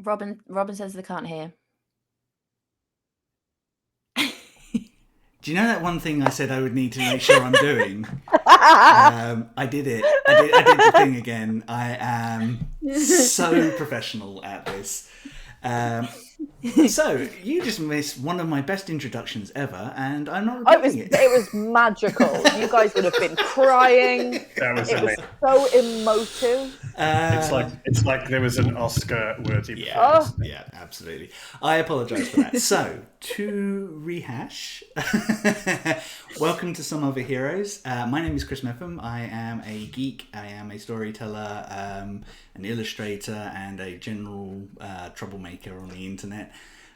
Robin says they can't hear. Do you know that one thing I said I would need to make sure I'm doing? I did it. I did the thing again. I am so professional at this. So you just missed one of my best introductions ever, and I'm not repeating it. It was magical. You guys would have been crying. That was It was amazing. so emotive. It's like there was an Oscar-worthy Yeah, yeah, absolutely. I apologise for that. So, to rehash, welcome to Some Other Heroes. My name is Chris Mepham. I am a geek. I am a storyteller, an illustrator, and a general troublemaker on the internet.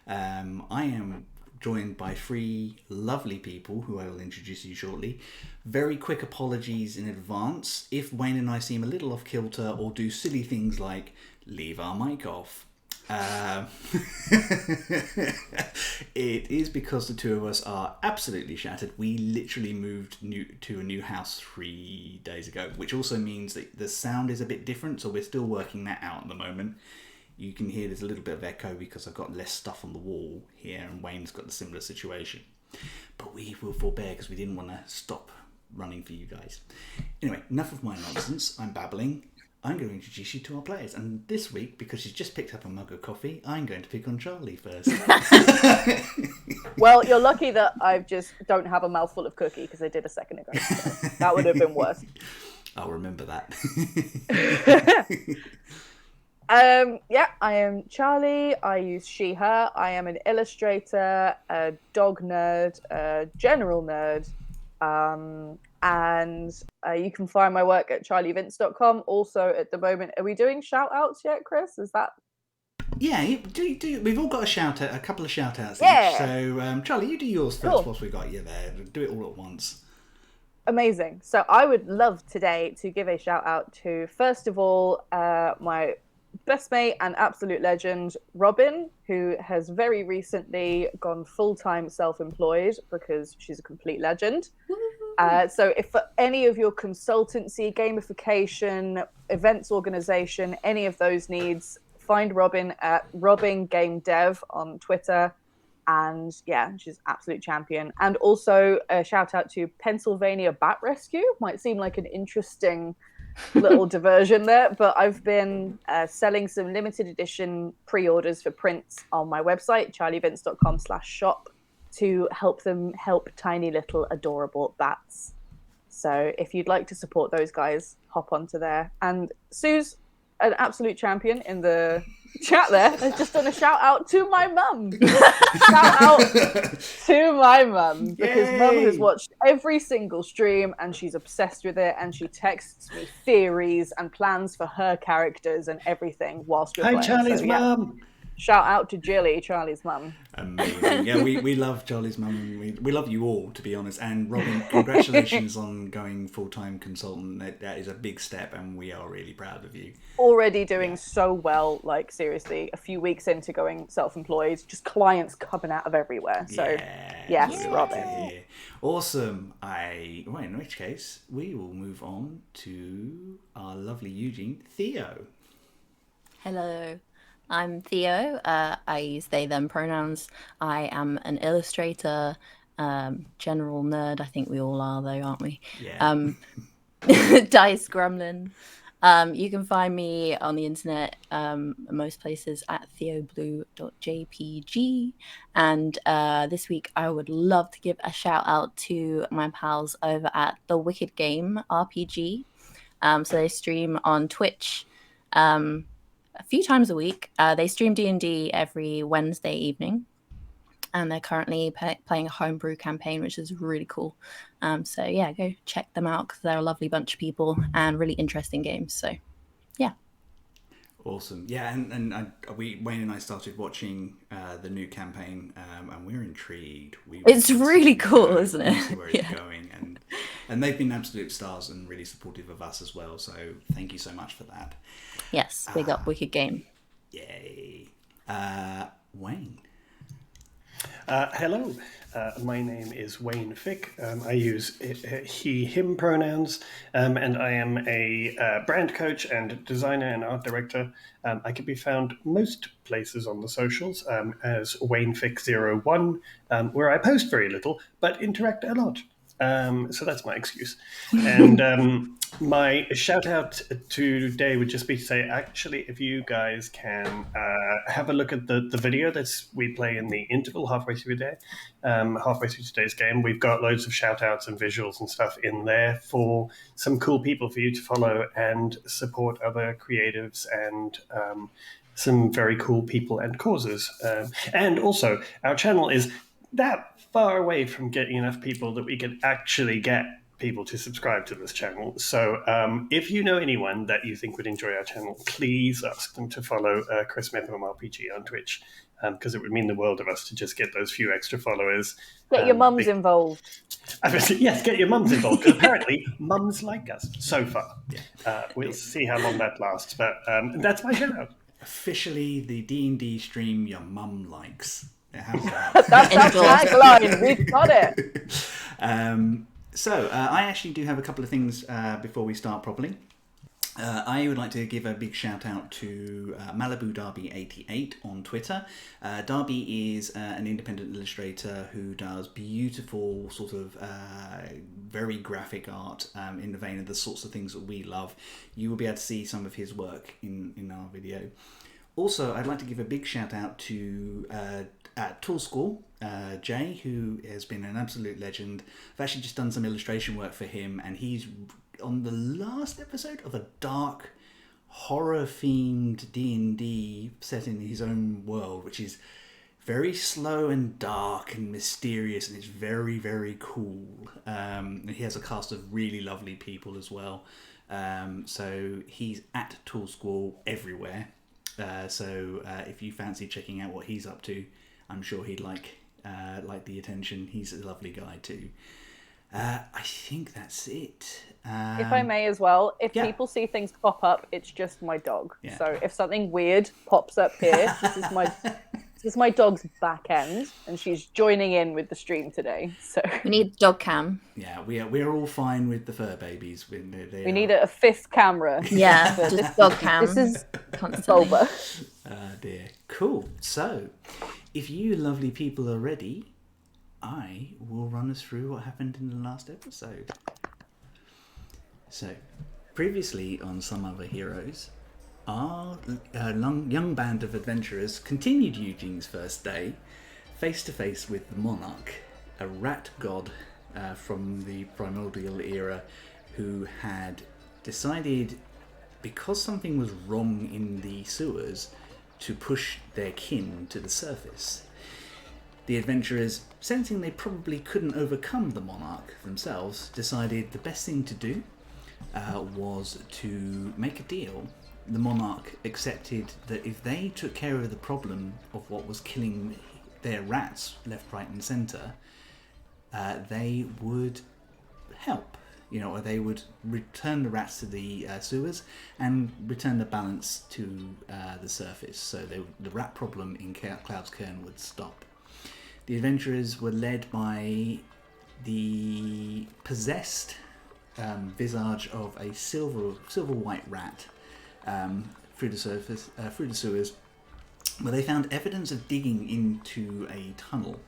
I am joined by three lovely people who I will introduce you shortly. Very quick apologies in advance if Wayne and I seem a little off kilter or do silly things like leave our mic off. It is because the two of us are absolutely shattered. We literally moved to a new house 3 days ago, which also means that the sound is a bit different, so we're still working that out at the moment. You can hear there's a little bit of echo because I've got less stuff on the wall here, and Wayne's got a similar situation. But we will forbear because we didn't want to stop running for you guys. Anyway, enough of my nonsense. I'm babbling. I'm going to introduce you to our players. And this week, because she's just picked up a mug of coffee, I'm going to pick on Charlie first. Well, you're lucky that I just don't have a mouthful of cookie because I did a second ago. So that would have been worse. I'll remember that. Yeah, I am Charlie. I use she, her. I am an illustrator, a dog nerd, a general nerd. And you can find my work at charlievince.com. Also, at the moment, are we doing shout outs yet, Chris? Is that? Yeah, do. We've all got a couple of shout outs Yeah. each. So, Charlie, you do yours first whilst we got you there. Do it all at once. Amazing. So I would love today to give a shout out to, first of all, my best mate and absolute legend, Robin, who has very recently gone full-time self-employed because she's a complete legend. So if for any of your consultancy, gamification, events organization, any of those needs, find Robin at Robin Game Dev on Twitter. And yeah, she's absolute champion. And also a shout out to Pennsylvania Bat Rescue. Might seem like an interesting little diversion there, but I've been selling some limited edition pre-orders for prints on my website, charlievince.com/shop, to help them help tiny little adorable bats. So if you'd like to support those guys, hop onto there. And Sue's an absolute champion in the chat there has just done a shout out to my mum. Shout out to my mum, because Mum has watched every single stream and she's obsessed with it, and she texts me theories and plans for her characters and everything whilst you're playing. Charlie's mum. Shout out to Jilly, Charlie's mum. Amazing. Yeah, we love Charlie's mum. We love you all, to be honest. And Robin, congratulations on going full-time consultant. That is a big step, and we are really proud of you. Already doing so well, like seriously, a few weeks into going self-employed, just clients coming out of everywhere. So, yes, Robin. Awesome. Well, in which case, we will move on to our lovely Eugene, Theo. Hello. I'm Theo. I use they, them pronouns. I am an illustrator, general nerd. I think we all are, though, aren't we? Yeah. Dice Gremlin. You can find me on the internet, most places, at theoblue.jpg. And this week, I would love to give a shout out to my pals over at The Wicked Game RPG. So they stream on Twitch a few times a week. They stream D&D every Wednesday evening, and they're currently playing a homebrew campaign, which is really cool. So yeah, go check them out because they're a lovely bunch of people and really interesting games. So yeah. Awesome. Yeah, and Wayne and I started watching the new campaign, and we're intrigued. It's really cool, isn't it? Where it's going, and they've been absolute stars and really supportive of us as well. So thank you so much for that. Yes, big up Wicked Game. Yay. Wayne. Hello, my name is Wayne Fick. I use he, him pronouns, and I am a brand coach and designer and art director. I can be found most places on the socials as WayneFick01, where I post very little but interact a lot. So that's my excuse. And my shout out today would just be to say, actually, if you guys can have a look at the video we play in the interval halfway through the day, halfway through today's game, we've got loads of shout outs and visuals and stuff in there for some cool people for you to follow and support other creatives and some very cool people and causes. And also, our channel is that far away from getting enough people that we can actually get people to subscribe to this channel. So if you know anyone that you think would enjoy our channel, please ask them to follow Chris Smith RPG on Twitch, because it would mean the world of us to just get those few extra followers. Get your mums involved. Yes, get your mums involved, because apparently mums like us so far. We'll see how long that lasts, but that's my shout out. Officially the D&D stream your mum likes. How's that? That's our tagline. We've got it. So I actually do have a couple of things before we start properly. I would like to give a big shout out to Malibu Darby 88 on Twitter. Darby is an independent illustrator who does beautiful sort of very graphic art in the vein of the sorts of things that we love. You will be able to see some of his work in our video. Also, I'd like to give a big shout out to at Tool School, Jay, who has been an absolute legend. I've actually just done some illustration work for him, and he's on the last episode of a dark, horror-themed D&D set in his own world, which is very slow and dark and mysterious, and it's very, very cool. And he has a cast of really lovely people as well. So he's at Tool School everywhere. So if you fancy checking out what he's up to, I'm sure he'd like the attention. He's a lovely guy too. I think that's it. If I may as well, if people see things pop up, it's just my dog. Yeah. So if something weird pops up here, this is my dog's back end, and she's joining in with the stream today. So We need dog cam. Yeah, we're all fine with the fur babies. We need a fifth camera. Yeah, just dog cam. This is constantly. Bulba. Dear. Cool. So, if you lovely people are ready, I will run us through what happened in the last episode. So, previously on Some Other Heroes, our young band of adventurers continued Eugene's first day, face to face with the Monarch, a rat god from the primordial era, who had decided, because something was wrong in the sewers, to push their kin to the surface. The adventurers, sensing they probably couldn't overcome the Monarch themselves, decided the best thing to do was to make a deal. The Monarch accepted that if they took care of the problem of what was killing their rats left, right and centre, they would help, or they would return the rats to the sewers and return the balance to the surface, so the rat problem in Cloud's Cairn would stop. The adventurers were led by the possessed visage of a silver white rat through the sewers, where they found evidence of digging into a tunnel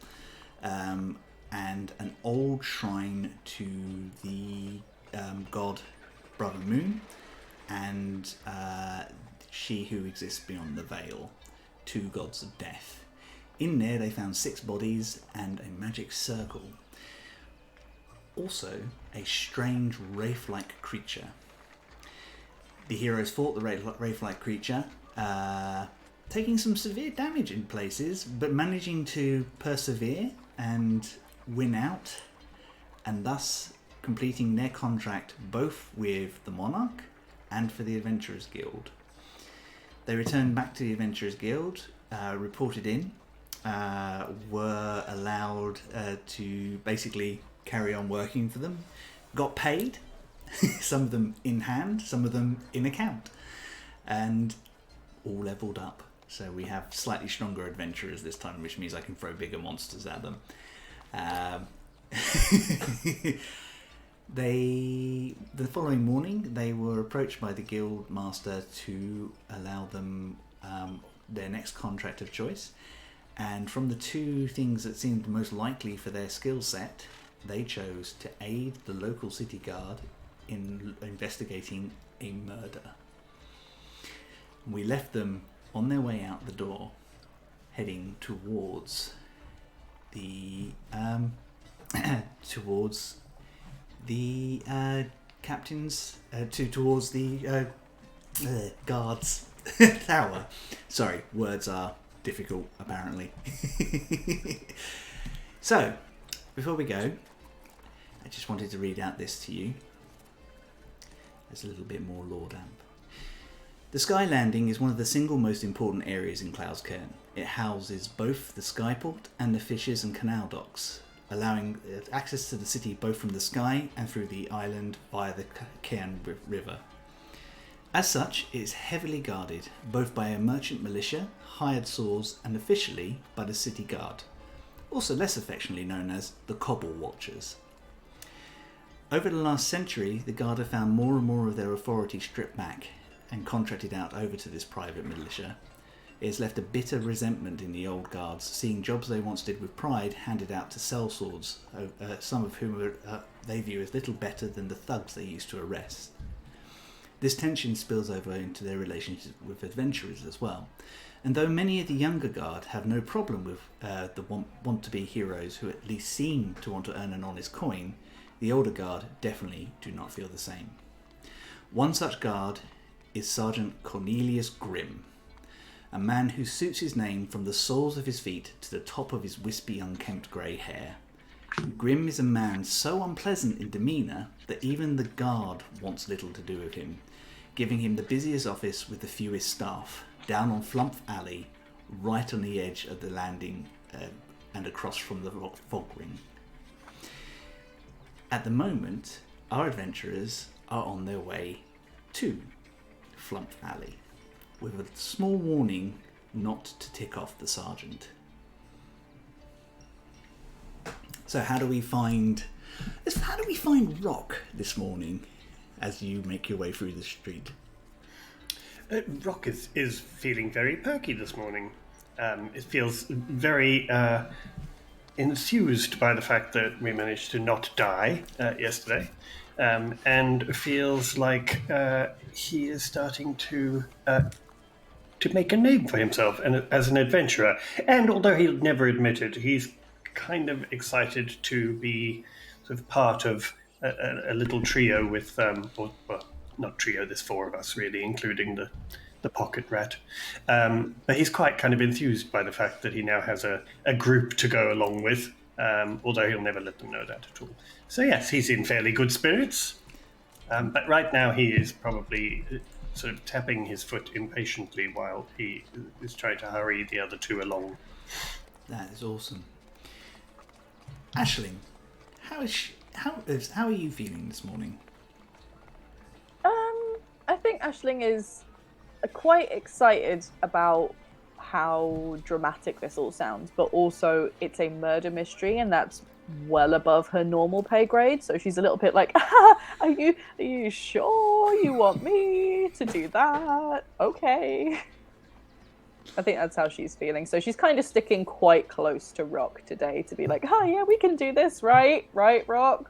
and an old shrine to the god Brother Moon and she who exists beyond the veil, two gods of death. In there they found 6 bodies and a magic circle. Also, a strange wraith-like creature. The heroes fought the wraith-like creature, taking some severe damage in places, but managing to persevere and win out, and thus completing their contract both with the Monarch and for the Adventurers Guild. They returned back to the Adventurers Guild, reported in, were allowed to basically carry on working for them, got paid, some of them in hand, some of them in account, and all leveled up So we have slightly stronger adventurers this time, which means I can throw bigger monsters at them. The following morning, they were approached by the guild master to allow them their next contract of choice. And from the two things that seemed most likely for their skill set, they chose to aid the local city guard in investigating a murder. We left them on their way out the door, heading towards the captain's towards the guard's tower. Sorry, words are difficult apparently. So, before we go, I just wanted to read out this to you. There's a little bit more lore damp. The Sky Landing is one of the single most important areas in Cairn. It houses both the skyport and the fishes and canal docks, allowing access to the city both from the sky and through the island via the Cairn River. As such, it is heavily guarded, both by a merchant militia, hired saws, and officially by the city guard, also less affectionately known as the Cobble Watchers. Over the last century, the guard have found more and more of their authority stripped back and contracted out over to this private militia. It has left a bitter resentment in the old guards, seeing jobs they once did with pride handed out to sellswords, some of whom they view as little better than the thugs they used to arrest. This tension spills over into their relationship with adventurers as well. And though many of the younger guard have no problem with the want-to-be heroes who at least seem to want to earn an honest coin, the older guard definitely do not feel the same. One such guard is Sergeant Cornelius Grimm, a man who suits his name from the soles of his feet to the top of his wispy, unkempt grey hair. Grimm is a man so unpleasant in demeanour that even the guard wants little to do with him, giving him the busiest office with the fewest staff, down on Flump Alley, right on the edge of the landing and across from the Fogring. At the moment, our adventurers are on their way to Flump Alley, with a small warning not to tick off the sergeant. So how do we find Rock this morning as you make your way through the street? Rock is feeling very perky this morning. It feels very enthused by the fact that we managed to not die yesterday, and feels like he is starting to make a name for himself and as an adventurer. And although he'll never admit it, he's kind of excited to be sort of part of a little trio with, well, not trio, there's four of us really, including the pocket rat. But he's quite kind of enthused by the fact that he now has a group to go along with, although he'll never let them know that at all. So yes, he's in fairly good spirits. But right now he is probably sort of tapping his foot impatiently while he is trying to hurry the other two along. That is awesome. Aisling, how are you feeling this morning? I think Aisling is quite excited about how dramatic this all sounds, but also it's a murder mystery, and that's well above her normal pay grade. So she's a little bit like, are you sure you want me to do that? Okay. I think that's how she's feeling. So she's kind of sticking quite close to Rock today to be like, yeah, we can do this, right? Right, Rock?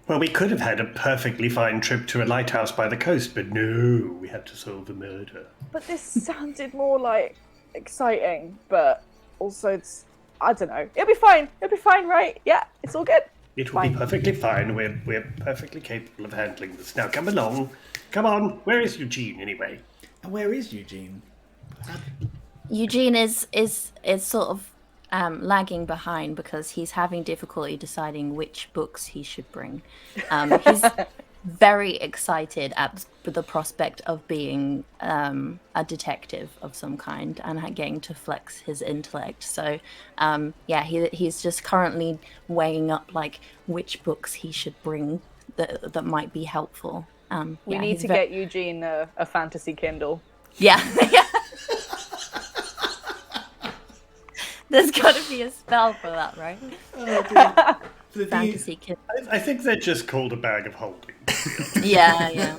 Well, we could have had a perfectly fine trip to a lighthouse by the coast, but no, we had to solve a murder. But this sounded more like exciting, but also it's, I don't know. It'll be fine, right? Yeah, it's all good. It will be perfectly fine. We're perfectly capable of handling this. Now, come along. Come on. Where is Eugene, anyway? And where is Eugene? Eugene is sort of lagging behind because he's having difficulty deciding which books he should bring. He's very excited at the prospect of being a detective of some kind and getting to flex his intellect. So he's just currently weighing up like which books he should bring that might be helpful. We need to get Eugene a fantasy Kindle. Yeah. There's got to be a spell for that, right? Oh, dear. The Fantasy kid. I think they're just called a bag of holding. Yeah.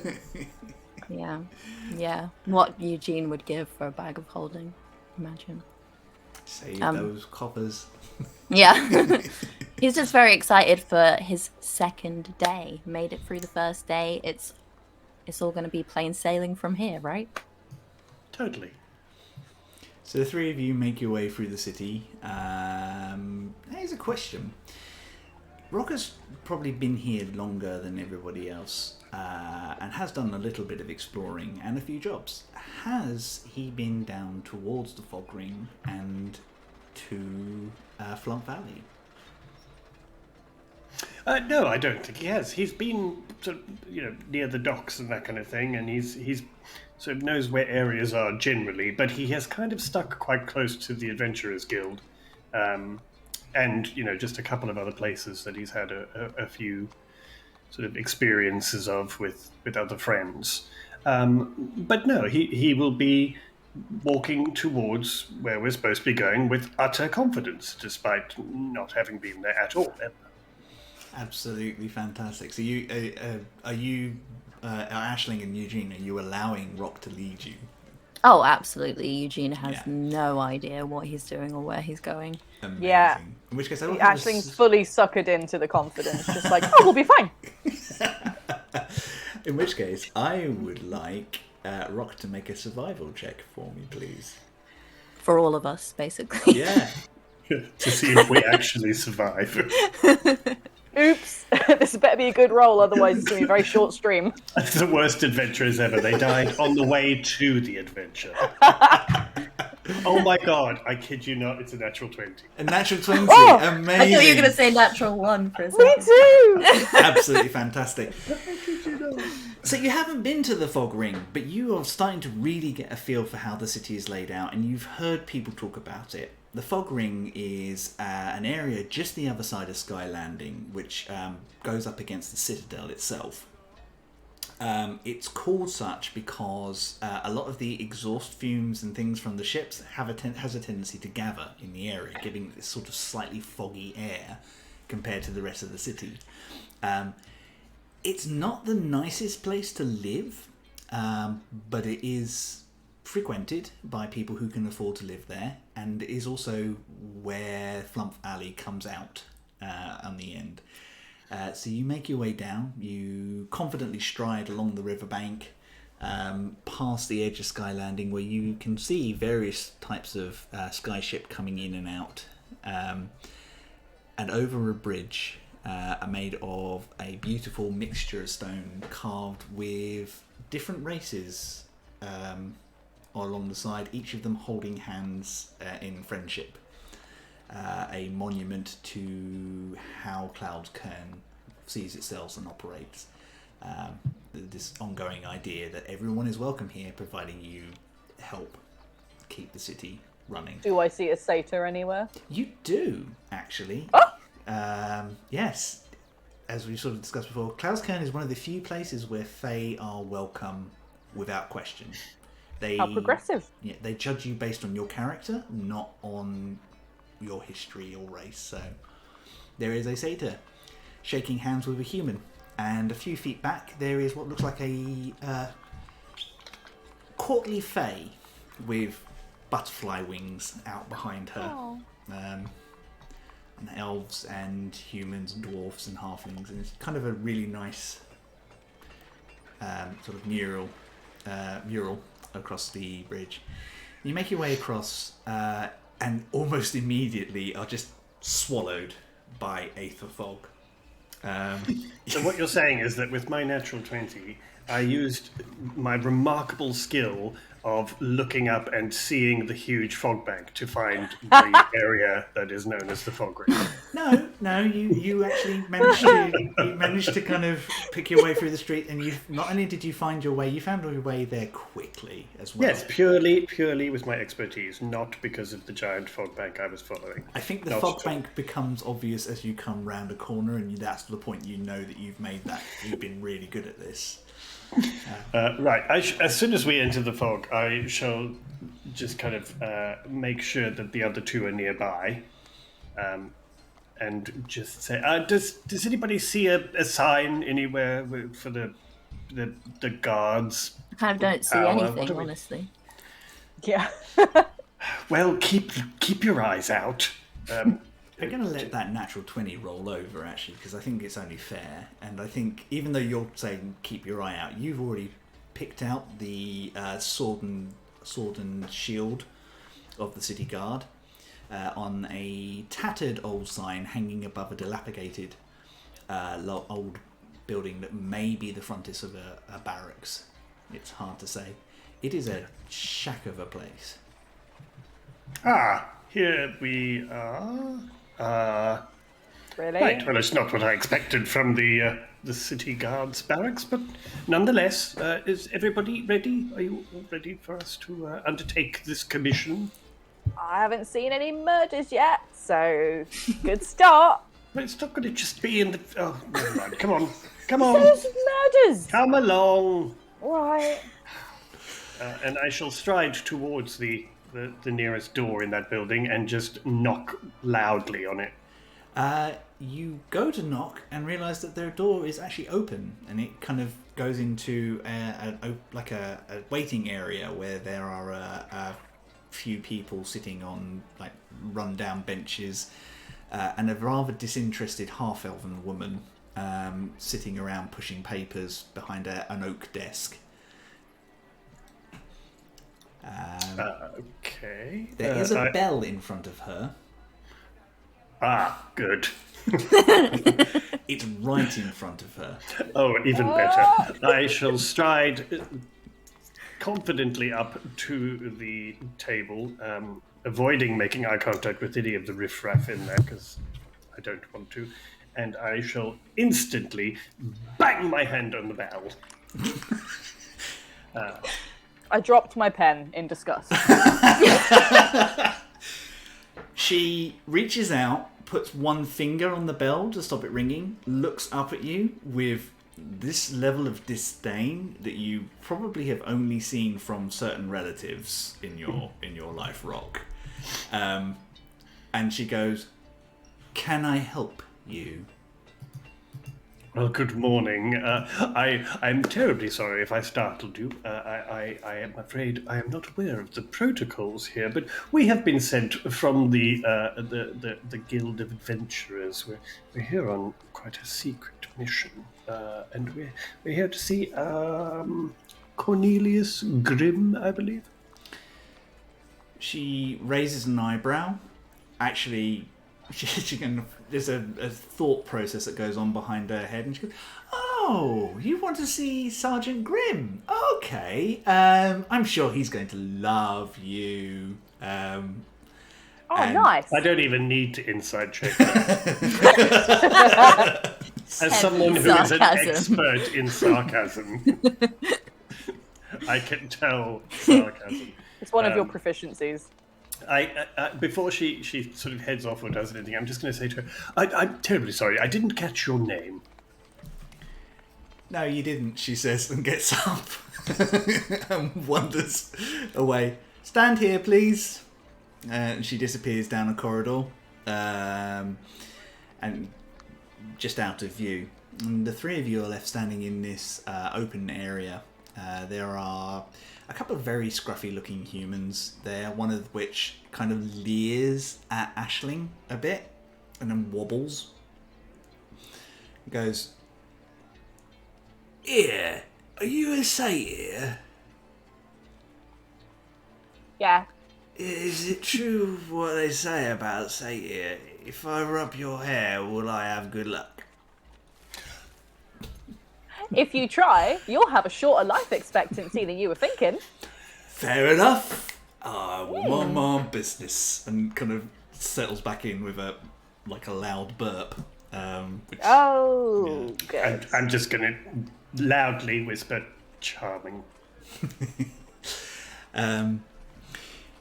What Eugene would give for a bag of holding, imagine. Save those coppers. Yeah. He's just very excited for his second day. Made it through the first day. It's all going to be plain sailing from here, right? Totally. So the three of you make your way through the city. Here's a question. Rocker's probably been here longer than everybody else and has done a little bit of exploring and a few jobs. Has he been down towards the Fogring and to Flump Valley? No, I don't think he has. He's been sort of, near the docks and that kind of thing, and he's sort of knows where areas are generally, but he has kind of stuck quite close to the Adventurers Guild. And just a couple of other places that he's had a few sort of experiences of with other friends. But no, he will be walking towards where we're supposed to be going with utter confidence, despite not having been there at all ever. Absolutely fantastic. So are you Aisling and Eugene? Are you allowing Rock to lead you? Oh, absolutely. Eugene has no idea what he's doing or where he's going. Amazing. Yeah. In which case, I don't Ashling's fully suckered into the confidence, just like, oh, we'll be fine. In which case, I would like Rock to make a survival check for me, please. For all of us, basically. Yeah. To see if we actually survive. Oops, this better be a good roll, otherwise it's going to be a very short stream. That's the worst adventurers ever. They died on the way to the adventure. Oh my god, I kid you not, it's a natural 20. A natural 20. Oh, Amazing. I thought you were going to say natural 1 for a second. Me too! Absolutely fantastic. So you haven't been to the Fog Ring, but you are starting to really get a feel for how the city is laid out, and you've heard people talk about it. The Fog Ring is an area just the other side of Sky Landing, which goes up against the Citadel itself. It's called such because a lot of the exhaust fumes and things from the ships has a tendency to gather in the area, giving this sort of slightly foggy air compared to the rest of the city. It's not the nicest place to live, but it is frequented by people who can afford to live there, and is also where Flump Alley comes out on the end. So you make your way down, you confidently stride along the riverbank, past the edge of Sky Landing, where you can see various types of skyship coming in and out, and over a bridge made of a beautiful mixture of stone carved with different races along the side, each of them holding hands in friendship. A monument to how Cairn sees itself and operates. This ongoing idea that everyone is welcome here, providing you help keep the city running. Do I see a satyr anywhere? You do, actually. Oh! Yes. As we sort of discussed before, Cairn is one of the few places where Fae are welcome without question. How progressive. Yeah, they judge you based on your character, not on your history or race. So there is a satyr shaking hands with a human, and a few feet back there is what looks like a courtly fae with butterfly wings out behind her. And elves and humans and dwarfs and halflings, and it's kind of a really nice sort of mural across the bridge. You make your way across and almost immediately are just swallowed by Aether Fog. So what you're saying is that with my natural 20, I used my remarkable skill of looking up and seeing the huge fog bank to find the area that is known as the Fog Ring. No, you actually managed to kind of pick your way through the street, and you not only did you find your way, you found your way there quickly as well. Yes, purely with my expertise, not because of the giant fog bank I was following. I think the fog bank becomes obvious as you come round a corner, and that's the point you know that you've made that. You've been really good at this. Right. As soon as we enter the fog, I shall just kind of make sure that the other two are nearby, and just say, "Does anybody see a sign anywhere for the guards?" I kind of don't see Power, anything, what do we- honestly. Yeah. Well, keep your eyes out. I'm going to let that natural 20 roll over, actually, because I think it's only fair. And I think, even though you're saying keep your eye out, you've already picked out the sword and shield of the city guard on a tattered old sign hanging above a dilapidated old building that may be the frontis of a barracks. It's hard to say. It is a shack of a place. Here we are. Really? Right, well, it's not what I expected from the city guards barracks, but nonetheless, is everybody ready? Are you all ready for us to undertake this commission? I haven't seen any murders yet, so good start. Well, it's not going to just be in the... Oh, never mind. Come on. There's murders. Come along. All right. And I shall stride towards the nearest door in that building and just knock loudly on it. You go to knock and realise that their door is actually open, and it kind of goes into a waiting area where there are a few people sitting on like run-down benches, and a rather disinterested half-elven woman sitting around pushing papers behind an oak desk. Okay. There is a bell in front of her. Good. It's right in front of her. Oh, even better. I shall stride confidently up to the table, avoiding making eye contact with any of the riffraff in there, because I don't want to. And I shall instantly bang my hand on the bell. I dropped my pen in disgust. She reaches out, puts one finger on the bell to stop it ringing, looks up at you with this level of disdain that you probably have only seen from certain relatives in your life, Rock. And she goes, "Can I help you?" Well, good morning. I'm terribly sorry if I startled you. I am afraid I am not aware of the protocols here, but we have been sent from the Guild of Adventurers. We're here on quite a secret mission, and we're here to see Cornelius Grimm, I believe. She raises an eyebrow. Actually, there's a thought process that goes on behind her head, and she goes, "Oh, you want to see Sergeant Grimm? Okay. I'm sure he's going to love you." Nice. I don't even need to inside check that. As someone who is an expert in sarcasm, I can tell sarcasm. It's one of your proficiencies. Before she sort of heads off or does anything, I'm just going to say to her, I'm terribly sorry, I didn't catch your name. "No, you didn't," she says, and gets up and wanders away. "Stand here, please." And she disappears down a corridor, and just out of view. And the three of you are left standing in this open area. There are a couple of very scruffy-looking humans there, one of which kind of leers at Aisling a bit, and then wobbles. Goes, "Here, are you a satyr? Yeah. Is it true what they say about satyr? If I rub your hair, will I have good luck?" If you try, you'll have a shorter life expectancy than you were thinking. "Fair enough. I will mind my own business," and kind of settles back in with a loud burp. Good. I'm just going to loudly whisper, "Charming."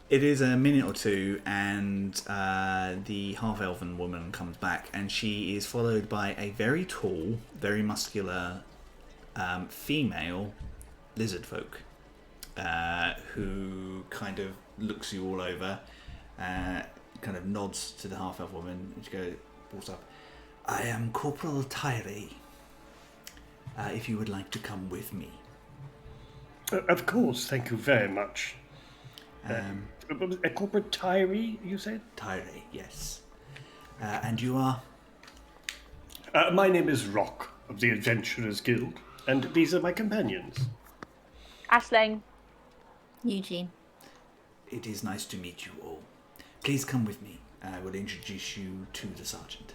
It is a minute or two, and the half-elven woman comes back, and she is followed by a very tall, very muscular female lizard folk, who kind of looks you all over, kind of nods to the half-elf woman, and she walks up. I am Corporal Tyree. If you would like to come with me. Of course, thank you very much. A Corporal Tyree, you said? Tyree, yes. And you are? My name is Rock of the Adventurers Guild, and these are my companions. Ashling. Eugene. It is nice to meet you all. Please come with me. I will introduce you to the sergeant.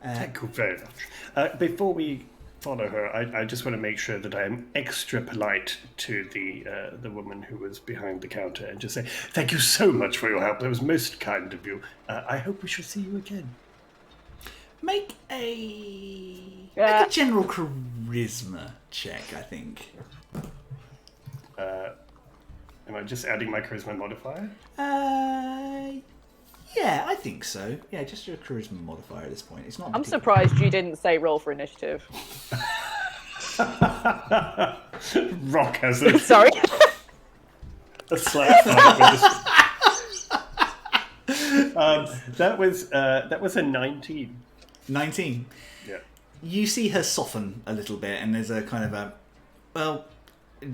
Thank you very much. Before we follow her, I just want to make sure that I am extra polite to the woman who was behind the counter and just say, thank you so much for your help. That was most kind of you. I hope we shall see you again. Make a general charisma check, I think. Am I just adding my charisma modifier? Yeah, I think so. Yeah, just your charisma modifier at this point. It's not. I'm surprised you didn't say roll for initiative. Rock has a Sorry. a slight fight with that was a 19. 19. Yeah. You see her soften a little bit, and there's a kind of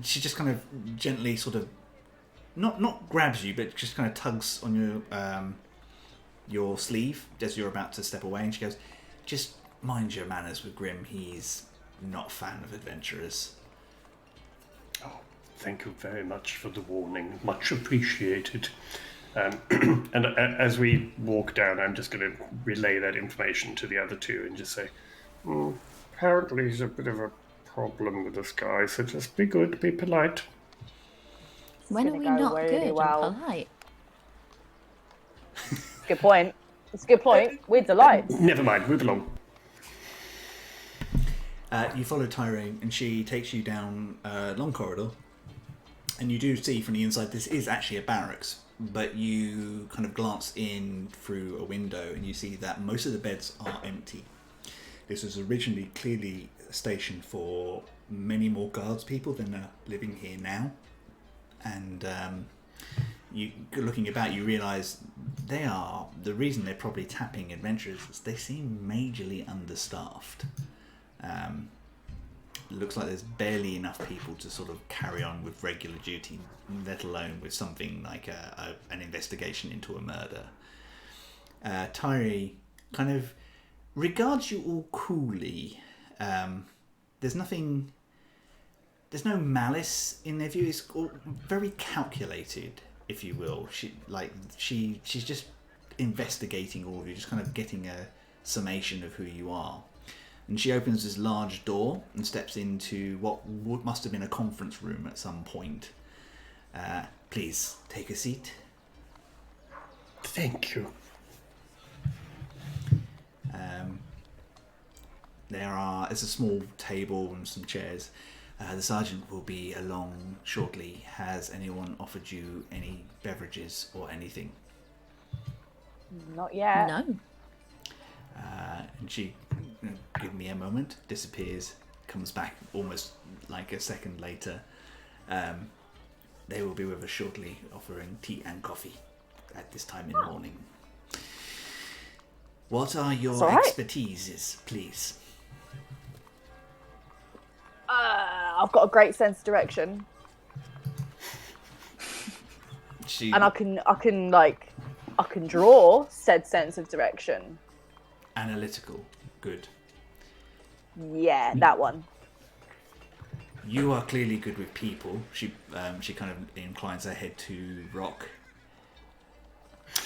she just kind of gently sort of not grabs you, but just kind of tugs on your sleeve as you're about to step away, and she goes, just mind your manners with Grim. He's not a fan of adventurers. Oh, thank you very much for the warning. Much appreciated. And as we walk down, I'm just going to relay that information to the other two and just say, apparently he's a bit of a problem with this guy, so just be good, be polite. When are we not really good well. and polite? Good point. It's a good point. We're delighted. Never mind, move along. You follow Tyrone, and she takes you down a long corridor, and you do see from the inside this is actually a barracks, but you kind of glance in through a window and you see that most of the beds are empty. This was originally clearly a station for many more guards people than are living here now, and you looking about, you realise the reason they're probably tapping adventurers is they seem majorly understaffed. It looks like there's barely enough people to sort of carry on with regular duty, let alone with something like an investigation into a murder. Tyree kind of regards you all coolly. There's no malice in their view. It's all very calculated, if you will. She's just investigating all of you, just kind of getting a summation of who you are. And she opens this large door and steps into what must have been a conference room at some point. Please take a seat. Thank you. There's a small table and some chairs. The sergeant will be along shortly. Has anyone offered you any beverages or anything? Not yet. No. And she, give me a moment, disappears, comes back almost like a second later. They will be with us shortly, offering tea and coffee at this time in the morning. What are your expertises, please? I've got a great sense of direction, and I can draw said sense of direction. Analytical, good. Yeah, that one. You are clearly good with people. She kind of inclines her head to Rock.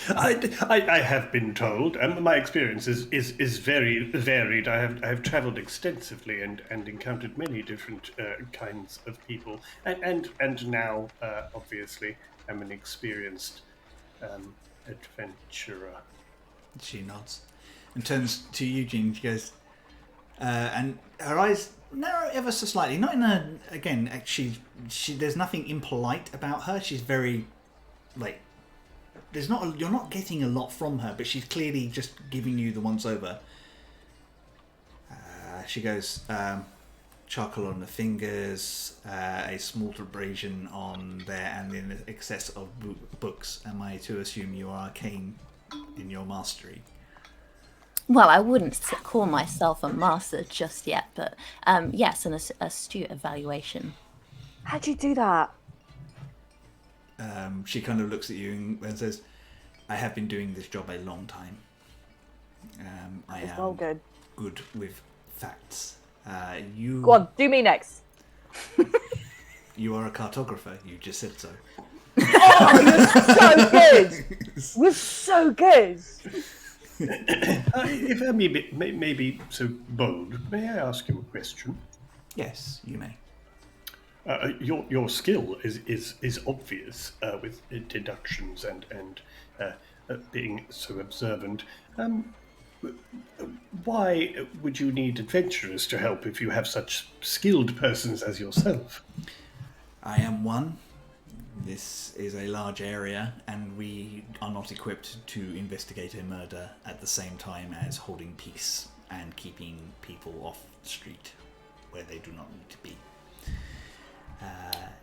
I have been told, and my experience is very varied. I have travelled extensively and encountered many different kinds of people, and now obviously am an experienced adventurer. She nods and turns to Eugene. She goes, and her eyes narrow ever so slightly. Not in a again. She there's nothing impolite about her. She's very like. You're not getting a lot from her, but she's clearly just giving you the once over. She goes, charcoal on the fingers, a small abrasion on there, and in excess of books. Am I to assume you are arcane in your mastery? Well, I wouldn't call myself a master just yet, but yes, an astute evaluation. How'd you do that? She kind of looks at you and says, I have been doing this job a long time. I am well good with facts. Go on, do me next. You are a cartographer. You just said so. Oh, you're so good. You're so good. If I may be so bold, may I ask you a question? Yes, you may. Your skill is obvious with deductions and being so observant. Why would you need adventurers to help if you have such skilled persons as yourself? I am one. This is a large area, and we are not equipped to investigate a murder at the same time as holding peace and keeping people off the street where they do not need to be.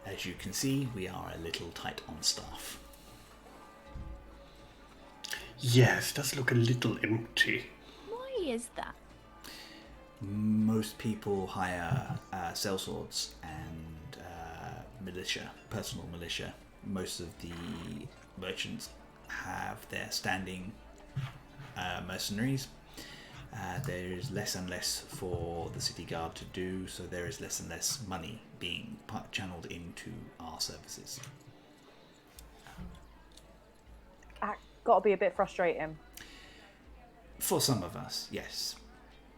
As you can see, we are a little tight on staff. Yes, it does look a little empty. Why is that? Most people hire sellswords and militia, personal militia. Most of the merchants have their standing mercenaries. There is less and less for the city guard to do, so there is less and less money being channeled into our services. Got to be a bit frustrating. For some of us, yes.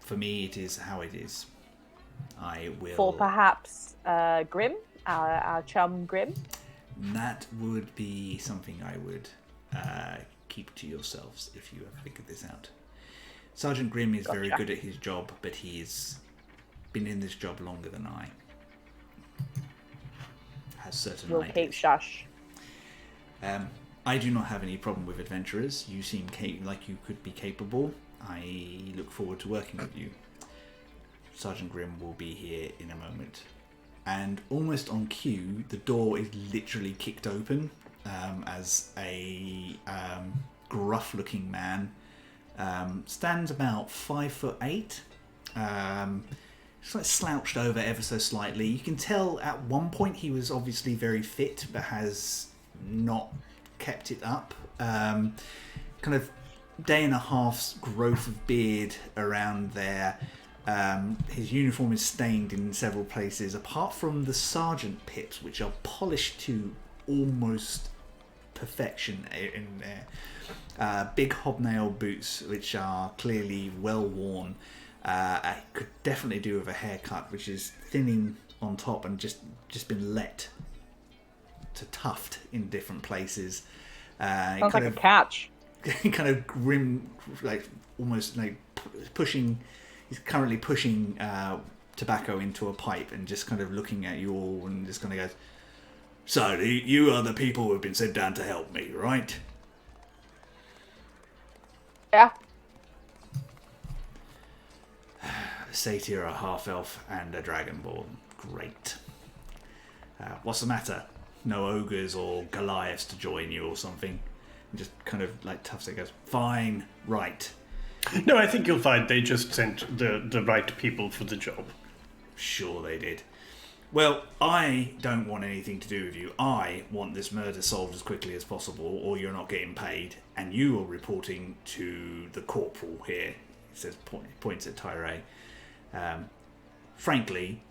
For me, it is how it is. I will... For perhaps Grim, our chum Grim? That would be something I would keep to yourselves if you have figured this out. Sergeant Grim is very good at his job, but he's been in this job longer than I. Has certain We'll ideas. keep shush. I do not have any problem with adventurers. You seem like you could be capable. I look forward to working with you. Sergeant Grim will be here in a moment. And almost on cue, the door is literally kicked open as a gruff-looking man stands about 5'8". Just like slouched over ever so slightly. You can tell at one point he was obviously very fit, but has not kept it up. Kind of day and a half's growth of beard around there. His uniform is stained in several places, apart from the sergeant pips, which are polished to almost perfection in there. Big hobnail boots, which are clearly well worn. I could definitely do with a haircut, which is thinning on top and just been let to tuft in different places. Sounds like a catch. Kind of grim, like almost like pushing. He's currently pushing tobacco into a pipe and just kind of looking at you all and just kind of goes, "So you are the people who have been sent down to help me, right?" Yeah. Satyr, a half-elf, and a dragonborn. Great. What's the matter? No ogres or Goliaths to join you or something? And just kind of like toughs it, goes, "Fine, right." No, I think you'll find they just sent the right people for the job. Sure they did. Well, I don't want anything to do with you. I want this murder solved as quickly as possible, or you're not getting paid, and you are reporting to the corporal here. He says, points at Tyree. Frankly,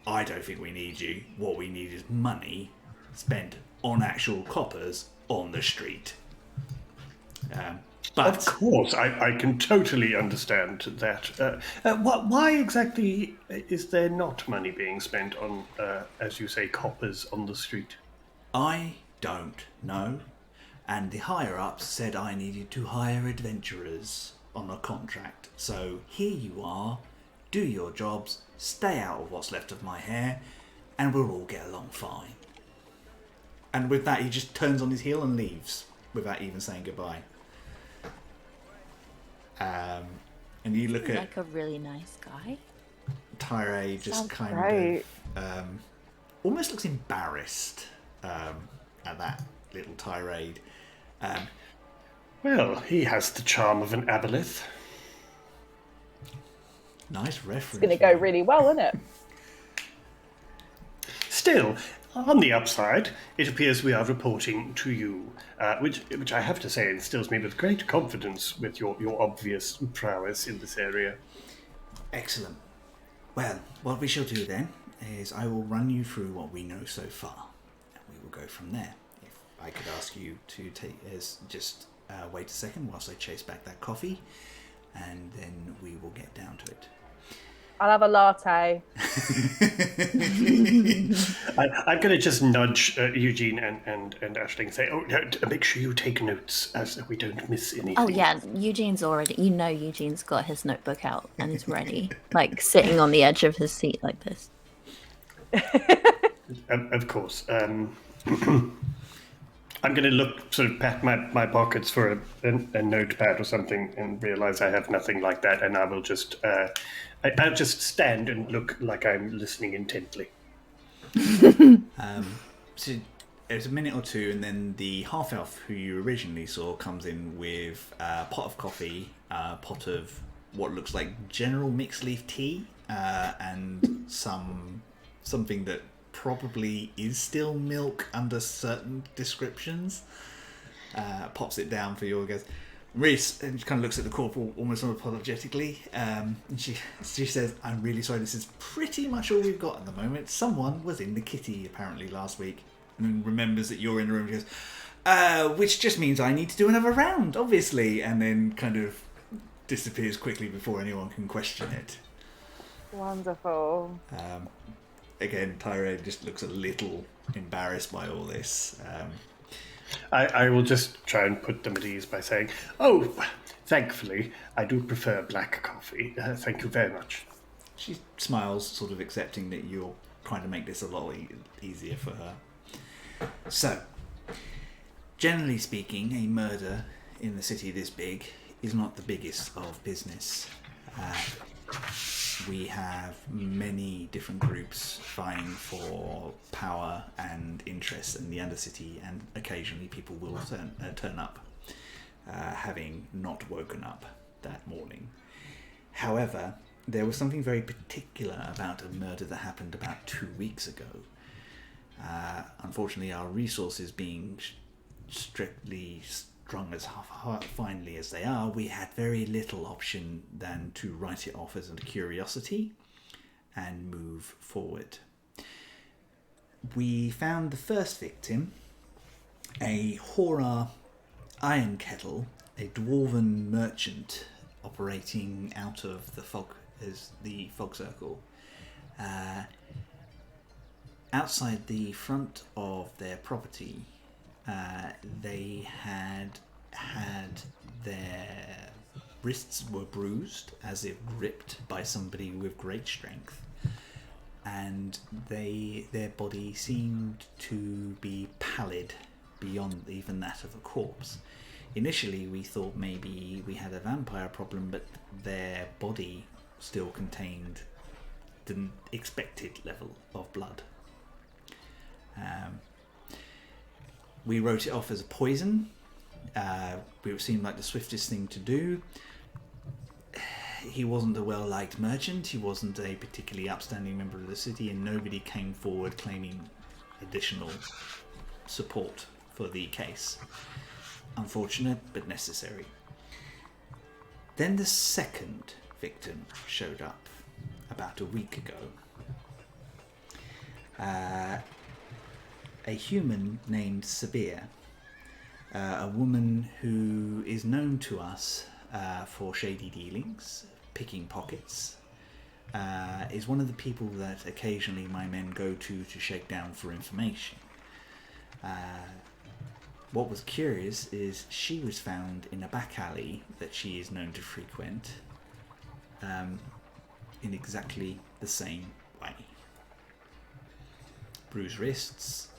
I don't think we need you. What we need is money spent on actual coppers on the street. But Of course, I can totally understand that. Why exactly is there not money being spent on, as you say, coppers on the street? I don't know. And the higher-ups said I needed to hire adventurers on a contract. So here you are. Do your jobs, stay out of what's left of my hair, and we'll all get along fine. And with that, he just turns on his heel and leaves without even saying goodbye. And you look at... Like a really nice guy. Tyre just Sounds kind great. of almost looks embarrassed at that little tirade. Well, he has the charm of an aboleth. Nice reference. It's going to go really well, isn't it? Still, on the upside, it appears we are reporting to you, which I have to say instills me with great confidence with your obvious prowess in this area. Excellent. Well, what we shall do then is I will run you through what we know so far, and we will go from there. If I could ask you to wait a second whilst I chase back that coffee, and then we will get down to it. I'll have a latte. I'm going to just nudge Eugene and Ashling and say, make sure you take notes as we don't miss anything. Oh yeah, Eugene's got his notebook out and is ready, like sitting on the edge of his seat like this. Of course. I'm going to pat my pockets for a notepad or something and realize I have nothing like that, and I will just I'll just stand and look like I'm listening intently. So there's a minute or two, and then the half-elf who you originally saw comes in with a pot of coffee, a pot of what looks like general mixed leaf tea, and something that probably is still milk under certain descriptions. Pops it down for you, goes, Reese, and she kind of looks at the corporal almost unapologetically, and she says, I'm really sorry, this is pretty much all we've got at the moment. Someone was in the kitty apparently last week, and then remembers that you're in the room. She goes, which just means I need to do another round, obviously, and then kind of disappears quickly before anyone can question it. Wonderful. Again, Tyre just looks a little embarrassed by all this. I will just try and put them at ease by saying, oh, thankfully, I do prefer black coffee. Thank you very much. She smiles, sort of accepting that you're trying to make this a lot easier for her. So, generally speaking, a murder in the city this big is not the biggest of business. We have many different groups vying for power and interest in the Undercity, and occasionally people will turn up, having not woken up that morning. However, there was something very particular about a murder that happened about 2 weeks ago. Unfortunately, our resources being strictly strung as finely as they are, we had very little option than to write it off as a curiosity and move forward. We found the first victim, a Hora iron kettle, a dwarven merchant operating out of the fog circle. Outside the front of their property, they had their wrists were bruised as if gripped by somebody with great strength, and their body seemed to be pallid beyond even that of a corpse. Initially we thought maybe we had a vampire problem, but their body still contained the expected level of blood. We wrote it off as a poison. It seemed like the swiftest thing to do. He wasn't a well-liked merchant. He wasn't a particularly upstanding member of the city, and nobody came forward claiming additional support for the case. Unfortunate, but necessary. Then the second victim showed up about a week ago. A human named Sabir, a woman who is known to us for shady dealings, picking pockets, is one of the people that occasionally my men go to shake down for information. What was curious is she was found in a back alley that she is known to frequent, in exactly the same way. Bruised wrists,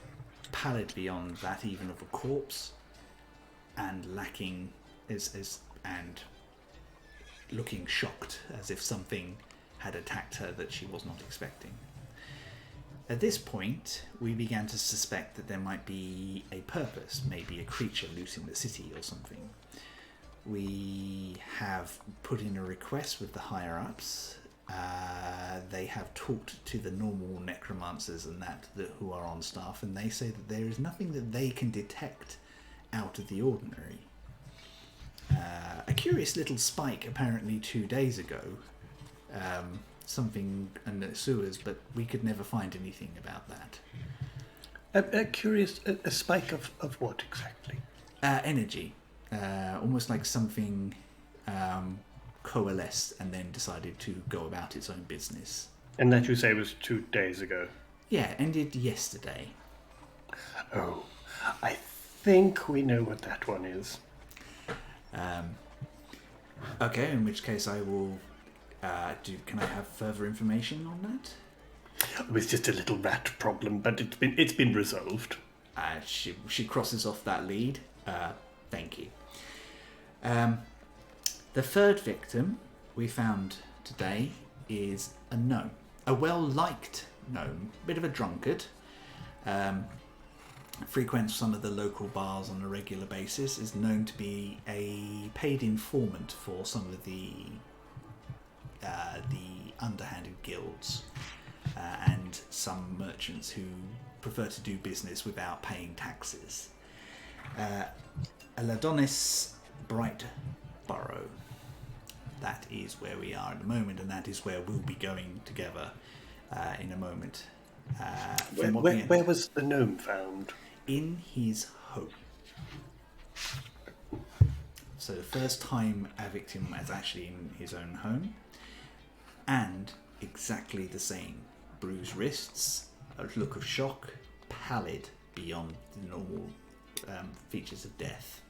pallid beyond that even of a corpse, and lacking and looking shocked, as if something had attacked her that she was not expecting. At this point, we began to suspect that there might be a purpose, maybe a creature loose in the city or something. We have put in a request with the higher-ups. They have talked to the normal necromancers and that who are on staff, and they say that there is nothing that they can detect out of the ordinary. A curious little spike apparently 2 days ago, something in the sewers, but we could never find anything about that. A spike of what exactly? Energy. Almost like something coalesced and then decided to go about its own business. And that you say was 2 days ago? Yeah, ended yesterday. Oh, I think we know what that one is. Okay, in which case I will... can I have further information on that? It was just a little rat problem, but it's been resolved. She crosses off that lead. Thank you. The third victim we found today is a gnome. A well-liked gnome. Bit of a drunkard. Frequents some of the local bars on a regular basis. Is known to be a paid informant for some of the underhanded guilds and some merchants who prefer to do business without paying taxes. Aladonis Brightborough. That is where we are at the moment, and that is where we'll be going together in a moment. Where was the gnome found? In his home. So the first time a victim was actually in his own home, and exactly the same. Bruised wrists, a look of shock, pallid beyond the normal features of death.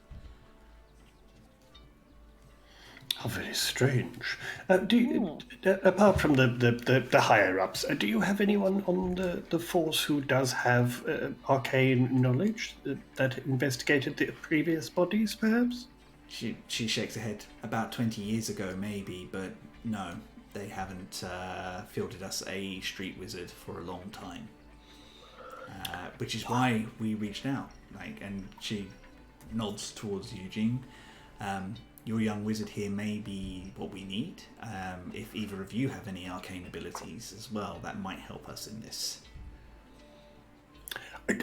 How very strange. Apart from the higher-ups, do you have anyone on the force who does have arcane knowledge that investigated the previous bodies, perhaps? She shakes her head. About 20 years ago, maybe, but no, they haven't fielded us a street wizard for a long time. Which is why we reached out. And she nods towards Eugene. Your young wizard here may be what we need. If either of you have any arcane abilities as well, that might help us in this.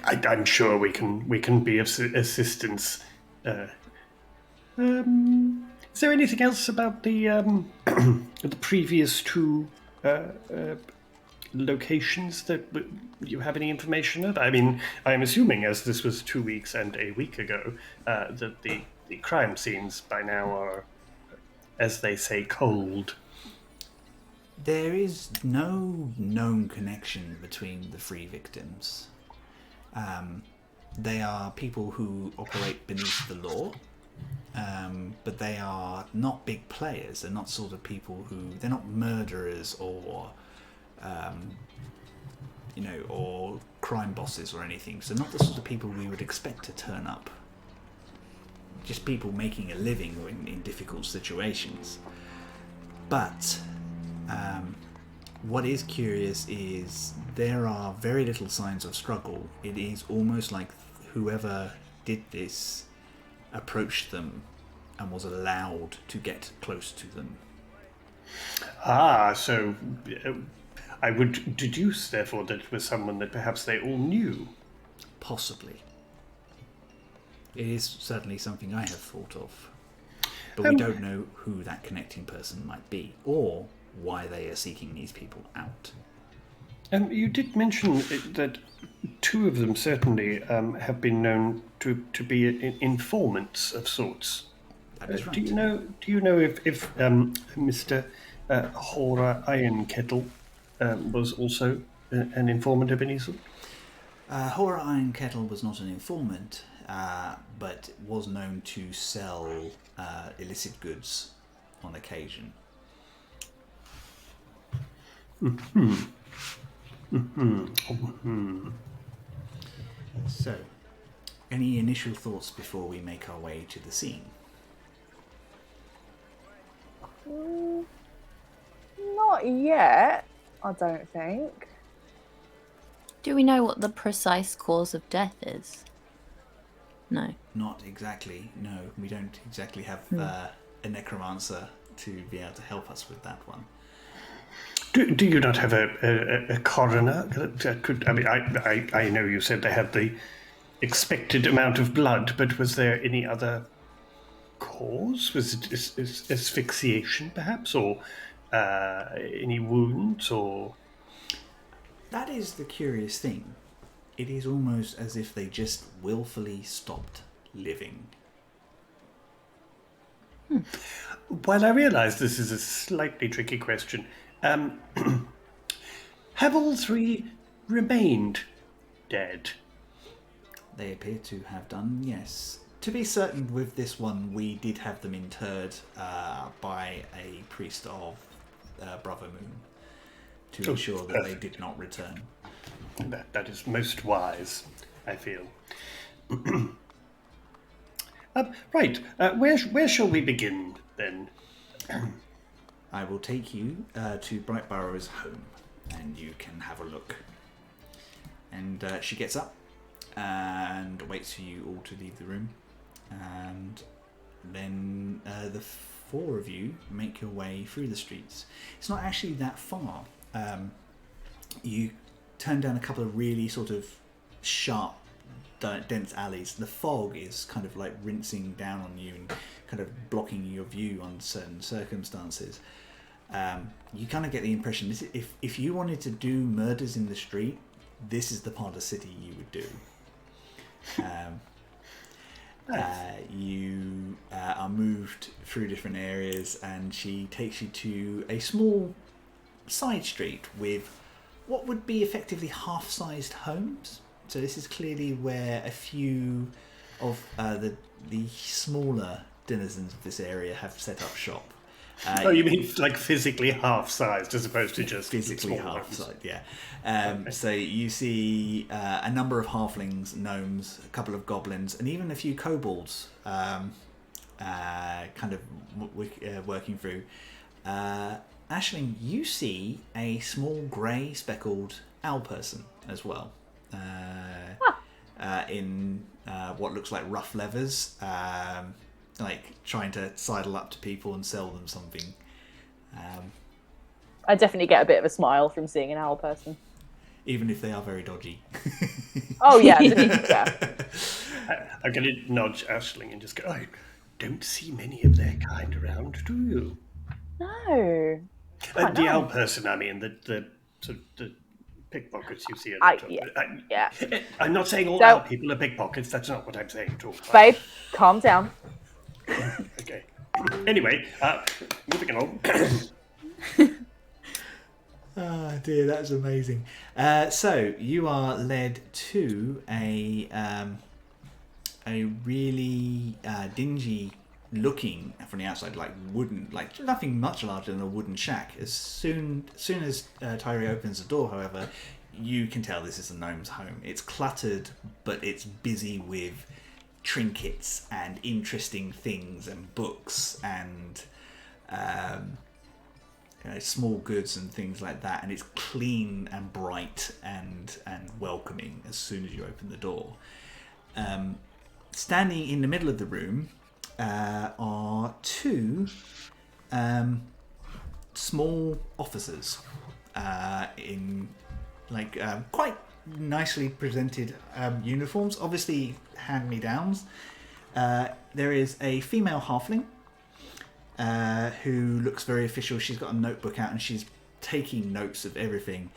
I'm sure we can be of assistance. Is there anything else about the the previous two locations that you have any information of? I mean, I'm assuming, as this was 2 weeks and a week ago, that the crime scenes by now are, as they say, cold. There is no known connection between the three victims. They are people who operate beneath the law, but they are not big players. They're not sort of people they're not murderers or or crime bosses or anything. So not the sort of people we would expect to turn up. Just people making a living in difficult situations. But what is curious is there are very little signs of struggle. It is almost like whoever did this approached them and was allowed to get close to them. So I would deduce, therefore, that it was someone that perhaps they all knew. Possibly. It is certainly something I have thought of. But we don't know who that connecting person might be, or why they are seeking these people out. You did mention that two of them certainly have been known to be informants of sorts. That is right. Do you know if Mr. Hora Ironkettle was also an informant of any sort? Hora Ironkettle was not an informant, but was known to sell illicit goods on occasion. So, any initial thoughts before we make our way to the scene? Not yet, I don't think. Do we know what the precise cause of death is? No. Not exactly. No, we don't exactly have a necromancer to be able to help us with that one. Do you not have a coroner that could? I mean, I know you said they had the expected amount of blood, but was there any other cause? Was it asphyxiation, perhaps, or any wounds, or? That is the curious thing. It is almost as if they just willfully stopped living. While I realise this is a slightly tricky question, have all three remained dead? They appear to have done, yes. To be certain, with this one, we did have them interred by a priest of Brother Moon to ensure that they did not return. That is most wise, I feel. Right, where shall we begin, then? I will take you to Brightburrow's home, and you can have a look. And she gets up and waits for you all to leave the room. And then the four of you make your way through the streets. It's not actually that far. You turn down a couple of really sort of sharp, dense alleys. The fog is kind of like rinsing down on you and kind of blocking your view on certain circumstances. You kind of get the impression this, if you wanted to do murders in the street, this is the part of the city you would do. You are moved through different areas, and she takes you to a small side street with what would be effectively half-sized homes. So this is clearly where a few of the smaller denizens of this area have set up shop. Oh, you mean like physically half-sized as opposed to just physically small half-sized, yeah. So you see a number of halflings, gnomes, a couple of goblins, and even a few kobolds kind of working through. Aisling, you see a small grey speckled owl person as well, in what looks like rough leathers, like trying to sidle up to people and sell them something. I definitely get a bit of a smile from seeing an owl person. Even if they are very dodgy. Oh yeah, yeah. I'm going to nudge Aisling and just go, I don't see many of their kind around, do you? No. The owl person, I mean, the sort of the pickpockets you see. Yeah. I'm not saying all owl people are pickpockets. That's not what I'm saying at all. Babe, calm down. Okay. Anyway, moving along. Oh dear, that's amazing. So you are led to a really dingy looking from the outside, like wooden, like nothing much larger than a wooden shack. As soon as Tyree opens the door, however, you can tell this is a gnome's home. It's cluttered, but it's busy with trinkets and interesting things and books and small goods and things like that, and it's clean and bright and welcoming as soon as you open the door. Standing in the middle of the room are two small officers in like quite nicely presented uniforms, obviously hand-me-downs. There is a female halfling who looks very official. She's got a notebook out and she's taking notes of everything.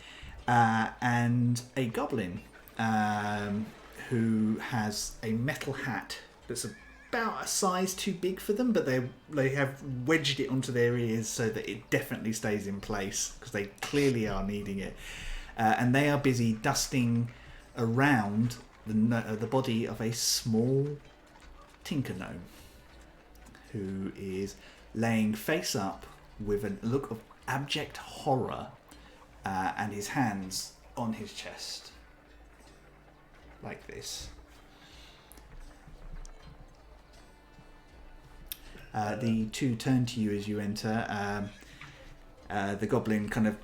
And a goblin who has a metal hat that's about a size too big for them, but they have wedged it onto their ears so that it definitely stays in place because they clearly are needing it. And they are busy dusting around the body of a small tinker gnome who is laying face up with a look of abject horror and his hands on his chest like this. The two turn to you as you enter. The goblin kind of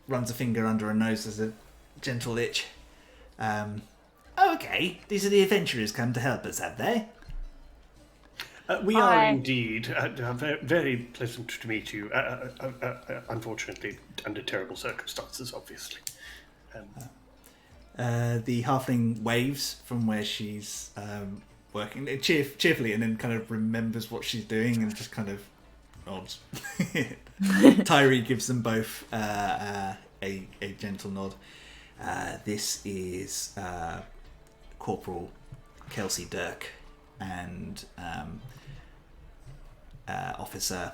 runs a finger under her nose as a gentle itch. Okay, these are the adventurers come to help us, have they? We Hi. are indeed. Very, very pleasant to meet you. Unfortunately, under terrible circumstances, obviously. The halfling waves from where she's working cheerfully, and then kind of remembers what she's doing and just kind of nods. Tyree gives them both a gentle nod. This is Corporal Kelsey Dirk and Officer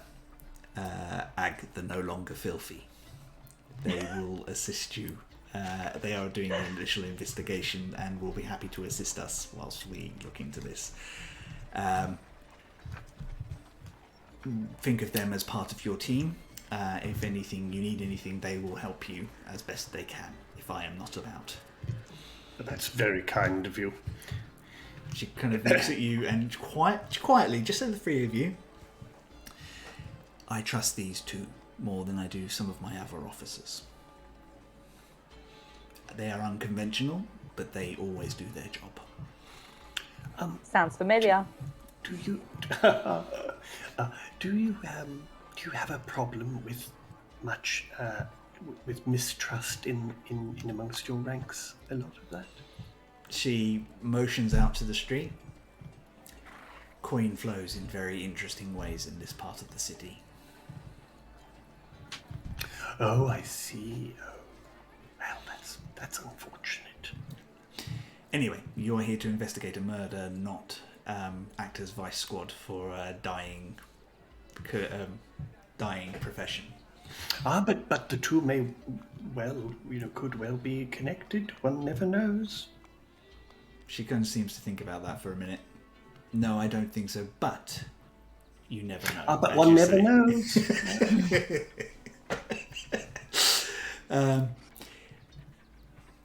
Ag the No Longer Filthy. They will assist you. They are doing an initial investigation and will be happy to assist us whilst we look into this. Think of them as part of your team. If anything, you need anything, they will help you as best they can if I am not about. That's very kind of you. She kind of looks at you and quietly, just so the three of you, I trust these two more than I do some of my other officers. They are unconventional, but they always do their job. Sounds familiar. Do you do you have a problem with much with mistrust in amongst your ranks? A lot of that. She motions out to the street. Coin flows in very interesting ways in this part of the city. Oh, I see. Oh, well, that's unfortunate. Anyway, you're here to investigate a murder, not act as vice squad for a dying profession. But the two may could well be connected. One never knows. She kind of seems to think about that for a minute. No, I don't think so, but you never know. But one never knows.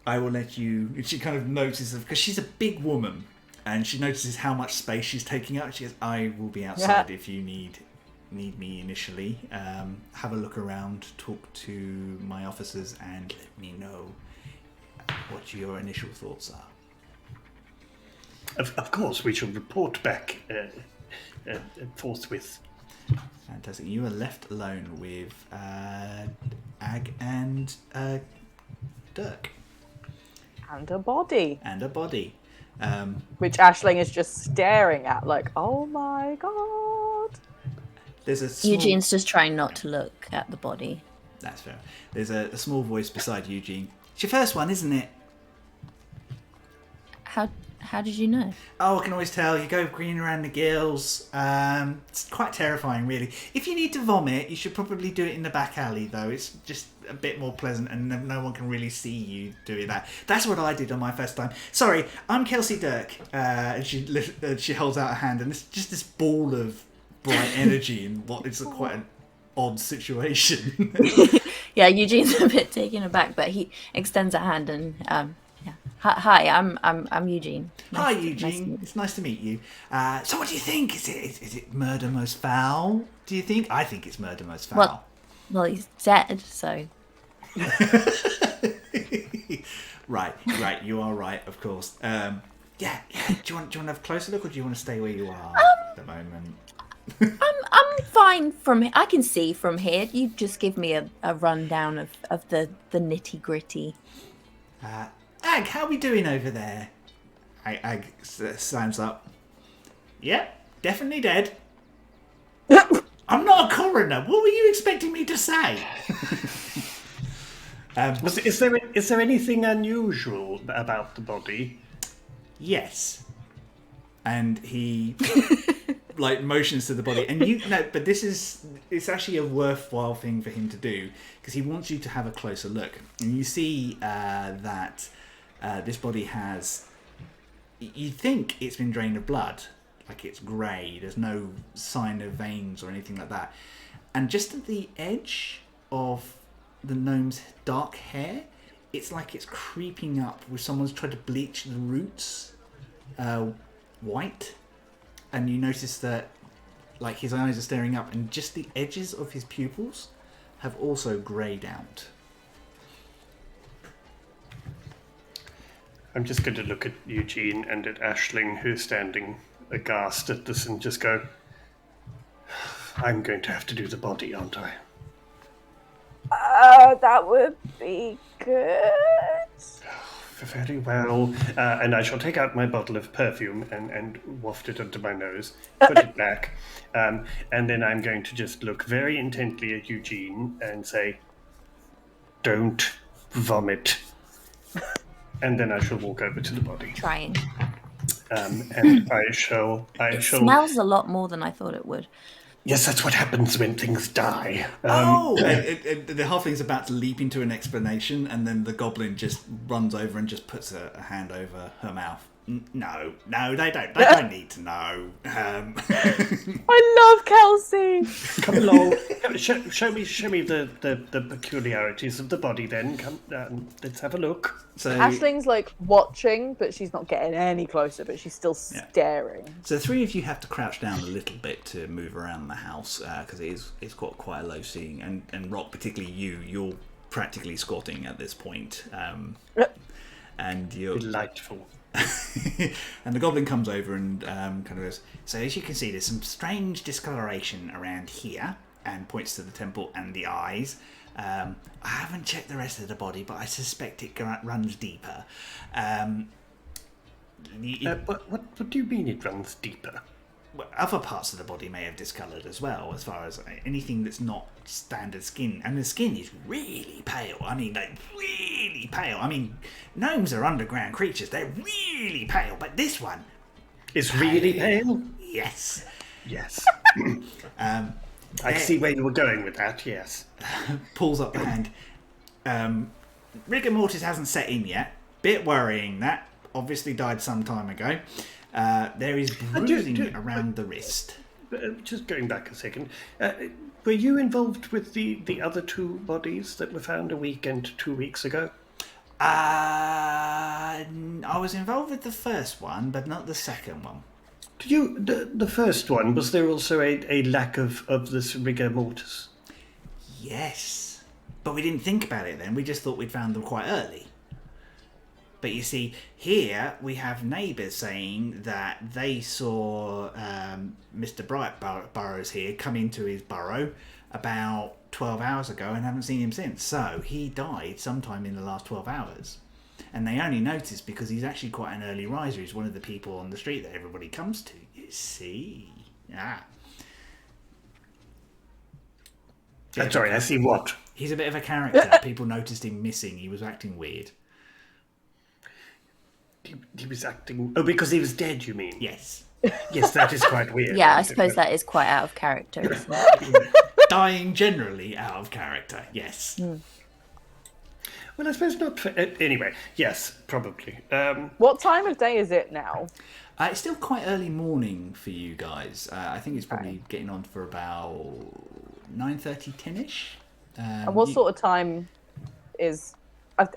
I will let you... She kind of notices, because she's a big woman, and she notices how much space she's taking up. She goes, I will be outside if you need me initially. Have a look around, talk to my officers, and let me know what your initial thoughts are. Of course, we shall report back forthwith. Fantastic. You are left alone with Ag and Dirk. And a body. And a body. Which Aisling is just staring at, like, oh my god. There's a small... Eugene's just trying not to look at the body. That's fair. There's a small voice beside Eugene. It's your first one, isn't it? How did you know? Oh, I can always tell. You go green around the gills. It's quite terrifying, really. If you need to vomit, you should probably do it in the back alley, though. It's just a bit more pleasant, and no one can really see you doing that. That's what I did on my first time. Sorry, I'm Kelsey Dirk. And she holds out a hand, and it's just this ball of bright energy in what is quite an odd situation. Yeah, Eugene's a bit taken aback, but he extends a hand and yeah. Hi, I'm Eugene. Hi, Eugene. It's nice to meet you. So, what do you think? Is it murder most foul? Do you think? I think it's murder most foul. Well, he's dead, so. Right. You are right, of course. Yeah. Do you want to have a closer look, or do you want to stay where you are at the moment? I'm fine from here. I can see from here. You just give me a rundown of the nitty gritty. Ag, how are we doing over there? Ag stands up. Yep, definitely dead. I'm not a coroner. What were you expecting me to say? Is there anything unusual about the body? Yes. And he motions to the body, and but it's actually a worthwhile thing for him to do, because he wants you to have a closer look, and you see that this body has, you think it's been drained of blood, like it's grey, there's no sign of veins or anything like that, and just at the edge of the gnome's dark hair, it's like it's creeping up with someone's tried to bleach the roots white, and you notice that like his eyes are staring up, and just the edges of his pupils have also greyed out. I'm just going to look at Eugene and at Aisling, who's standing aghast at this, and just go, I'm going to have to do the body, aren't I? That would be good. Very well. And I shall take out my bottle of perfume and waft it onto my nose, put it back, and then I'm going to just look very intently at Eugene and say, don't vomit. And then I shall walk over to the body. Trying. And I shall... It smells a lot more than I thought it would. Yes, that's what happens when things die. The halfling's about to leap into an explanation, and then the goblin just runs over and just puts a hand over her mouth. No, they don't. They don't need to know. I love Kelsey. Come along. Show me the peculiarities of the body. Then come. Let's have a look. So Aisling's like watching, but she's not getting any closer. But she's still staring. So the three of you have to crouch down a little bit to move around the house because it's got quite a low ceiling, and Rock, particularly you're practically squatting at this point, and you're delightful. And the goblin comes over and kind of goes, so as you can see, there's some strange discoloration around here, and points to the temple and the eyes. I haven't checked the rest of the body, but I suspect it runs deeper. What do you mean it runs deeper? Well, other parts of the body may have discoloured as well, as far as anything that's not standard skin. And the skin is really pale. I mean, like, really pale. I mean, gnomes are underground creatures. They're really pale. But this one... is really pale? Yes. Yes. I see where you were going with that, yes. Pulls up the hand. Rigor mortis hasn't set in yet. Bit worrying that. Obviously died some time ago. There is bruising around the wrist. Just going back a second, were you involved with the other two bodies that were found a week and 2 weeks ago? I was involved with the first one, but not the second one. Did you the first one? Was there also a lack of this rigor mortis? Yes, but we didn't think about it then. We just thought we'd found them quite early. But you see, here we have neighbours saying that they saw Mr. Burrows here come into his burrow about 12 hours ago and haven't seen him since. So he died sometime in the last 12 hours. And they only noticed because he's actually quite an early riser. He's one of the people on the street that everybody comes to. You see? Sorry, I see what? He's a bit of a character. People noticed him missing. He was acting weird. He was acting... Oh, because he was dead, you mean? Yes. Yes, that is quite weird. Yeah, I suppose that is quite out of character, isn't it? Dying generally out of character, yes. Well, I suppose not for... anyway, yes, probably. What time of day is it now? It's still quite early morning for you guys. I think it's probably getting on for about 9:30, 10ish. And what sort of time is...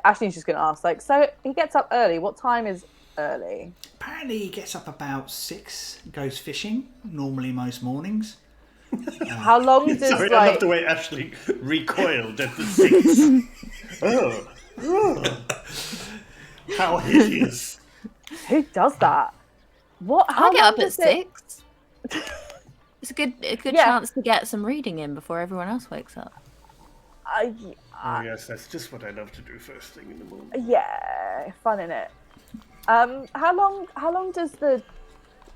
Ashley's just going to ask, so he gets up early. What time is early? Apparently he gets up about 6, goes fishing, normally most mornings. How long does, Sorry, I love the way Ashley recoiled at the 6. Oh. How hideous. Who does that? What? How I'll get up long at does it- 6. It's a good chance to get some reading in before everyone else wakes up. Oh, yes, that's just what I love to do first thing in the morning. Yeah, fun in it. How long does the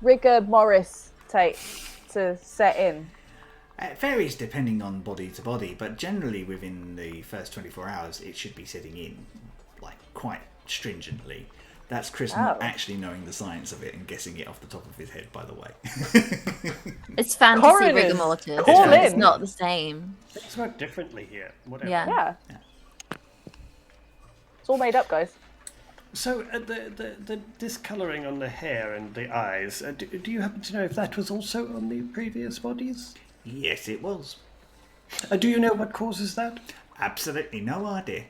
rigor mortis take to set in? It varies depending on body to body, but generally within the first 24 hours it should be setting in quite stringently. That's Chris not actually knowing the science of it and guessing it off the top of his head, by the way. It's fantasy Coroners, rigor mortis. call It's in. not the same. Things work differently here. Whatever. Yeah. It's all made up, guys. So the discolouring on the hair and the eyes, do you happen to know if that was also on the previous bodies? Yes, it was. Do you know what causes that? Absolutely no idea.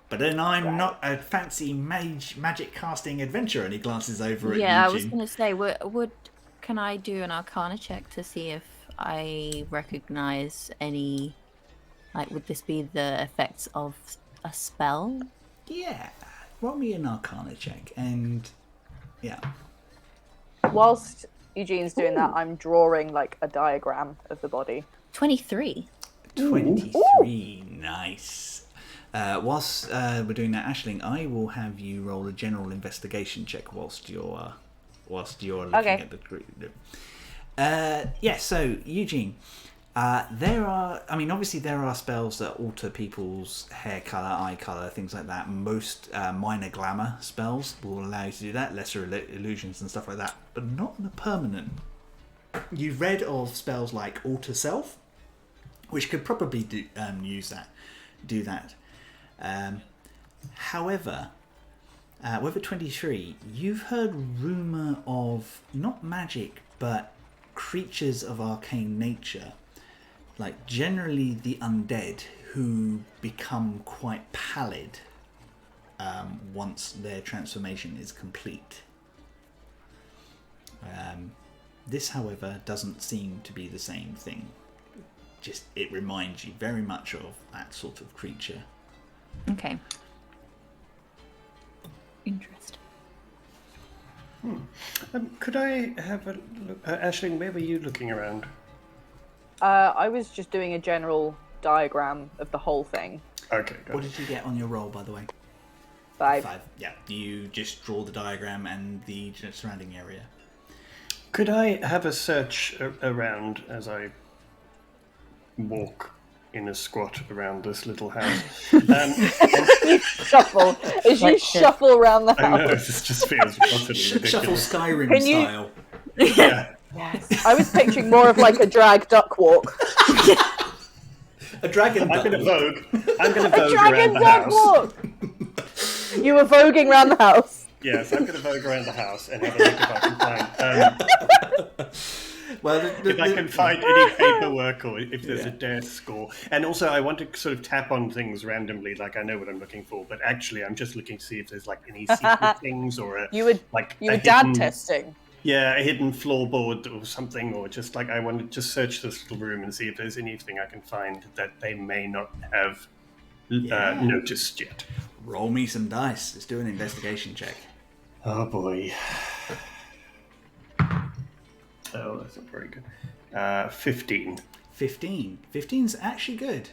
But then I'm not a fancy magic casting adventurer, and he glances over at Eugene. Yeah, I was going to say, can I do an Arcana check to see if I recognise any Like, would this be the effects of a spell? Yeah. Roll me an Arcana check, and yeah. Whilst Eugene's doing that, I'm drawing like a diagram of the body. 23. 23. Nice. Whilst we're doing that, Aisling, I will have you roll a general investigation check whilst you're looking at the group. So Eugene, obviously there are spells that alter people's hair color, eye color, things like that. Most minor glamour spells will allow you to do that, lesser illusions and stuff like that, but not on a permanent. You've read of spells like alter self, which could probably do that. However, with a 23, you've heard rumour of not magic, but creatures of arcane nature, like generally the undead, who become quite pallid once their transformation is complete. This, however, doesn't seem to be the same thing. Just it reminds you very much of that sort of creature. Okay. Interesting. Could I have a look? Aisling, where were you looking around? I was just doing a general diagram of the whole thing. Okay, got What it. did you get on your roll, by the way? 5. 5. Yeah. You just draw the diagram and the surrounding area. Could I have a search around as I walk in a squat around this little house? Shuffle. As you Like shuffle around the I know, house. this just feels utterly Shuffle ridiculous. Skyrim Can you- style. Yeah. Yes. I was picturing more of like a drag duck walk. A dragon. I'm going to vogue. I'm going to A vogue around dragon the duck house. walk! You were voguing around the house. Yes, I'm going to vogue around the house and have a look if I can find. Well, If I can find any paperwork or if there's a desk or... And also I want to sort of tap on things randomly, like I know what I'm looking for, but actually I'm just looking to see if there's like any secret things or a... You were like you a were dad hidden- testing. Yeah, a hidden floorboard or something, or just like I want to just search this little room and see if there's anything I can find that they may not have noticed yet. roll me some dice. Let's do an investigation check. Oh boy. Oh, that's not very good. 15. 15. 15's actually good.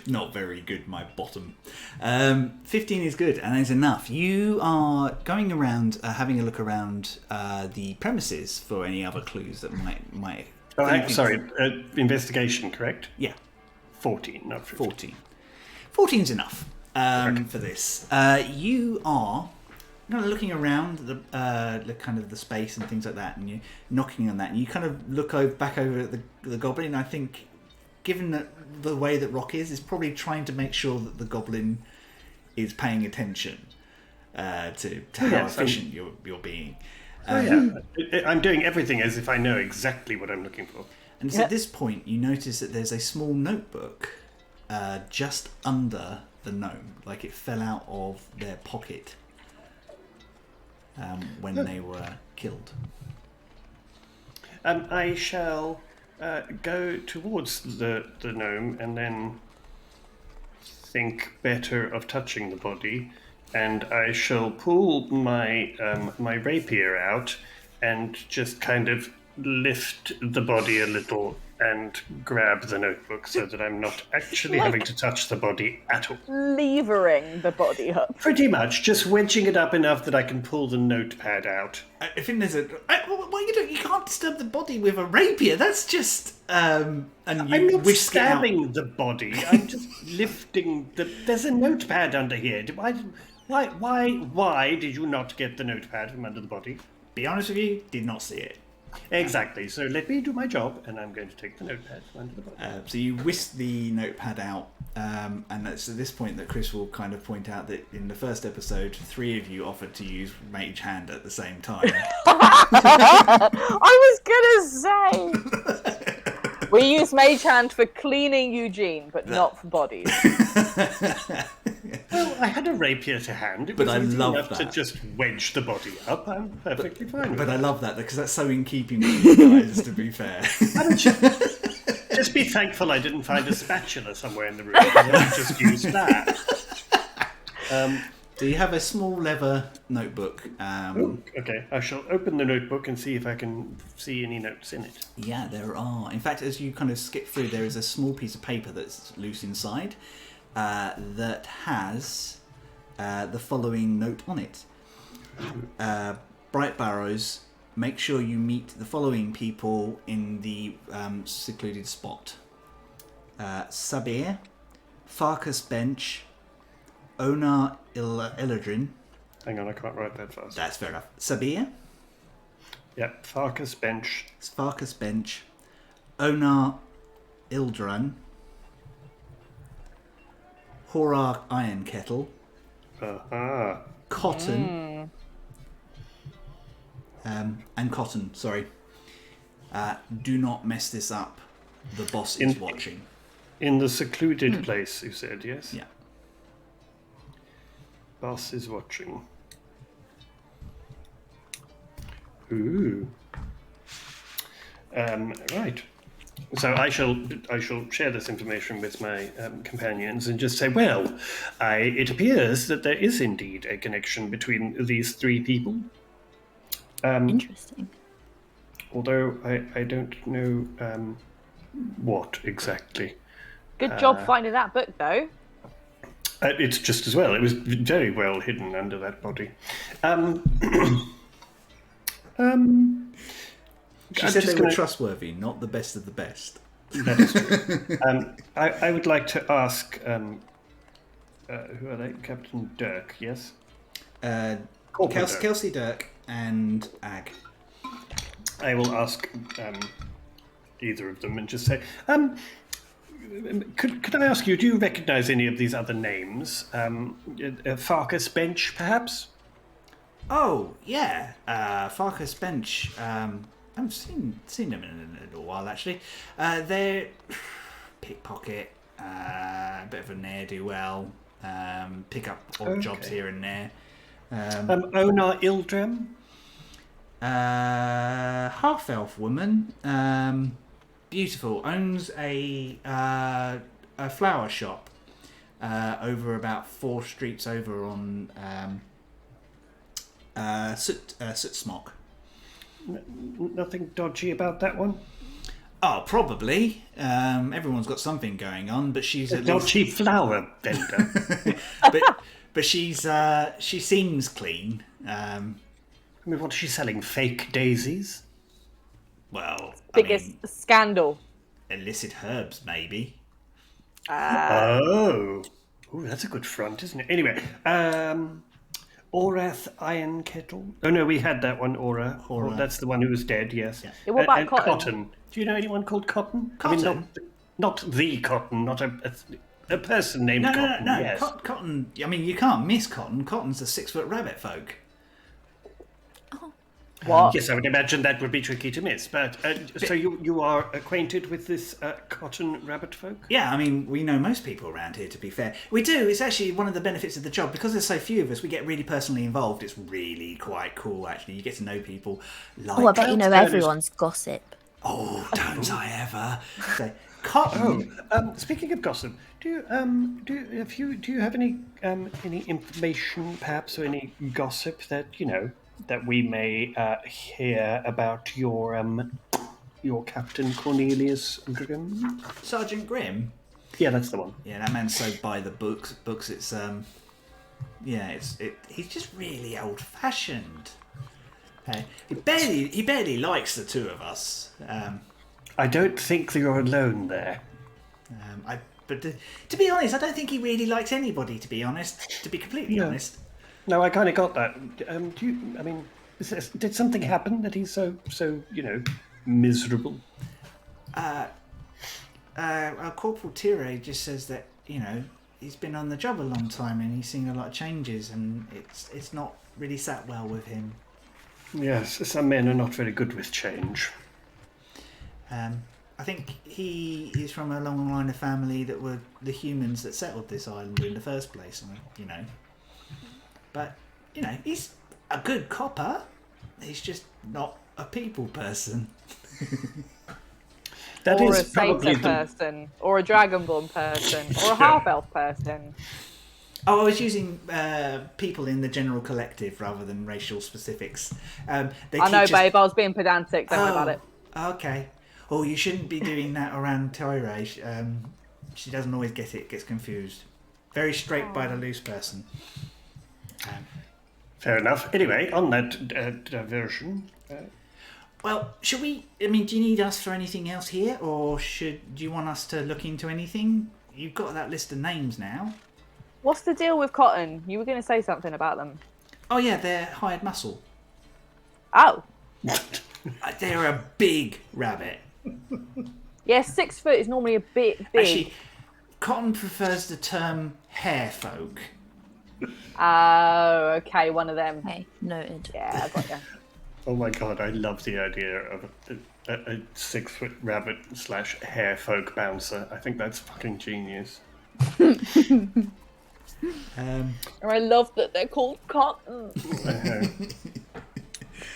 Not very good, my bottom. 15 is good, and is enough. You are going around, having a look around the premises for any other clues that might. Oh, sorry. Investigation, correct? Yeah, 14, not 15. 14. 14's enough for this. You are kind of looking around the kind of the space and things like that, and you're knocking on that, and you kind of look back over at the goblin. And I think, given that the way that Rock is probably trying to make sure that the goblin is paying attention to how efficient you're being. I'm doing everything as if I know exactly what I'm looking for. And it's at this point you notice that there's a small notebook just under the gnome, like it fell out of their pocket when they were killed. I shall go towards the gnome and then think better of touching the body, and I shall pull my my rapier out and just kind of lift the body a little and grab the notebook so that I'm not actually having to touch the body at all. Levering the body up. Pretty much, just wedging it up enough that I can pull the notepad out. I think there's a. You can't disturb the body with a rapier. That's just. And you I'm not whisk it out. stabbing the body. I'm just lifting the. There's a notepad under here. Why did you not get the notepad from under the body? Be honest with you, did not see it. Exactly. So let me do my job, and I'm going to take the notepad from under the body. So you whisk the notepad out, and it's at this point that Chris will kind of point out that in the first episode, 3 of you offered to use Mage Hand at the same time. I was gonna say we use Mage Hand for cleaning Eugene, but not for bodies. Well, I had a rapier to hand. It But was I easy love enough to that. just wedge the body up. I'm perfectly fine with But it. I love that because that's so in keeping with you guys, to be fair. Just be thankful I didn't find a spatula somewhere in the room. I just used that. Do you have a small leather notebook? Okay, I shall open the notebook and see if I can see any notes in it. Yeah, there are. In fact, as you kind of skip through, there is a small piece of paper that's loose inside that has the following note on it. Bright Barrows, make sure you meet the following people in the secluded spot. Sabir, Farkas Bench, Onar Illadrin. Hang on, I can't write that fast. That's fair enough. Sabir, Yep, Farkas Bench. Farkas Bench, Onar Ildran, Horar Iron Kettle, Cotton, and Cotton, sorry. Do not mess this up. The boss is watching. In the secluded place, you said, yes? Yeah. Boss is watching. Ooh. Right. So I shall share this information with my companions and just say, well, it appears that there is indeed a connection between these three people. Interesting. Although I don't know what exactly. Good job finding that book, though. It's just as well. It was very well hidden under that body. She said they were trustworthy, not the best of the best. That is true. I would like to ask, who are they? Captain Dirk, yes? Kelsey Dirk and Ag. I will ask either of them and just say, could I ask you, do you recognise any of these other names? Farkas Bench, perhaps? Oh, yeah. Farkas Bench. I haven't seen them in a little while, actually. They're pickpocket, a bit of a ne'er-do-well, pick up odd jobs here and there. Onar Ildram? Half-elf woman, beautiful, owns a flower shop over about 4 streets over on Soot Smock. Nothing dodgy about that one? Oh, probably. Everyone's got something going on, but she's a dodgy flower vendor. but she seems clean. I mean, what is she selling? Fake daisies? Well, Biggest scandal. Illicit herbs, maybe. Oh, that's a good front, isn't it? Anyway, Orath Iron Kettle. Oh no, we had that one. Aura. That's the one who was dead. Yes. Yeah. What about Cotton? Do you know anyone called Cotton? Cotton? I mean, not the Cotton, not a person named Cotton. No. Yes. Cotton. I mean, you can't miss Cotton. Cotton's a 6-foot rabbit folk. What? Yes, I would imagine that would be tricky to miss. But so you are acquainted with this Cotton rabbit folk? Yeah, I mean, we know most people around here, to be fair. We do. It's actually one of the benefits of the job. Because there's so few of us, we get really personally involved. It's really quite cool, actually. You get to know people. I bet you know everyone's gossip. Oh, don't I ever. So, Cotton. Speaking of gossip, do you have any information, perhaps, or any gossip that that we may hear about your Captain Cornelius Grimm? Sergeant Grimm? Yeah, that's the one. Yeah, that man's so by the books. It's he's just really old-fashioned. He barely likes the two of us. I don't think you're alone there. But to be honest, I don't think he really likes anybody. To be honest, to be completely honest. No, I kind of got that. Did something happen that he's so miserable? Corporal Tire just says that he's been on the job a long time and he's seen a lot of changes and it's not really sat well with him. Yes, some men are not very good with change. I think he is from a long line of family that were the humans that settled this island in the first place, But, he's a good copper. He's just not a people person. That or is a probably satyr person, or a dragonborn person, or a half-elf person. Oh, I was using people in the general collective rather than racial specifics. They I know, teach us- babe. I was being pedantic. Don't worry about it. Okay. Oh, you shouldn't be doing that around Tyre. She doesn't always get it, gets confused. Very straight by the loose person. fair enough. Anyway, on that diversion. Well, should we... I mean, do you need us for anything else here? Or do you want us to look into anything? You've got that list of names now. What's the deal with Cotton? You were going to say something about them. Oh, yeah, they're hired muscle. Oh. They're a big rabbit. Yeah, 6 foot is normally a bit big. Actually, Cotton prefers the term hair folk. Oh, okay, one of them. Okay, noted. Yeah, I got you. Oh my god, I love the idea of a 6 foot rabbit / hair folk bouncer. I think that's fucking genius. And I love that they're called Cotton.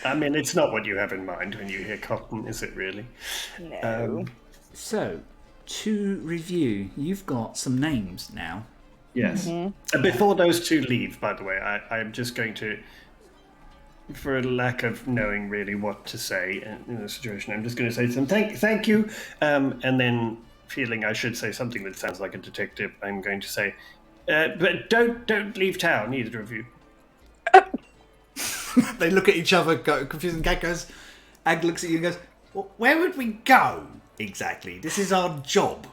I mean, it's not what you have in mind when you hear cotton, is it really? No. So, to review, you've got some names now. Yes. Before those two leave, by the way, I'm just going to, for a lack of knowing really what to say in this situation, I'm just going to say to them, thank you, and then feeling I should say something that sounds like a detective, I'm going to say, but don't leave town, either of you. They look at each other, go confused, and Ag looks at you and goes, well, where would we go exactly? This is our job.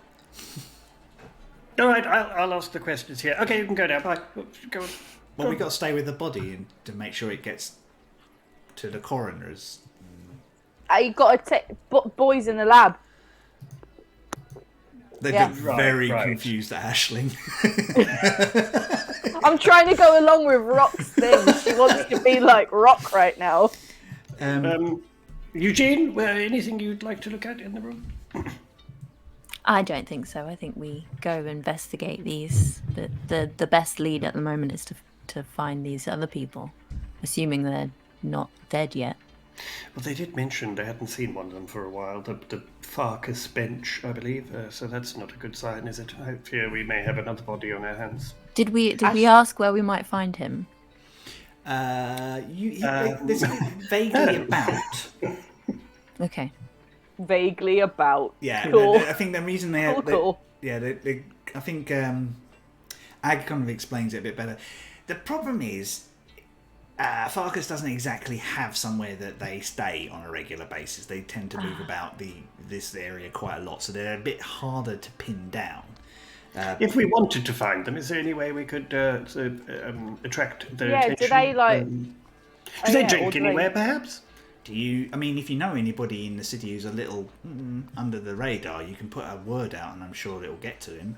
All right, I'll ask the questions here. Okay, you can go now. Bye. Go on. Well, we've got to stay with the body and to make sure it gets to the coroner's. You got to take boys in the lab. They Yeah. look very Right. confused at Aisling. I'm trying to go along with Rock's thing. She wants to be like Rock right now. Eugene, anything you'd like to look at in the room? I don't think so. I think we go investigate these. The best lead at the moment is to find these other people, assuming they're not dead yet. Well, they did mention they hadn't seen one of them for a while, the Farkas bench, I believe, so that's not a good sign, is it? I fear we may have another body on our hands. Did we ask where we might find him? There's vaguely about. Okay. Vaguely about. Yeah, Cool. I think the reason they have. Cool. I think Ag kind of explains it a bit better. The problem is, Farkas doesn't exactly have somewhere that they stay on a regular basis. They tend to move about this area quite a lot, so they're a bit harder to pin down. If we wanted to find them, is there any way we could attract their attention? Do they like? Do they drink anywhere, perhaps? I mean, if you know anybody in the city who's a little under the radar, you can put a word out, and I'm sure it'll get to him.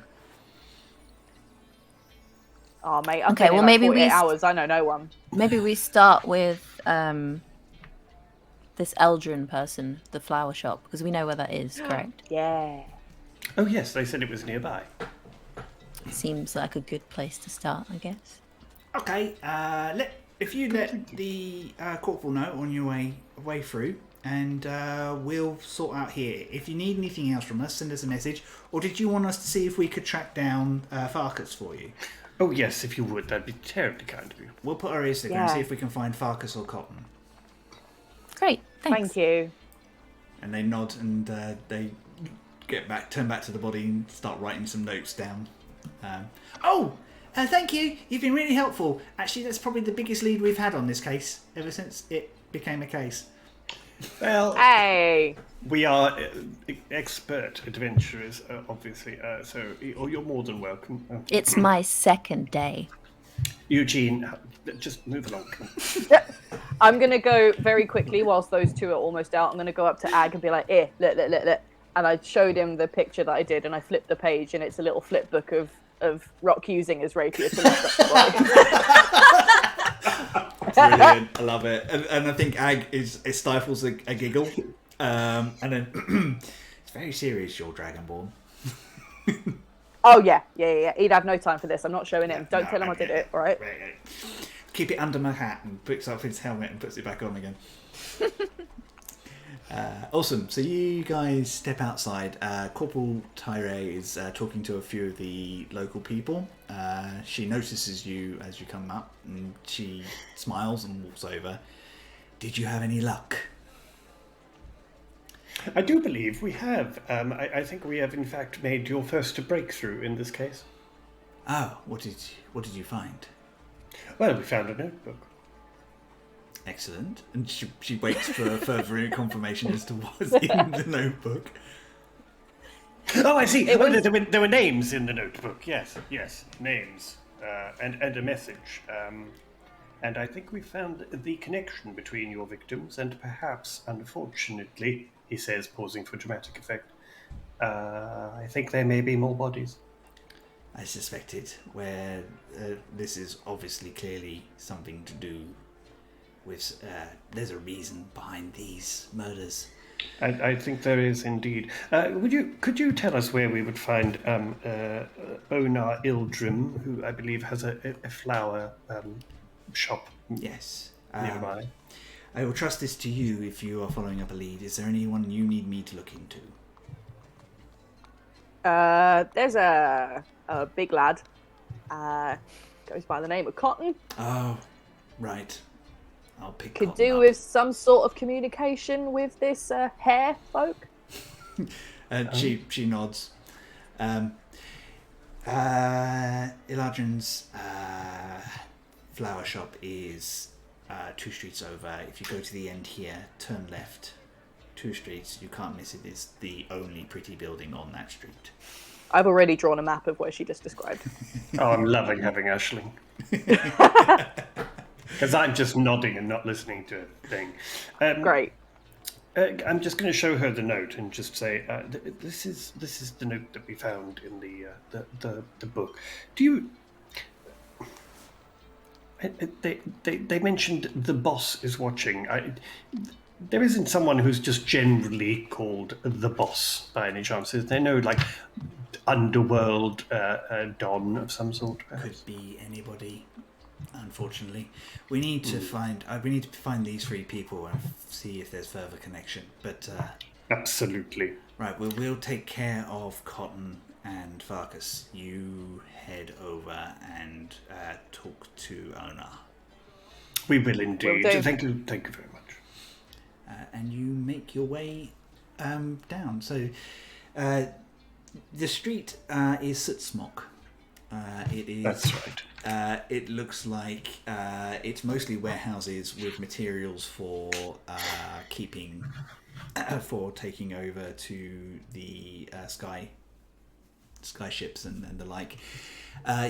Oh mate, Okay, well, maybe 48 we hours. I know no one. Maybe we start with this Eldrin person, the flower shop, because we know where that is. Correct. Yeah. Oh yes, they said it was nearby. Seems like a good place to start, I guess. Okay, if you let the corporal know on your way through, and we'll sort out here. If you need anything else from us, send us a message. Or did you want us to see if we could track down Farkas for you? Oh yes, if you would, that'd be terribly kind of you. We'll put our ears together and see if we can find Farkas or Cotton. Great. Thanks. Thank you. And they nod and they turn back to the body and start writing some notes down. Thank you. You've been really helpful. Actually, that's probably the biggest lead we've had on this case ever since it became a case. Well, Hey. we are expert adventurers, obviously, so you're more than welcome. It's my second day. Eugene, just move along. I'm gonna go very quickly whilst those two are almost out. I'm gonna go up to Ag and be like, "Here, look." And I showed him the picture that I did, and I flipped the page, and it's a little flip book of Rock using his rapier to lift up the body. Brilliant. I love it. And I think Ag stifles a giggle. And then it's very serious, your Dragonborn. Oh yeah. He'd have no time for this. I'm not showing him. Don't tell him I did it. All right. Right. Keep it under my hat and puts up his helmet and puts it back on again. Awesome. So you guys step outside. Corporal Tyre is talking to a few of the local people. She notices you as you come up, and she smiles and walks over. Did you have any luck? I do believe we have. I think we have, in fact, made your first breakthrough in this case. Oh, what did you find? Well, we found a notebook. Excellent. And she waits for further confirmation as to what's in the notebook. Oh, I see. There were names in the notebook. Yes, names and a message. And I think we found the connection between your victims, and perhaps, unfortunately, he says, pausing for dramatic effect, I think there may be more bodies. I suspected. Where this is obviously clearly something to do with. There's a reason behind these murders. I think there is indeed. Could you tell us where we would find Onar Ildrim, who I believe has a flower shop Yes. nearby? I will trust this to you if you are following up a lead. Is there anyone you need me to look into? There's a big lad. Goes by the name of Cotton. Oh, right. I'll pick Could Cotton do up. with some sort of communication with this hair folk. She nods. Iladrin's flower shop is 2 streets over. If you go to the end here, turn left. 2 streets, you can't miss it. It's the only pretty building on that street. I've already drawn a map of where she just described. Oh, I'm loving having Aisling. Because I'm just nodding and not listening to a thing. Great. I'm just going to show her the note and just say, "This is the note that we found in the book." Do you? They mentioned the boss is watching. There isn't someone who's just generally called the boss by any chance. Is there no like underworld don of some sort? Perhaps? Could be anybody. Unfortunately, we need to find. We need to find these 3 people and see if there's further connection. But Absolutely. right, we'll take care of Cotton and Farkas. You head over and talk to Ona. We will indeed. Will do. Thank you very much. And you make your way down. So the street is Sootsmock. It is. That's right. It looks like it's mostly warehouses with materials for keeping, for taking over to the sky ships and the like.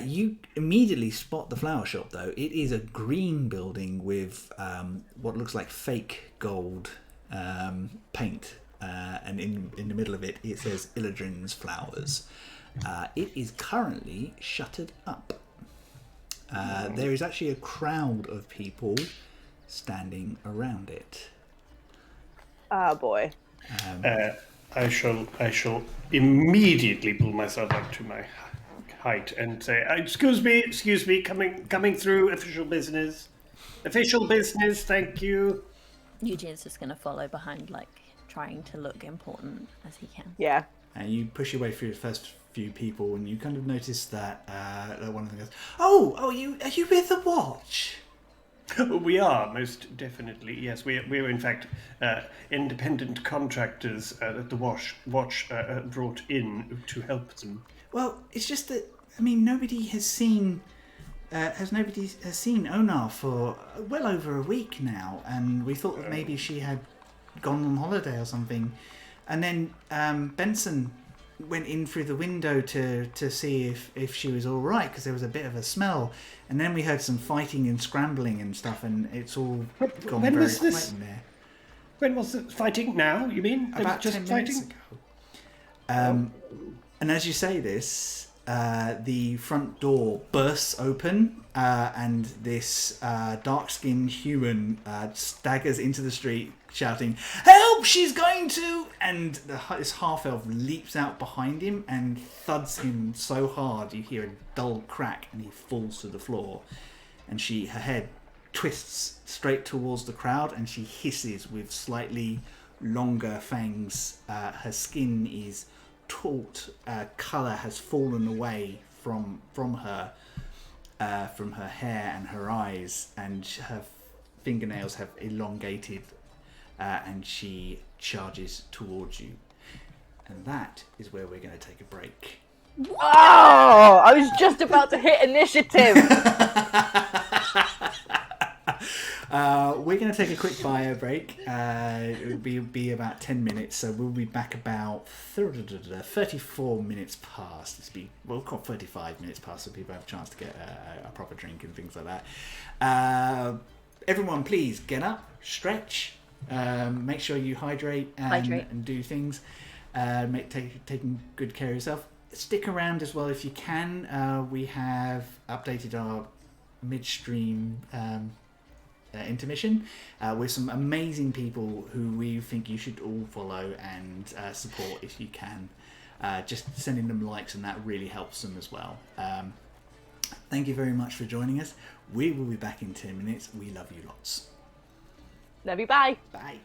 You immediately spot the flower shop, though. It is a green building with what looks like fake gold paint, and in the middle of it, it says Illadrin's Flowers. It is currently shuttered up. There is actually a crowd of people standing around it. Ah, boy. I shall immediately pull myself up to my height and say, excuse me, coming through, official business, thank you. Eugene's just going to follow behind, like, trying to look important as he can. Yeah. And you push your way through the first few people, and you kind of notice that one of them goes, "Oh, are you with the watch?" We are, most definitely, yes. We're in fact independent contractors that the watch brought in to help them. Well, it's just that nobody has seen Onar for well over a week now, and we thought that maybe she had gone on holiday or something. And then Benson went in through the window to see if she was all right, because there was a bit of a smell. And then we heard some fighting and scrambling and stuff, and it's all gone When very was quiet this? in there. When was it fighting now, you mean? They were About 10 minutes ago. And as you say this, the front door bursts open, and this dark-skinned human staggers into the street, shouting, "Help! She's going to!" And this half-elf leaps out behind him and thuds him so hard you hear a dull crack, and he falls to the floor. And her head twists straight towards the crowd, and she hisses with slightly longer fangs. Her skin is taut. Colour has fallen away from her hair and her eyes, and her fingernails have elongated, and she charges towards you. And that is where we're going to take a break. Oh, I was just about to hit initiative. We're going to take a quick bio break. It will be about 10 minutes, so we'll be back about 34 minutes past. We'll call 35 minutes past so people have a chance to get a proper drink and things like that. Everyone, please get up, stretch, make sure you hydrate and do things. Taking good care of yourself. Stick around as well if you can. We have updated our midstream intermission with some amazing people who we think you should all follow and support if you can. Just sending them likes and that really helps them as well. Thank you very much for joining us. We will be back in 10 minutes. We love you lots. Love you, bye. Bye.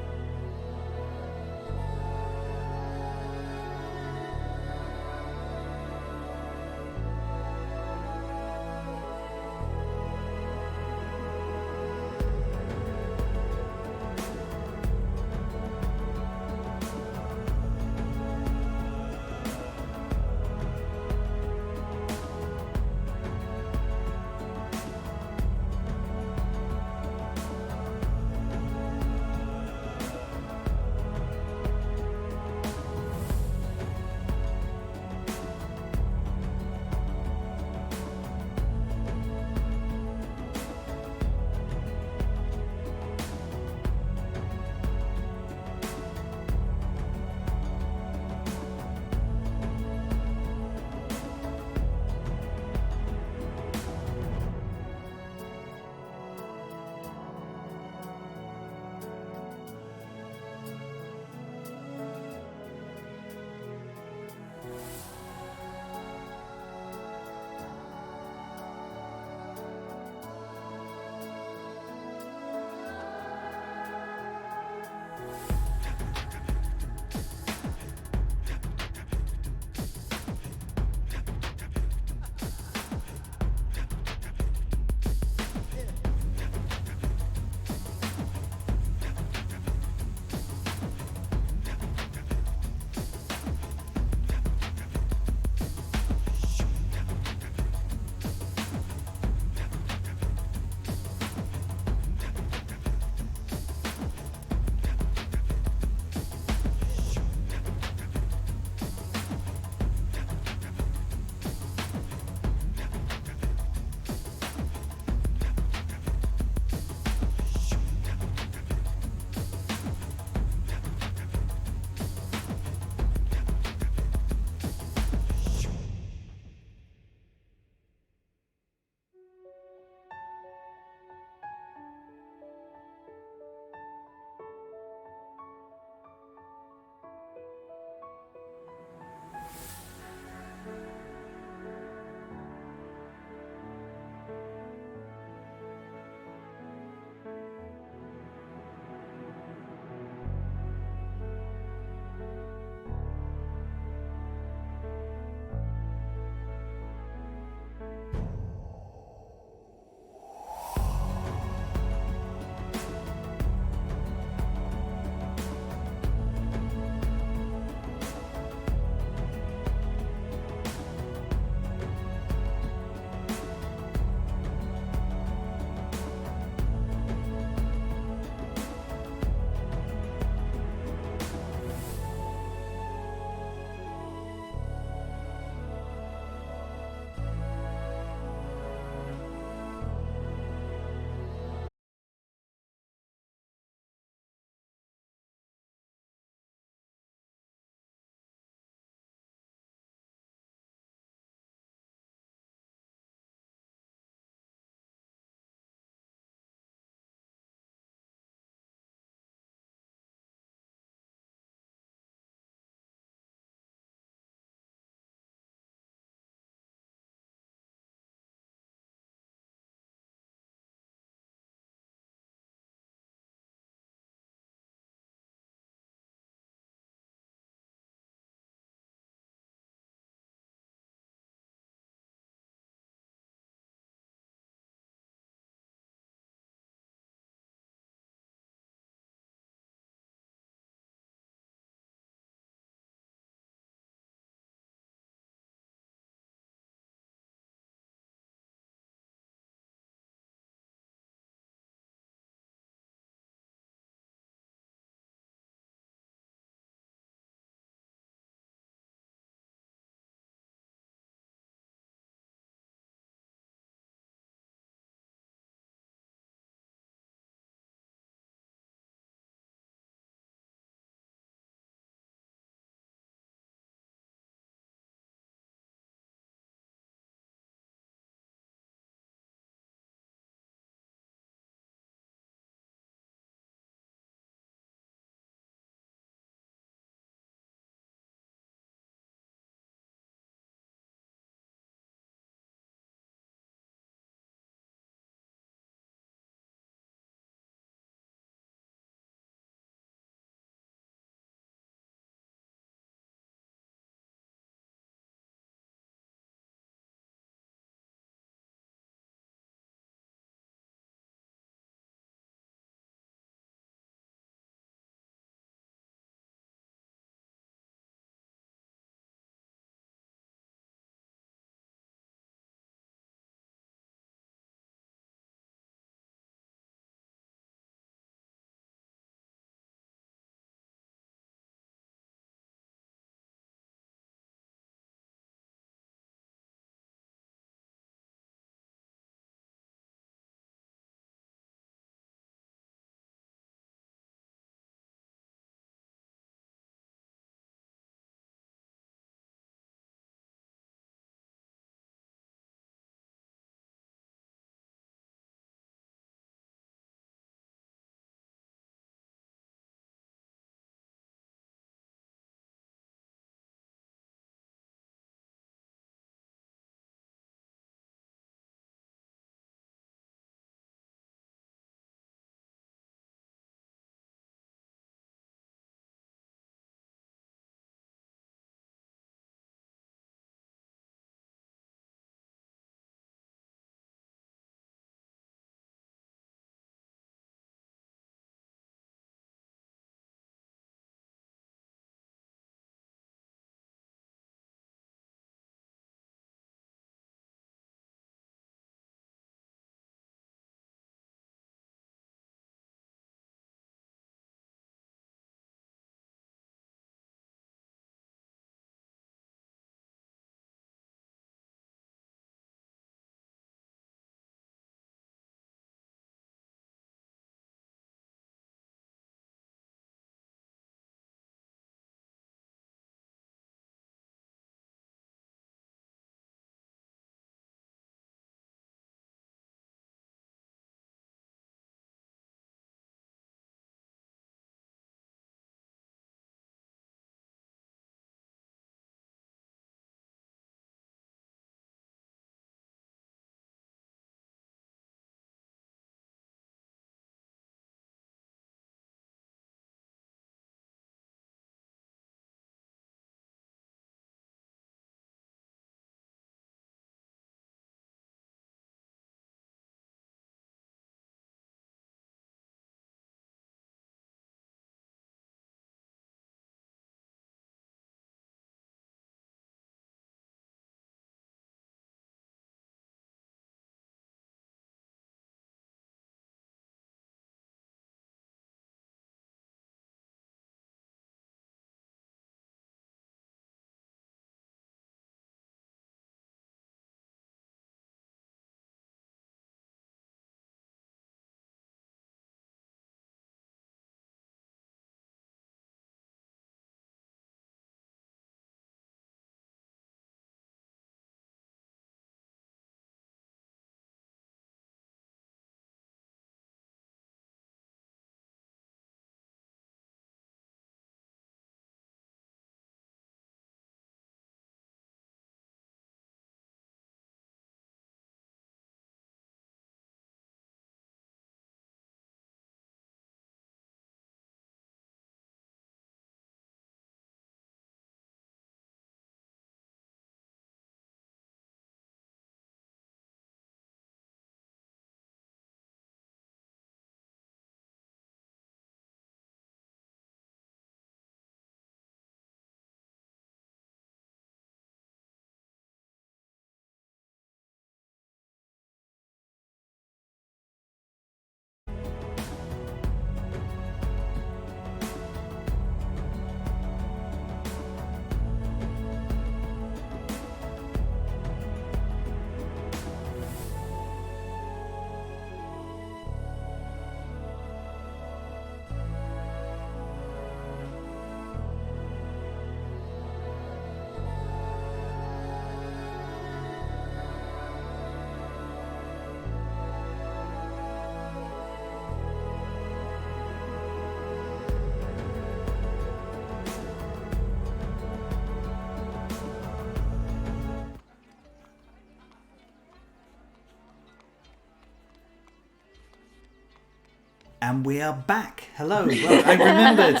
And we are back. Hello. Well, I remembered.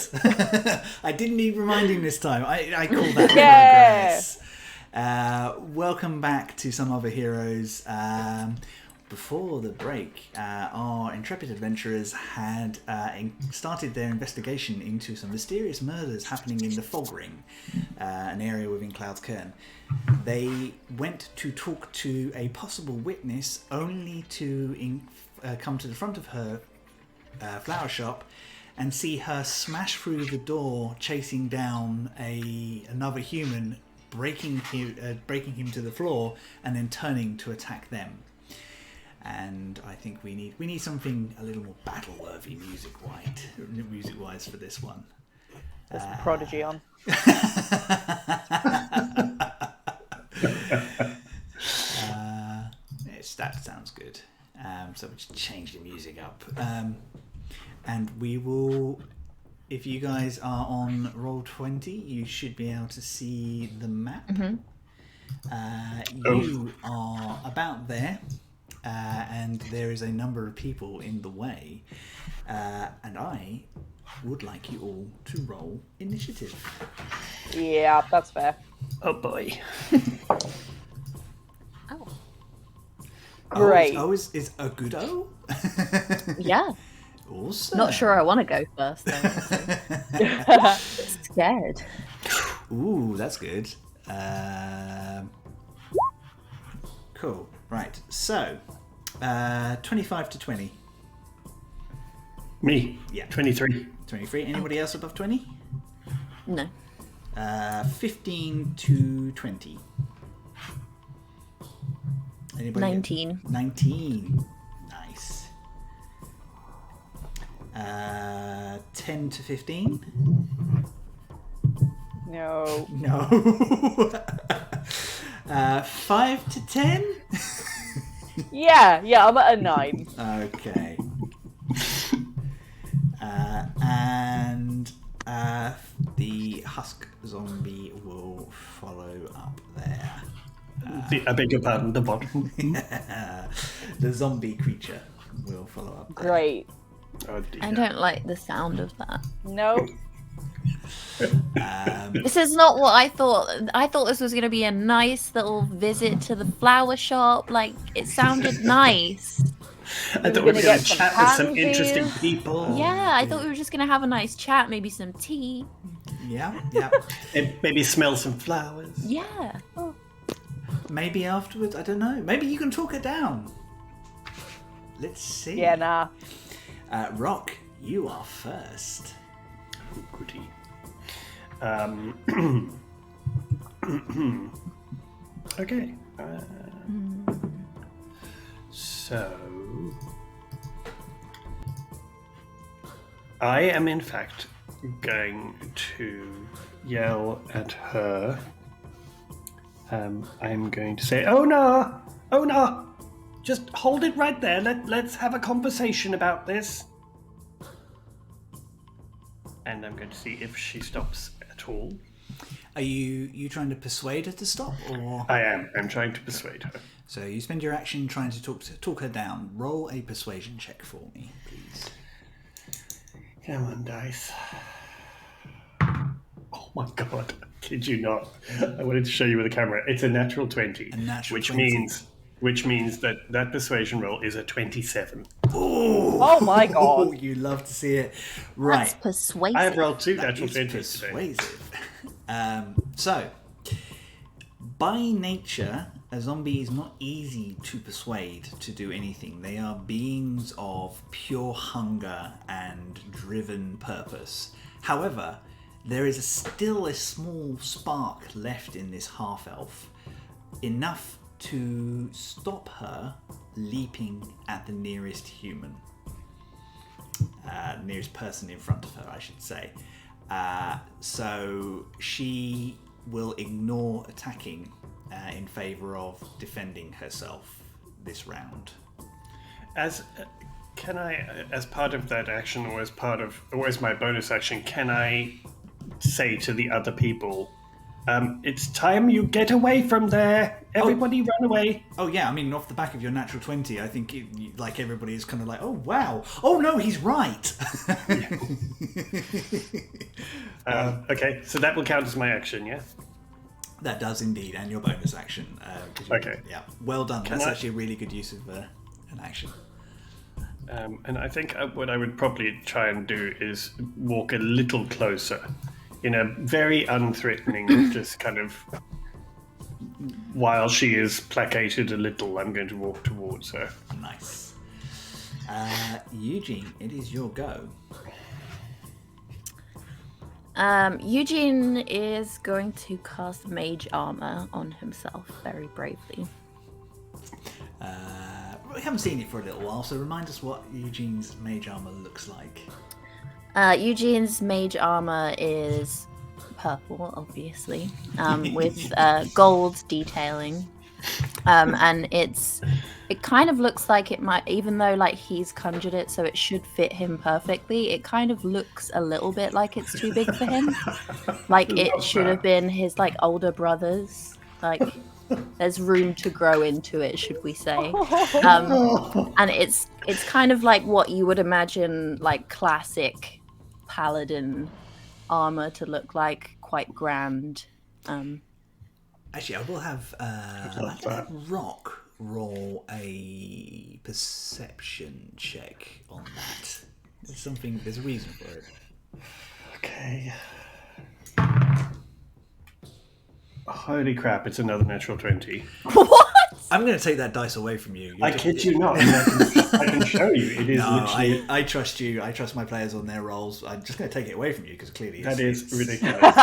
I didn't need reminding this time. I call that progress. Welcome back to Some Other Heroes. Before the break, our intrepid adventurers had started their investigation into some mysterious murders happening in the Fogring, an area within Cloud's Cairn. They went to talk to a possible witness, only to come to the front of her flower shop and see her smash through the door, chasing down another human, breaking him to the floor, and then turning to attack them. And I think we need something a little more battle-worthy music-wise for this one. There's Prodigy on. That sounds good. So we'll just change the music up. And we will, if you guys are on Roll20, you should be able to see the map. Mm-hmm. You are about there. And there is a number of people in the way, and I would like you all to roll initiative. Yeah, that's fair. Oh boy. Oh. Great. Is a good O? Yeah. Awesome. Not sure I want to go first, though. Scared. Ooh, that's good. Cool. Right. So, 25 to 20. Me? Yeah. 23. 23. Anybody else above 20? No. 15 to 20. Anybody? 19. 19. Nice. 10 to 15. No. No. 5 to 10. Yeah, I'm at a 9. Okay. And the husk zombie will follow up there. I beg your pardon, the bottom. The zombie creature will follow up there. Great. Oh dear. I don't like the sound of that. No. This is not what I thought. I thought this was going to be a nice little visit to the flower shop. Like, it sounded nice. I thought we were gonna going get to some chat with some pansies. interesting people. Yeah, I thought we were just going to have a nice chat, maybe some tea. Yeah. And maybe smell some flowers. Yeah. Oh. Maybe afterwards, I don't know. Maybe you can talk her down. Let's see. Yeah, nah. Rock, you are first. Oh, goody. Okay. So I am in fact going to yell at her. I'm going to say, "Oh no! Oh no! Just hold it right there. Let's have a conversation about this." And I'm going to see if she stops at all. Are you trying to persuade her to stop, or? I am. I'm trying to persuade her. So you spend your action trying to talk her down. Roll a persuasion check for me, please. Come on, dice. Oh my god! Kid you not? I wanted to show you with a camera. It's a natural 20. A natural which 20. means that persuasion roll is a 27. Oh my god. You love to see it. Right. That's persuasive. I have rolled 2 That natural is 20s today. persuasive. So, by nature, a zombie is not easy to persuade to do anything. They are beings of pure hunger and driven purpose. However, there is still a small spark left in this half-elf, enough to stop her leaping at the nearest human. Nearest person in front of her, I should say. So she will ignore attacking in favour of defending herself this round. Can I, as part of that action, or as my bonus action, can I say to the other people, It's time you get away from there. Everybody run away. Oh yeah, I mean, off the back of your natural 20, I think like everybody is kind of like, oh wow, oh no, he's right. Okay, so that will count as my action, yeah? That does indeed, and your bonus action. Okay. Yeah, well done. That's actually a really good use of an action. And I think what I would probably try and do is walk a little closer, in a very unthreatening, just kind of, while she is placated a little, I'm going to walk towards her. Nice. Eugene, it is your go. Eugene is going to cast Mage Armor on himself very bravely. We haven't seen it for a little while, so remind us what Eugene's mage armor looks like. Eugene's Mage Armor is purple, obviously, with gold detailing. And it kind of looks like it might, even though like he's conjured it so it should fit him perfectly, it kind of looks a little bit like it's too big for him. Like it should have been his like older brother's. Like there's room to grow into it, should we say. And it's kind of like what you would imagine like classic paladin armor to look like, quite grand. Actually, I will have Rock roll a perception check on that. There's a reason for it. Okay. Holy crap, it's another natural 20. What? I'm going to take that dice away from you. I kid you not. I can show you. It is literally... I trust you. I trust my players on their rolls. I'm just going to take it away from you because clearly that is ridiculous.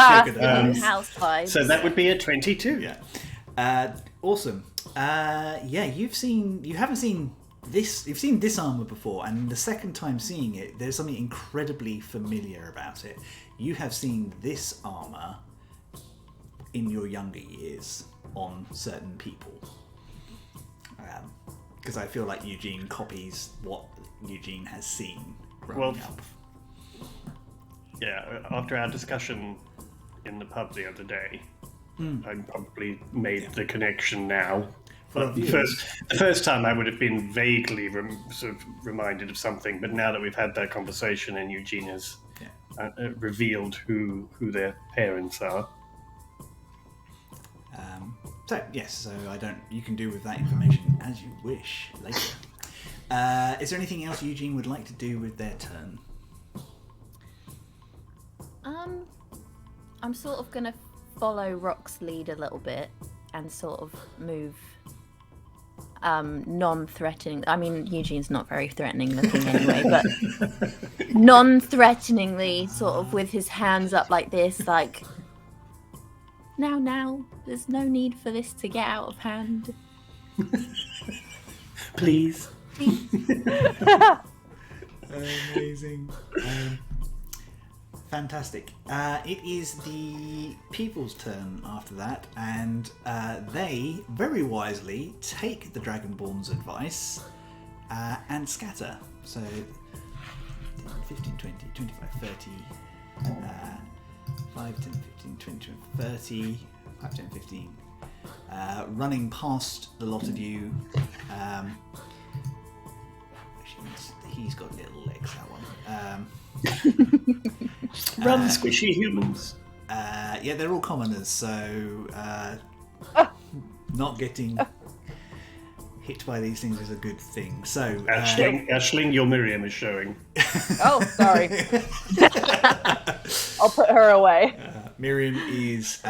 House vibes. So that would be a 22. Yeah. Awesome. You've seen this armor before, and the second time seeing it, there's something incredibly familiar about it. You have seen this armor in your younger years on certain people. Because I feel like Eugene copies what Eugene has seen growing up. Yeah, after our discussion in the pub the other day, I probably made the connection now. But the first time I would have been vaguely sort of reminded of something, but now that we've had that conversation and Eugene has revealed who their parents are. So you can do with that information as you wish later. Is there anything else Eugene would like to do with their turn? I'm sort of gonna follow Rock's lead a little bit and sort of move non-threatening. I mean, Eugene's not very threatening looking anyway, but non-threateningly, sort of with his hands up like this, like, now, there's no need for this to get out of hand. Please. Amazing. Fantastic. It is the people's turn after that, and they very wisely take the Dragonborn's advice and scatter. So 15, 20, 25, 30, 5, 10, 15, 20, 30, 5, 10, 15. Running past the lot of you. He's got little legs, that one. Run, squishy humans. They're all commoners, so not getting hit by these things is a good thing. So, Aisling, your Miriam is showing. Oh, sorry. I'll put her away. Miriam is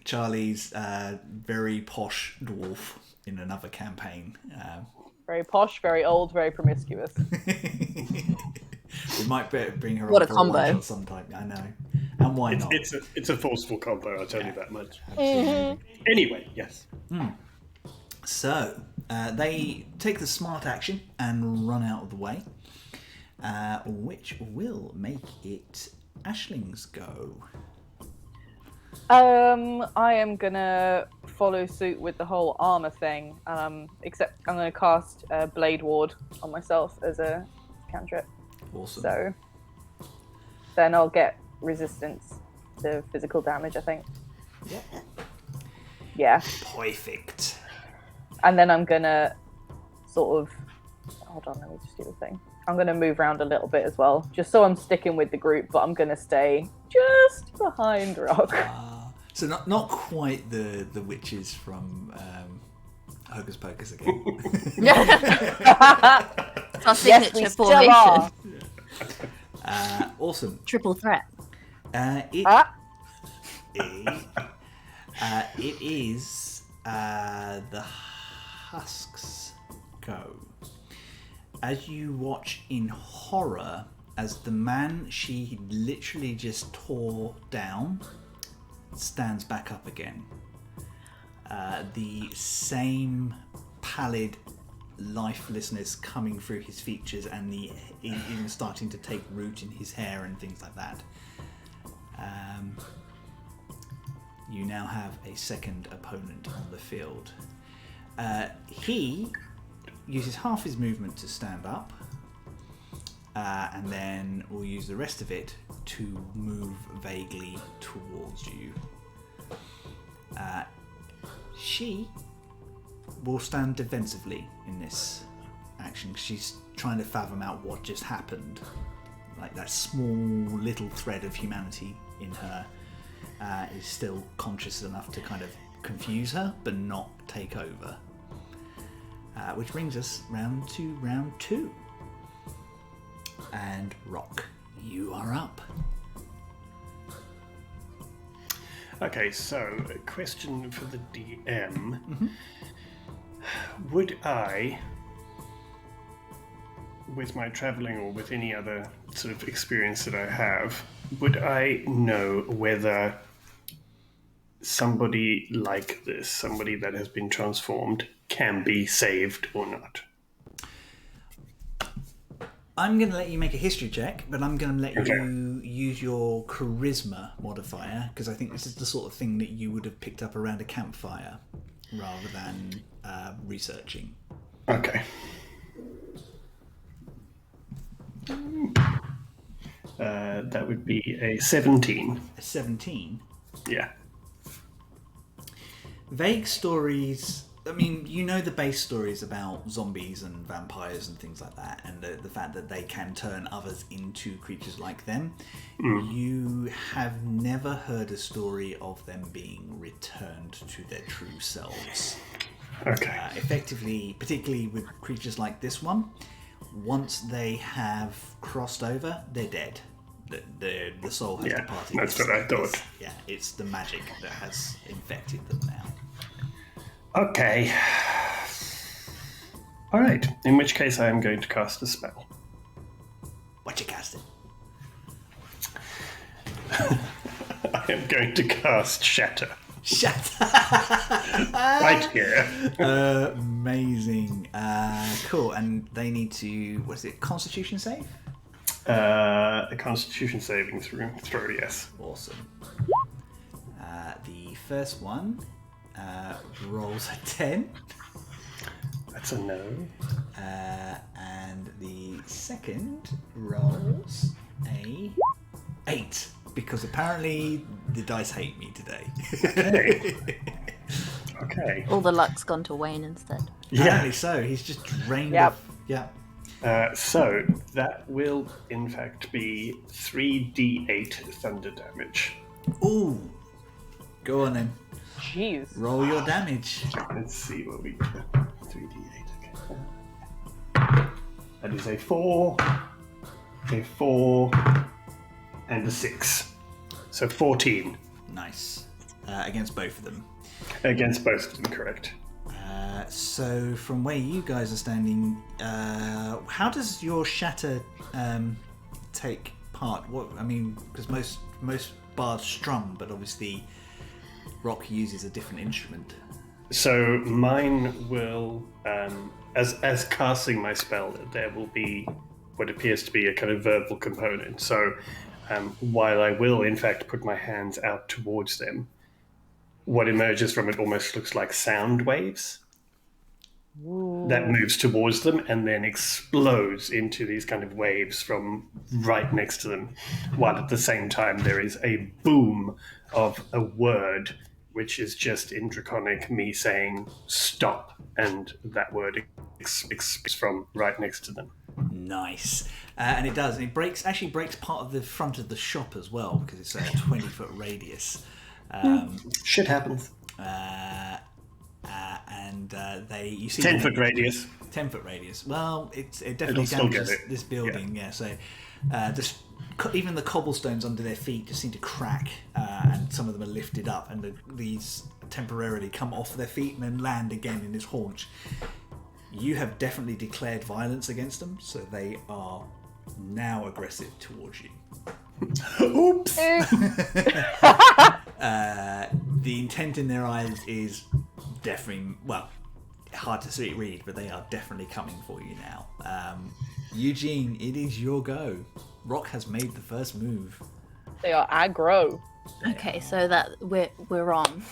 Charlie's very posh dwarf in another campaign. Very posh, very old, very promiscuous. We might bring her what on a for combo. a sometime. I know. And why not? It's a forceful combo, I'll tell you that much. Absolutely. Anyway, yes. So, they take the smart action and run out of the way, which will make it Aisling's go. I am gonna follow suit with the whole armor thing, except I'm gonna cast Blade Ward on myself as a cantrip. Awesome. So then I'll get resistance to physical damage, I think. Yep. Yeah. Perfect. And then I'm gonna sort of hold on, let me just do the thing. I'm gonna move around a little bit as well, just so I'm sticking with the group, but I'm gonna stay just behind Rock. So not quite the witches from Hocus Pocus again. It's our signature we still formation. are. Awesome. Triple threat. It is the Husks go. As you watch in horror, as the man she literally just tore down stands back up again. The same pallid lifelessness coming through his features and the even starting to take root in his hair and things like that. You now have a second opponent on the field. He uses half his movement to stand up, and then will use the rest of it to move vaguely towards you. She will stand defensively in this action. She's trying to fathom out what just happened. Like that small little thread of humanity in her is still conscious enough to kind of confuse her, but not take over. Which brings us round to round 2. And Rock, you are up. Okay, so a question for the DM. Would I, with my traveling or with any other sort of experience that I have, would I know whether somebody like this, somebody that has been transformed, can be saved or not? I'm going to let you make a history check, but I'm going to let you use your charisma modifier, because I think this is the sort of thing that you would have picked up around a campfire rather than researching. Okay. That would be a 17. A 17? Yeah. Vague stories. I mean, you know the base stories about zombies and vampires and things like that, and the fact that they can turn others into creatures like them. You have never heard a story of them being returned to their true selves. Okay. Effectively, particularly with creatures like this one, once they have crossed over, they're dead. The soul has departed. That's what I thought. It's the magic that has infected them now. Okay. All right. In which case, I am going to cast a spell. What you casting? I am going to cast Shatter. Shatter. Right here. Amazing. Cool. And they need to. What is it? Constitution save. A Constitution saving throw. Yes. Awesome. The first one rolls a 10. That's a no. And the second rolls a 8, because apparently the dice hate me today. Okay. All the luck's gone to Wayne instead. Apparently so. He's just drained Yep. off. Yeah. So that will in fact be 3d8 thunder damage. Ooh. Go on then. Jeez. Roll your damage. Let's see what we get. 3d8. Okay. That is a 4, a 4, and a 6. So 14 Nice. Against both of them. against both of them. Correct. So from where you guys are standing, how does your shatter take part? What I mean, because most bards strum, but obviously Rock uses a different instrument. So mine will, as casting my spell, there will be what appears to be a kind of verbal component. So while I will in fact put my hands out towards them, what emerges from it almost looks like sound waves. That moves towards them and then explodes into these kind of waves from right next to them, while at the same time there is a boom of a word which is just in Draconic me saying stop, and that word is from right next to them. Nice. And it does. And it breaks part of the front of the shop as well, because it's a 20-foot radius. Shit happens. And you see 10-foot radius. 10-foot radius. Well, it definitely damages this building. Yeah. So even the cobblestones under their feet just seem to crack, and some of them are lifted up, and these temporarily come off their feet and then land again in this haunch. You have definitely declared violence against them, so they are now aggressive towards you. Oops. The intent in their eyes is definitely, well, hard to read, but they are definitely coming for you now. Eugene, it is your go. Rock has made the first move. They are aggro. Okay, so that we're on.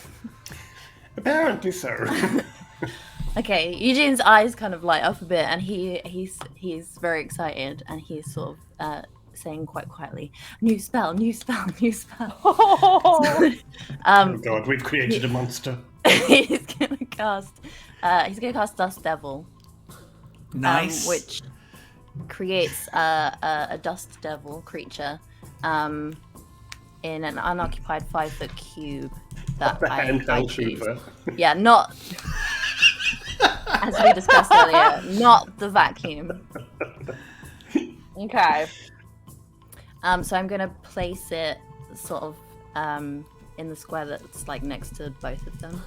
Apparently so. Okay, Eugene's eyes kind of light up a bit, and he's very excited, and he's sort of saying quite quietly, "New spell, new spell, new spell." Oh God, we've created a monster. He's gonna cast Dust Devil. Nice. Which creates a Dust Devil creature in an unoccupied 5-foot cube that I choose. Yeah, not as we discussed earlier, not the vacuum. Okay. So I'm gonna place it sort of in the square that's like next to both of them.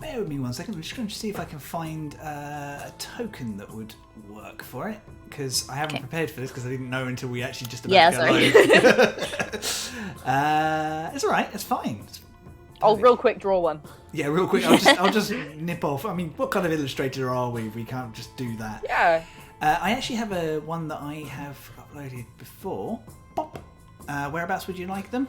Bear with me 1 second. I'm just going to see if I can find a token that would work for it, because I haven't prepared for this because I didn't know until we actually just about to go live. It's all right. It's fine. Real quick, draw one. Yeah, real quick. I'll just nip off. I mean, what kind of illustrator are we? We can't just do that. Yeah. I actually have one that I have uploaded before. Pop. Whereabouts would you like them?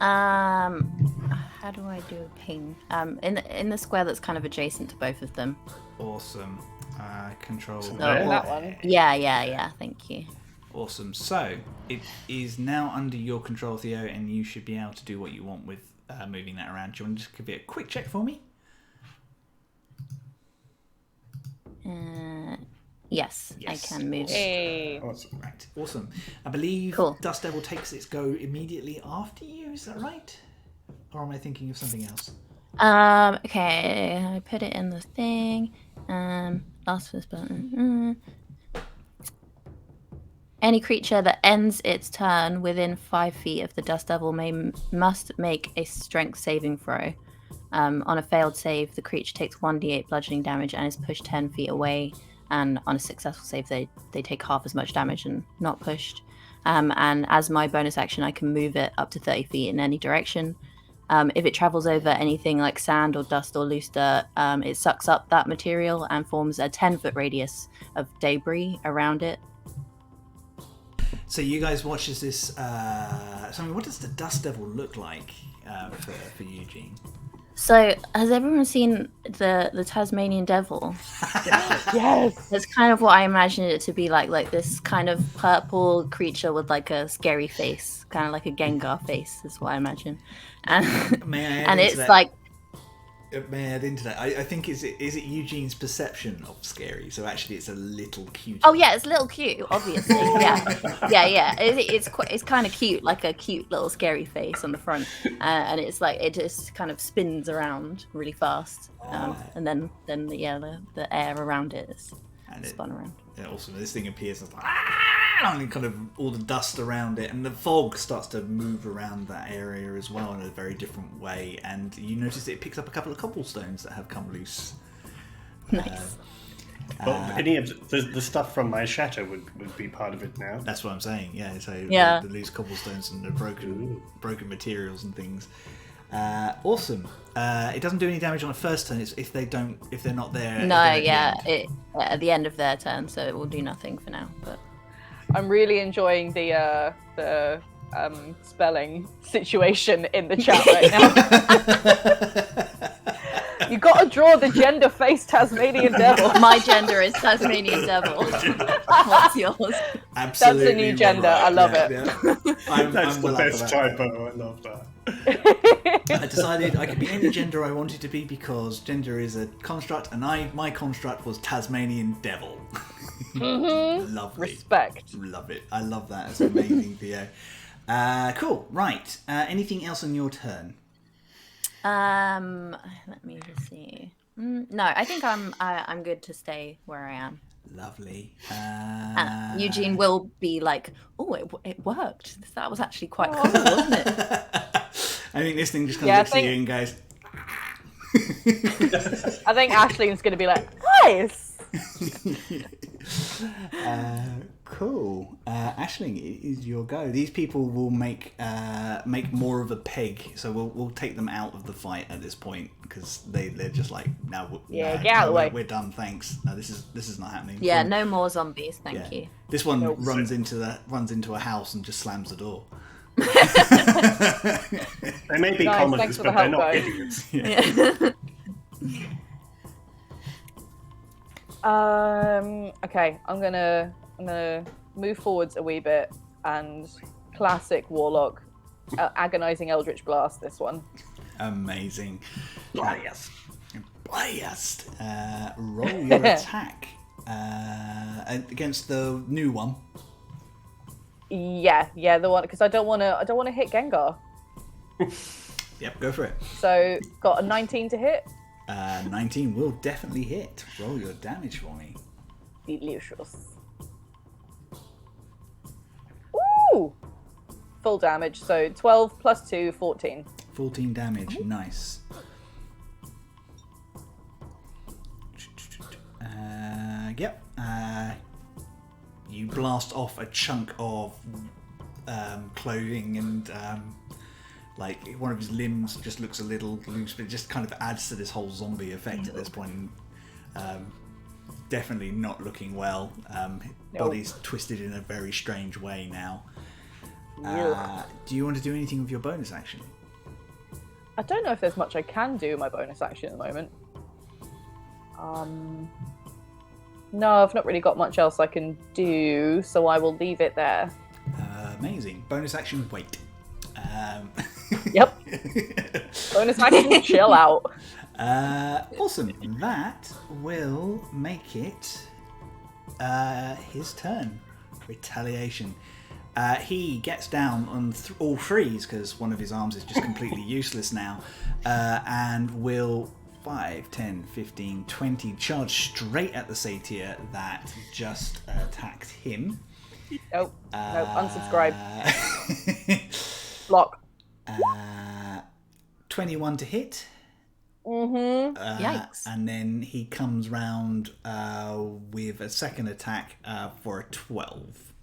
How do I do a ping? In the square that's kind of adjacent to both of them. Awesome. Control. That one. Yeah. Thank you. Awesome. So it is now under your control, Theo, and you should be able to do what you want with moving that around. Do you want to just give it a quick check for me? Yes, I can move it. Hey. Awesome. Right. Awesome. I believe Dust Devil takes its go immediately after you. Is that right? Or am I thinking of something else? Okay. I put it in the thing. Last first button. Any creature that ends its turn within 5 feet of the Dust Devil must make a strength saving throw. On a failed save, the creature takes 1d8 bludgeoning damage and is pushed 10 feet away. And on a successful save, they take half as much damage and not pushed. And as my bonus action, I can move it up to 30 feet in any direction. If it travels over anything like sand or dust or loose dirt, it sucks up that material and forms a 10-foot radius of debris around it. So you guys watch as this... what does the Dust Devil look like for Eugene? So, has everyone seen the Tasmanian Devil? Yes. That's kind of what I imagined it to be like this kind of purple creature with like a scary face, kind of like a Gengar face is what I imagine. And it's that? like... May I add into that? I think is it Eugene's perception of scary? So actually, it's a little cute. Oh yeah, it's a little cute, obviously. Yeah. It's kind of cute, like a cute little scary face on the front, and it's like it just kind of spins around really fast, and then the air around it is spun around. Yeah, awesome. This thing appears and it's like, and kind of all the dust around it, and the fog starts to move around that area as well in a very different way. And you notice it picks up a couple of cobblestones that have come loose. Nice. Any of the stuff from my shatter would be part of it now. That's what I'm saying. Yeah. So the loose cobblestones and the broken materials and things. Awesome. It doesn't do any damage on a first turn. It's if they're not there. No, at the end of their turn, so it will do nothing for now. But I'm really enjoying the spelling situation in the chat right now. You got to draw the gender face Tasmanian Devil. My gender is Tasmanian Devil. What's yours? Absolutely. That's a new gender. Right. I love it. it. Yeah. That's the best typo. I love that. I decided I could be any gender I wanted to be because gender is a construct, and my construct was Tasmanian Devil. Lovely. Respect. Love it. I love that. It's amazing, Theo. Cool. Right. Anything else on your turn? Let me just see. No, I think I'm good to stay where I am. Lovely. Eugene will be like, "Oh, it worked. That was actually quite cool, wasn't it?" I think this thing just kind of looks at you and goes. I think Ashley's going to be like, nice. Cool. Aisling, it is your go. These people will make more of a peg, so we'll take them out of the fight at this point because they're just like, no, get out of the way. We're done. Thanks. No, this is not happening. Yeah, no more zombies. Thank you. This one runs into a house and just slams the door. They may be commoners, but they're not idiots. Okay, I'm gonna move forwards a wee bit and classic warlock, agonizing eldritch blast. This one. Amazing. Blast. Roll your attack against the new one. Yeah, the one because I don't want to hit Gengar. Yep, go for it. So got a 19 to hit. 19 will definitely hit. Roll your damage for me. Delicious. Ooh! Full damage, so 12 plus 2, 14. 14 damage, nice. Yep. You blast off a chunk of clothing and like one of his limbs just looks a little loose, but it just kind of adds to this whole zombie effect at this point. Definitely not looking well. Body's twisted in a very strange way now. Do you want to do anything with your bonus action? I don't know if there's much I can do in my bonus action at the moment. No, I've not really got much else I can do, so I will leave it there. Amazing. Bonus action, wait. Yep. Bonus action, chill out. Awesome. That will make it his turn. Retaliation. He gets down on all threes because one of his arms is just completely useless now, and will 5, 10, 15, 20 charge straight at the satyr that just attacked him. Nope, unsubscribe. Block. 21 to hit. Mm-hmm. Yikes. And then he comes round with a second attack for a 12.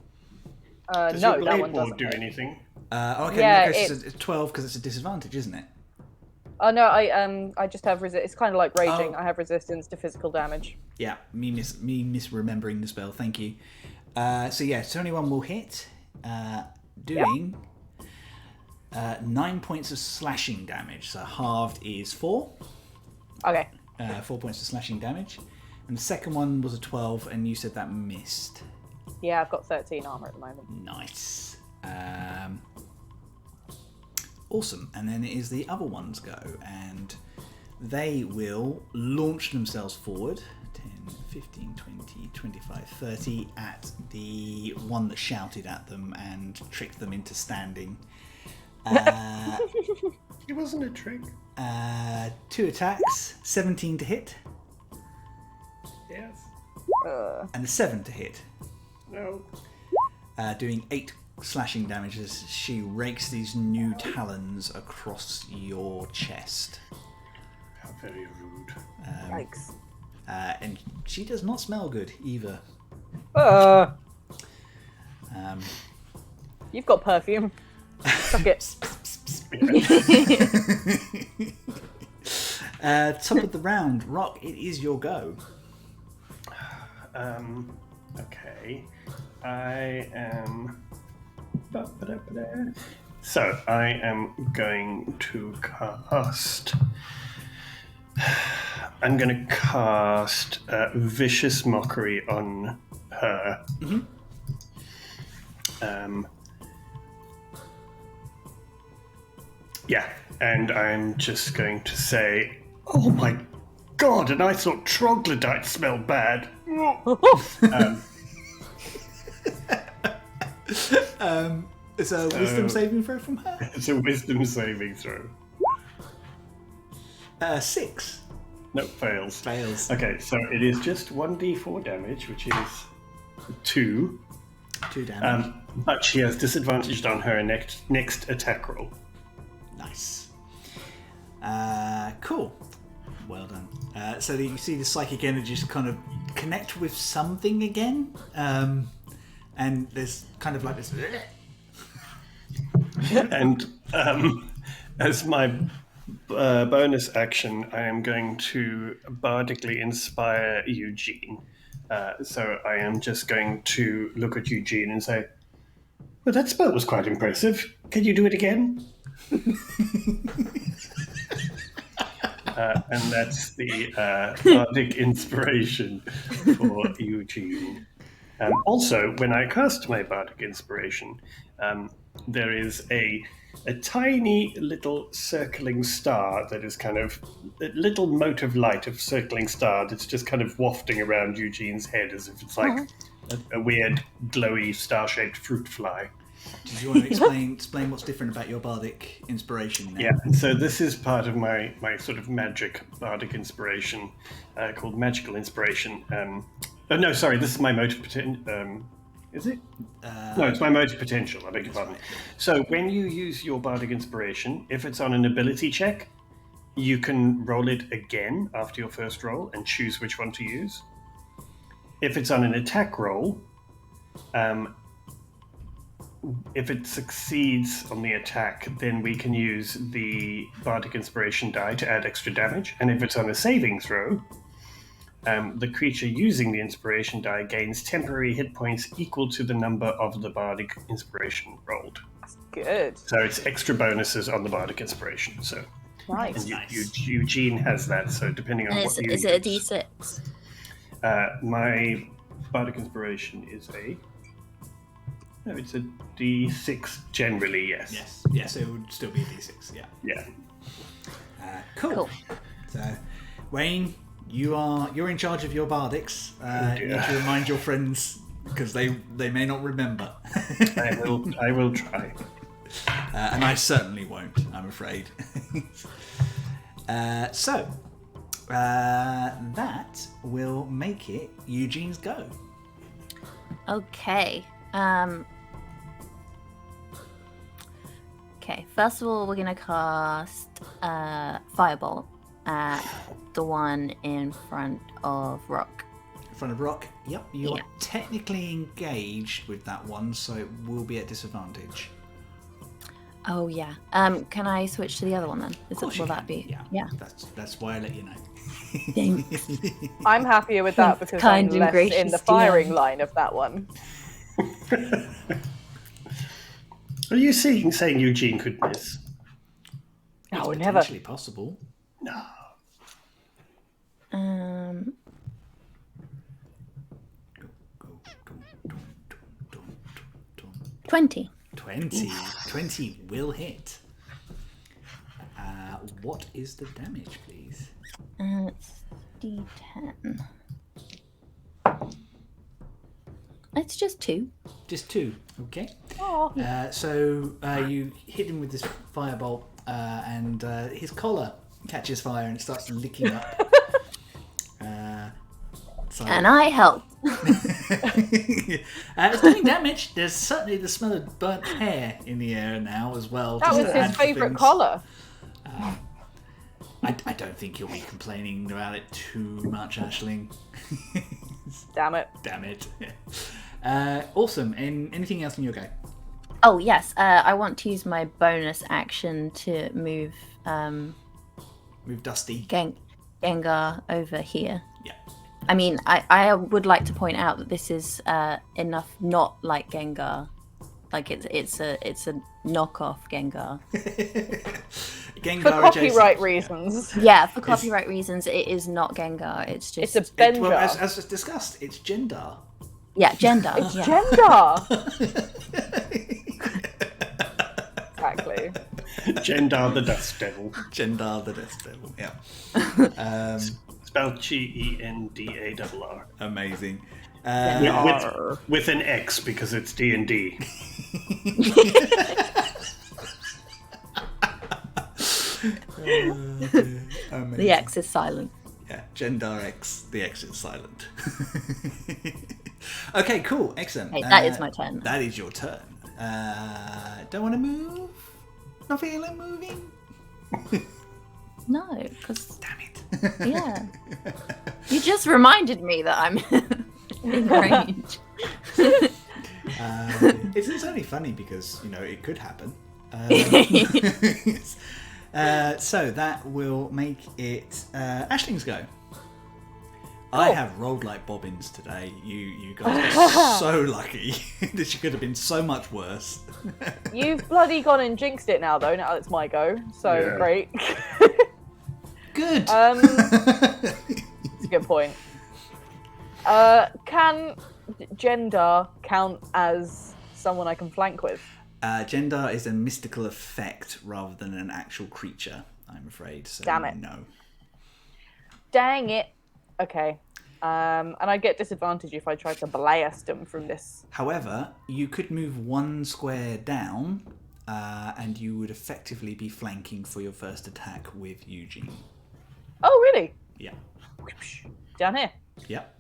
Does No, your that blade one ward doesn't. do anything? Okay, Yeah, it's 12 because it's a disadvantage, isn't it? Oh no, I just have it's kind of like raging. Oh. I have resistance to physical damage. Yeah, me misremembering the spell. Thank you. So yeah, 21 will hit, doing 9 points of slashing damage. So halved is 4. Okay. 4 points of slashing damage, and the second one was a 12, and you said that missed. Yeah, I've got 13 armor at the moment. Nice. Awesome. And then it is the other one's go, and they will launch themselves forward 10, 15, 20, 25, 30 at the one that shouted at them and tricked them into standing. It wasn't a trick. 2 attacks, 17 to hit, Yes. and a 7 to hit. No. Doing 8 slashing damage as she rakes these new talons across your chest. How very rude. Yikes. And she does not smell good either. You've got perfume. Suck it. Top of the round, Rock, it is your go. Okay. I am. So I am going to cast. I'm going to cast Vicious Mockery on her. Mm-hmm. Yeah, and I'm just going to say, oh my god, and I thought troglodyte smelled bad. It's a wisdom saving throw from her. It's a wisdom saving throw. 6. Nope, fails. Fails. Okay, so it is just 1d4 damage, which is 2. 2 damage. But she has disadvantaged on her next attack roll. Nice. Cool. Well done. So you see the psychic energy just kind of connect with something again, and there's kind of like this. And as my bonus action, I am going to bardically inspire Eugene. So I am just going to look at Eugene and say, well, that spell was quite impressive. Can you do it again? And that's the bardic inspiration for Eugene. Also, when I cast my bardic inspiration, there is a tiny little circling star that is kind of a little mote of light of circling star that's just kind of wafting around Eugene's head as if it's like a weird glowy star-shaped fruit fly. Did you want to explain what's different about your bardic inspiration now? Yeah, so this is part of my sort of magic bardic inspiration called magical inspiration. No, sorry, this is my motive potential. Is it? No, it's my motive potential. I beg your pardon. Right. So when you use your bardic inspiration, if it's on an ability check, you can roll it again after your first roll and choose which one to use. If it's on an attack roll, if it succeeds on the attack, then we can use the bardic inspiration die to add extra damage. And if it's on a saving throw, the creature using the inspiration die gains temporary hit points equal to the number of the bardic inspiration rolled. That's good. So it's extra bonuses on the bardic inspiration. So Nice. Eugene has that. So depending on what you is it a D6? My bardic inspiration is it's a D6 generally. Yes. Yes, it would still be a D6. Yeah. Cool. So, Wayne, you're in charge of your bardics. You need to remind your friends because they may not remember. I will try. And I certainly won't, I'm afraid. So that will make it Eugene's go. Okay. Okay, first of all, we're going to cast Firebolt at the one in front of Rock. In front of Rock? Yep, you're technically engaged with that one, so it will be at disadvantage. Oh, yeah. Can I switch to the other one then? Will that be? Yeah. That's why I let you know. Thanks. I'm happier with that because I'm Kind and less gracious in the DM. firing line of that one. Are you saying Eugene could miss? No, It's never. potentially possible. No. 20. 20 will hit. What is the damage, please? It's D10. It's just 2. Just 2. Okay. Oh. So you hit him with this firebolt, and his collar catches fire and it starts licking up. And I help. It's doing damage. There's certainly the smell of burnt hair in the air now as well. That was his favourite collar. I don't think you'll be complaining about it too much, Aisling. Damn it. Damn it. Awesome. And anything else in your go? Oh, yes. I want to use my bonus action to move Move Dusty. Gengar over here. Yeah. I mean, I would like to point out that this is enough not like Gengar. Like it's a knockoff Gengar. Gengar For copyright adjacent. reasons. Yeah, for copyright reasons, it is not Gengar. It's just It's a Benjar. Well, as discussed, it's Gendar. yeah, Gendar. It's yeah. Gendar. Exactly. Jendar the Dust Devil. Jendar the Dust Devil, yeah. Spelled Gendarr. Amazing. With an X because it's D&D. The X is silent. Yeah, Jendar X. The X is silent. Okay, cool, excellent. Hey, that is my turn. That is your turn. Don't want to move? Not feeling moving? No, because Damn it. yeah, you just reminded me that I'm in range. It's only funny because, you know, it could happen. So that will make it Ashling's go. I have rolled like bobbins today. You guys are so lucky. This could have been so much worse. You've bloody gone and jinxed it now, though. Now it's my go. So Yeah. great. Good. That's a good point. Can Jendar count as someone I can flank with? Jendar is a mystical effect rather than an actual creature, I'm afraid. So Damn it. No. Dang it. Okay. And I get disadvantage if I try to blast him from this. However, you could move one square down, and you would effectively be flanking for your first attack with Eugene. Oh, really? Yeah. Down here. Yep.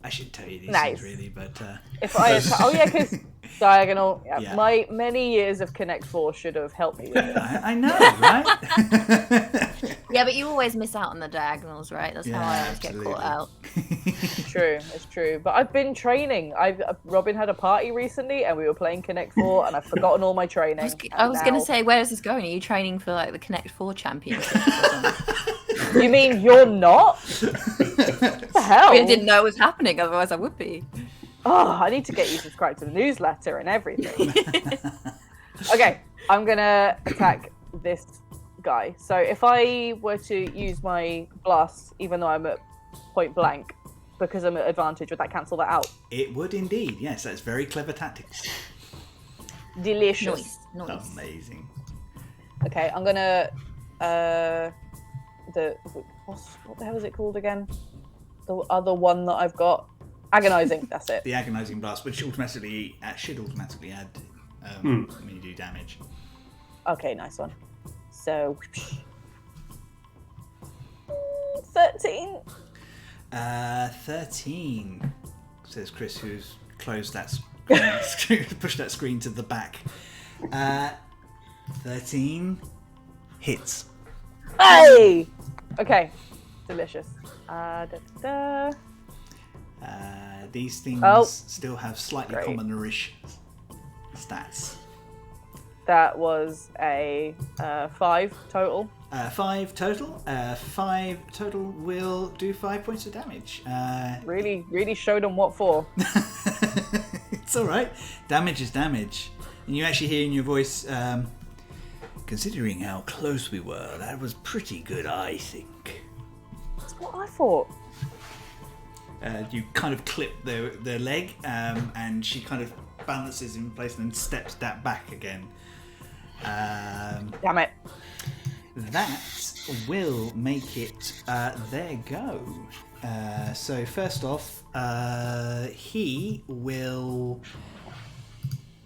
I should tell you these Nice. things really, but If I oh yeah, because diagonal. Yeah. Yeah. My many years of Connect 4 should have helped me with it. I know, right? Yeah, but you always miss out on the diagonals, right? That's how I always get caught out. True, it's true. But I've been training. Robin had a party recently, and we were playing Connect 4, and I've forgotten all my training. I was going Now- to say, where is this going? Are you training for like the Connect 4 championship? Or something? You mean you're not? What the hell? I didn't know it was happening, otherwise I would be. Oh, I need to get you subscribed to the newsletter and everything. Okay, I'm gonna attack this guy. So if I were to use my blast, even though I'm at point blank, because I'm at advantage, would that cancel that out? It would indeed, yes. That's very clever tactics. Delicious. Nice. Amazing. Okay, I'm gonna what the hell is it called again? The other one that I've got, agonizing. That's it. The agonizing blast, which automatically should automatically add when you do damage. Okay, nice one. So 13. 13, says Chris, who's closed that pushed that screen to the back. 13 hits. Hey! Okay, delicious. These things still have slightly Great. commonerish stats. That was a 5 total. 5 total. 5 total will do 5 points of damage. Really showed them what for. It's all right. Damage is damage, and you actually hear in your voice, considering how close we were, that was pretty good, I think. That's what I thought. You kind of clip their leg, and she kind of balances in place and then steps that back again. Damn it. That will make it their go. So first off, he will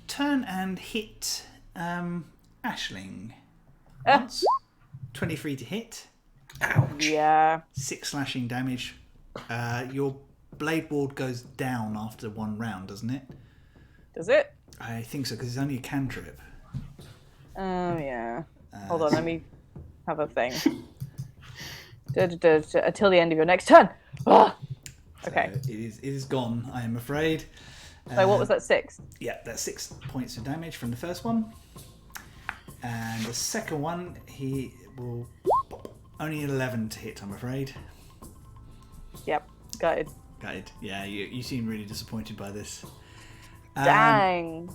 turn and hit Aisling once. 23 to hit. Ouch. Yeah. 6 slashing damage. Your blade ward goes down after one round, doesn't it? Does it? I think so, because it's only a cantrip. Oh, yeah. Hold on, let me have a thing. Until the end of your next turn. Ah! Okay. So it is gone, I am afraid. So what was that, 6? Yeah, that's 6 points of damage from the first one. And the second one, he will... Only 11 to hit, I'm afraid. Yep, gutted. Gutted. Yeah, you seem really disappointed by this. Dang.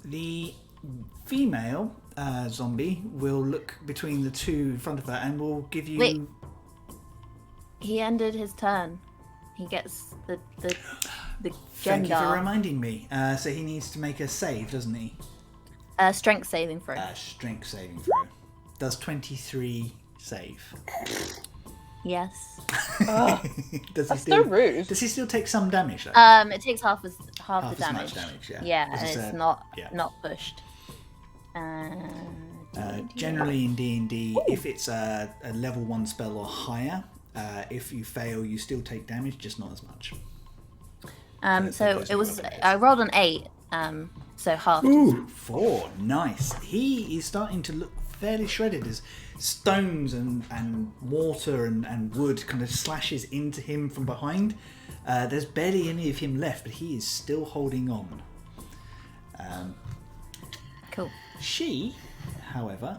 The female zombie will look between the two in front of her and will give you... Wait. He ended his turn. He gets the Thank you for Jendar. reminding me. So he needs to make a save, doesn't he? Strength saving throw. Strength saving throw. Does 23 save? Yes. That's so rude. Does he still take some damage though? It takes half the as damage. much damage, yeah. Yeah, and This is it's not pushed. Generally in D&D, if it's a level 1 spell or higher, if you fail, you still take damage, just not as much. So it was. I rolled an 8. So half. Ooh, 4. Nice. He is starting to look fairly shredded as stones and water and wood kind of slashes into him from behind. There's barely any of him left, but he is still holding on. Cool. She, however,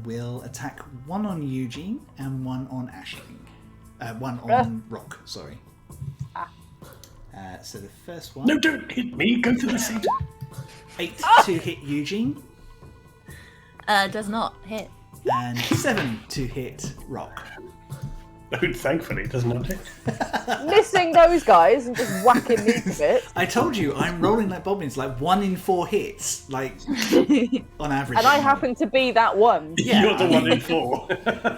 will attack one on Eugene and one on Aisling. One on Rock, sorry. So the first one... No, don't hit me. Go for the seat. 8 to hit Eugene. Does not hit. And 7 to hit Rock. No, thankfully, it does not hit. Missing those guys and just whacking me to bits. I told you, I'm rolling like bobbins, like 1 in 4 hits, like on average. And I happen to be that one. Yeah, You're the 1 in 4.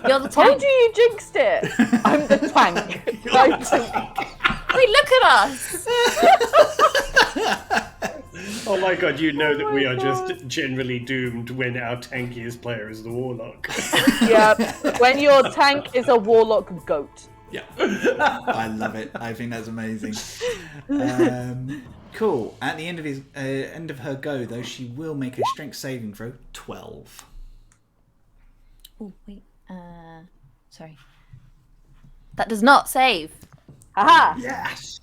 You're the Told tank. you jinxed it. I'm the tank. Wait, look at us. Oh my god, you know that we are just generally doomed when our tankiest player is the warlock. Yeah, when your tank is a warlock goat. Yeah, I love it. I think that's amazing. Cool. At the end of her go, though, she will make a strength saving throw. 12. Oh wait. Sorry. That does not save. Haha. Yes.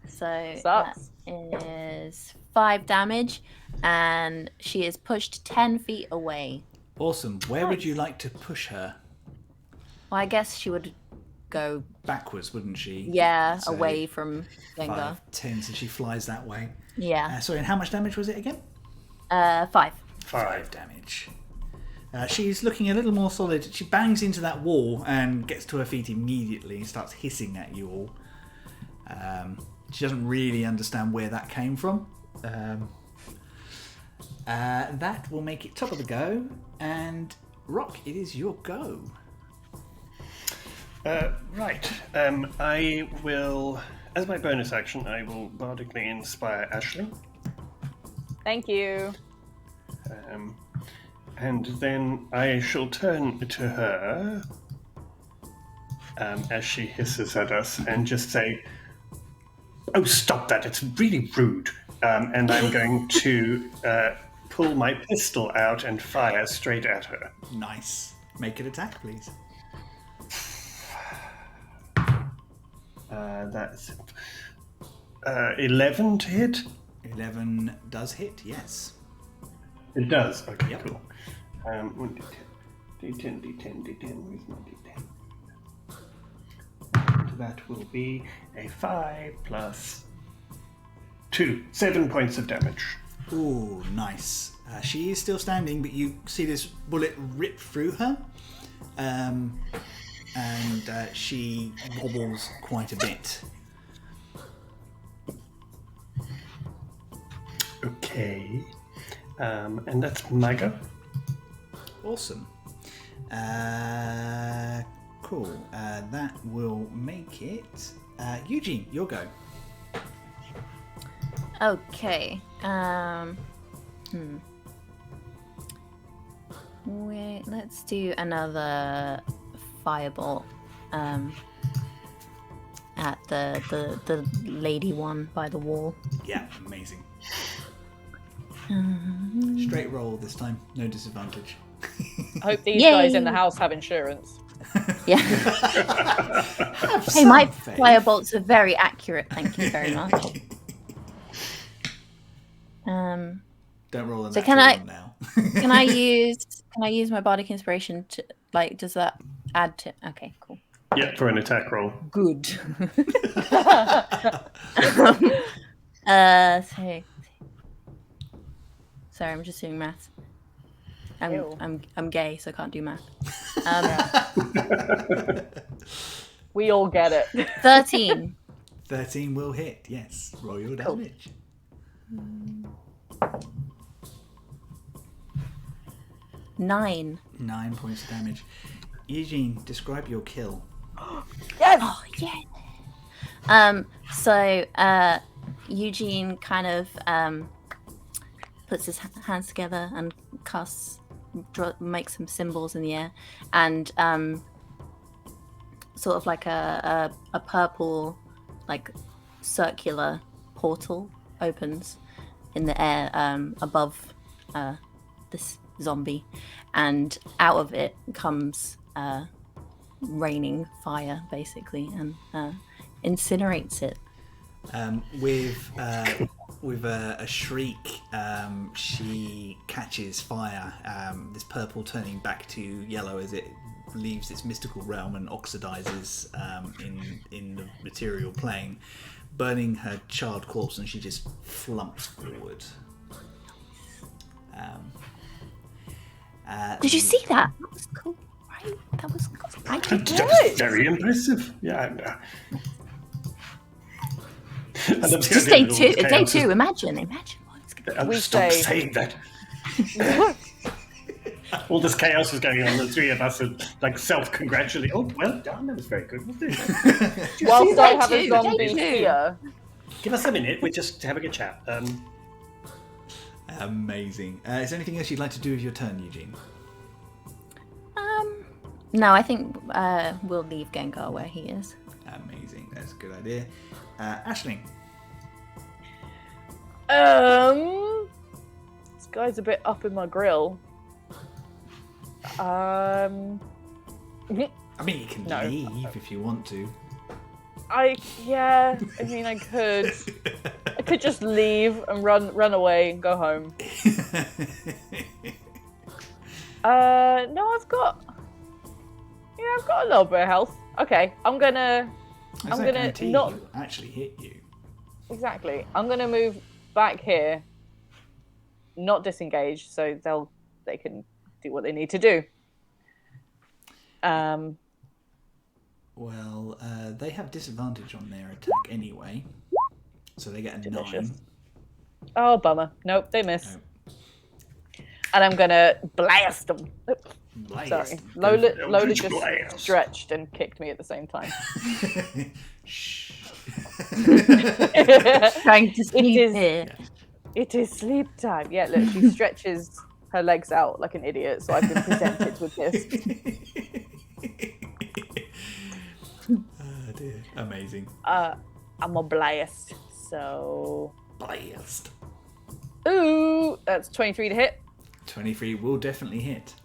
So Sucks. that is 5 damage, and she is pushed 10 feet away. Awesome. Where would you like to push her? Well, I guess she would go, Backwards, wouldn't she? yeah, So away from Venga. 5, 10, so she flies that way. Yeah. Sorry, and how much damage was it again? 5. 5 damage. She's looking a little more solid. She bangs into that wall and gets to her feet immediately and starts hissing at you all. She doesn't really understand where that came from. That will make it top of the go. And Rock, it is your go. Right. I will, as my bonus action, I will bardically inspire Aisling. Thank you. And then I shall turn to her as she hisses at us and just say, "Oh, stop that. It's really rude." And I'm going to pull my pistol out and fire straight at her. Nice. Make an attack, please. That's 11 to hit. 11 does hit, yes. It does. Okay, Yep. cool. 1d10, d10, d10, d10. Where's my d10? And that will be a 5 plus 2. 7 points of damage. Ooh, nice. She is still standing, but you see this bullet rip through her. And she wobbles quite a bit. Okay. And that's my go. Awesome. Cool. That will make it. Eugene, your go. Okay. Wait, let's do another firebolt. At the lady one by the wall. Yeah, amazing. Straight roll this time, no disadvantage. I hope these Yay. guys in the house have insurance. Yeah. Have Hey, my some faith. firebolts are very accurate. Thank you very much. Don't roll a So natural can I- one now. Can I use my bardic inspiration to, like, does that add to? Okay, cool. Yeah, for an attack roll. Good. Sorry, I'm just doing maths. Ew. I'm gay, so I can't do math. We all get it. 13. 13 will hit, yes. Roll your Cool. damage. 9. 9 points of damage. Eugene, describe your kill. Yes. Oh yeah. So Eugene kind of puts his hands together and makes some symbols in the air, and sort of like a purple, like circular portal opens in the air above this zombie, and out of it comes raining fire, basically, and incinerates it. With a shriek, she catches fire, this purple turning back to yellow as it leaves its mystical realm and oxidizes in the material plane, burning her charred corpse, and she just flumps forward. Did you see that? That was cool, right? That was cool. That's very impressive. Yeah. Just day 2. Day 2. Imagine what's going We Stop say- saying that. All this chaos is going on. The three of us are like self-congratulating. Oh, well done. That was very good. Wasn't it? Whilst I have Day a two, zombie day two. here. Give us a minute. We're just having a chat. Amazing. Is there anything else you'd like to do with your turn, Eugene? No, I think we'll leave Gengar where he is. Amazing. That's a good idea. Aisling. This guy's a bit up in my grill. I mean, you can No. leave if you want to. I mean, I could just leave and run away and go home. No, I've got a little bit of health. Okay, I'm gonna guarantee not he'll actually hit you. exactly. I'm gonna move back here, not disengage, so they can do what they need to do. Well, they have disadvantage on their attack anyway, so they get a Delicious. 9. Oh, bummer. Nope, they miss. No. And I'm gonna blast them. Blast. Sorry, Go Lola, for it. Lola just Blast. stretched and kicked me at the same time. Shh. Trying to sleep is- here. It is sleep time. Yeah, look, she stretches her legs out like an idiot, so I've been presented with this. Oh dear. Amazing. I'm a blast. So, Blast. ooh, that's 23 to hit. 23 will definitely hit.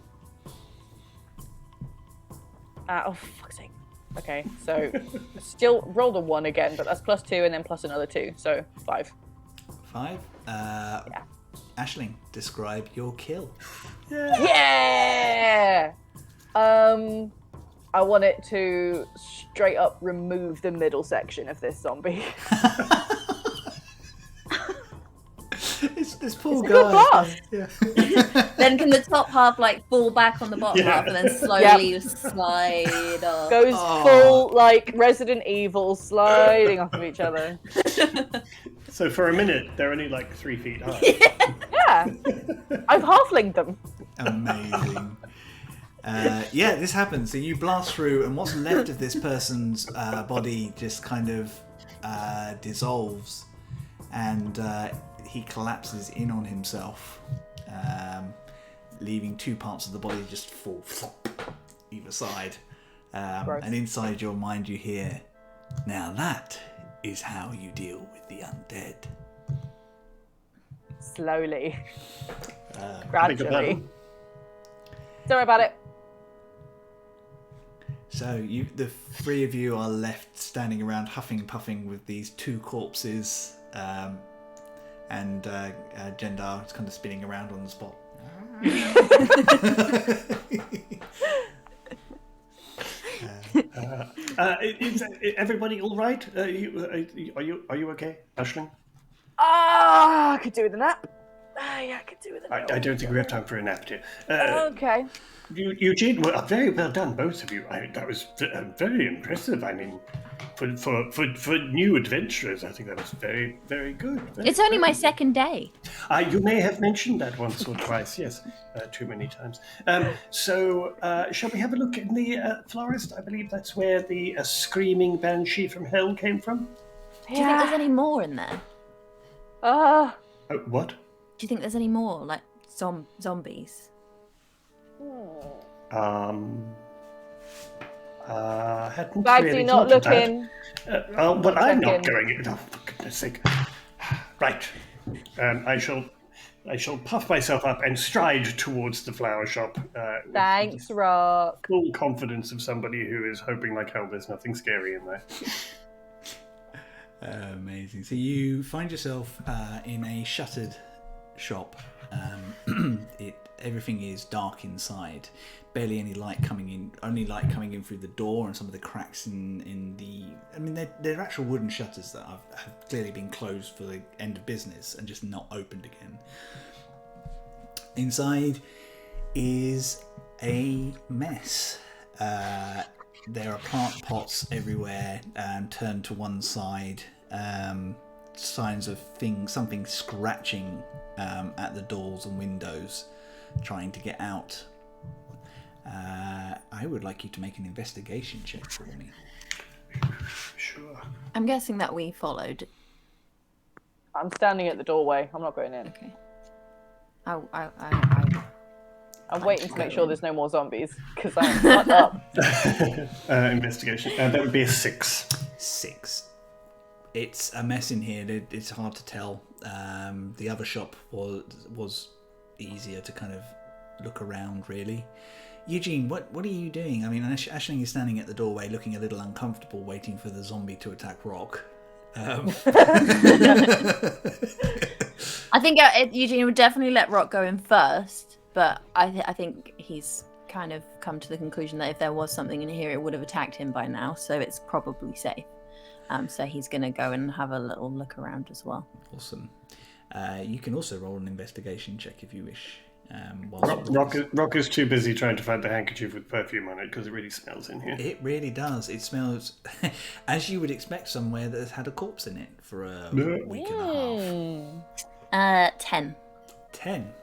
Oh, fuck's sake. Okay, so still rolled a 1 again, but that's +2 and then plus another 2, so 5. 5. Aisling, describe your kill. Yeah! I want it to straight up remove the middle section of this zombie. This poor It's a good guy. blast. Yeah. Then can the top half like fall back on the bottom half and then slowly slide off? Goes Oh. full like Resident Evil, sliding off of each other. So for a minute, they're only like 3 feet high. Yeah, I've halflinged them. Amazing. Yeah, this happens. So you blast through, and what's left of this person's body just kind of dissolves, and he collapses in on himself, leaving 2 parts of the body just fall flop either side. Gross. And inside your mind you hear, "Now that is how you deal with the undead." Slowly, Big gradually. button. Don't worry about it. So the 3 of you are left standing around huffing and puffing with these 2 corpses, and Jendar is kind of spinning around on the spot. Is everybody all right? Are you okay, Aisling? I could do with a nap. Yeah, I could do with a nap. I don't think we have time for a nap, dear. Okay. Eugene, well, very well done, both of you. That was very impressive. I mean, for new adventurers, I think that was very, very good. It's only my second day. You may have mentioned that once or twice, yes. Too many times. So, shall we have a look in the florist? I believe that's where the screaming banshee from hell came from. Do you think there's any more in there? What? Do you think there's any more, like zombies? Hadn't Bagsy really not thought of looking. that. Well, I'm not Checking. going in. Oh, for goodness sake. Right. I shall puff myself up and stride towards the flower shop. With Thanks, Rock. full confidence of somebody who is hoping like hell there's nothing scary in there. Amazing. So you find yourself in a shuttered shop. Everything is dark inside. Barely any light coming in. Only light coming in through the door and some of the cracks in the. I mean, they're actual wooden shutters that have clearly been closed for the end of business and just not opened again. Inside is a mess. There are plant pots everywhere, turned to one side. Signs of something scratching at the doors and windows, trying to get out. I would like you to make an investigation check for me. Sure. I'm guessing that we followed. I'm standing at the doorway. I'm not going in. Okay. I'm waiting to make sure there's no more zombies because I'm fucked up. Investigation. That would be a 6. 6. It's a mess in here. It's hard to tell. The other shop was easier to kind of look around, really. Eugene, what are you doing? I mean, Aisling is standing at the doorway, looking a little uncomfortable, waiting for the zombie to attack Rock. I think Eugene would definitely let Rock go in first, but I think he's kind of come to the conclusion that if there was something in here, it would have attacked him by now, so it's probably safe. So he's going to go and have a little look around as well. Awesome. You can also roll an investigation check if you wish. Rock is too busy trying to find the handkerchief with perfume on it because it really smells in here. It really does. It smells as you would expect somewhere that has had a corpse in it for a week and a half. 10. 10.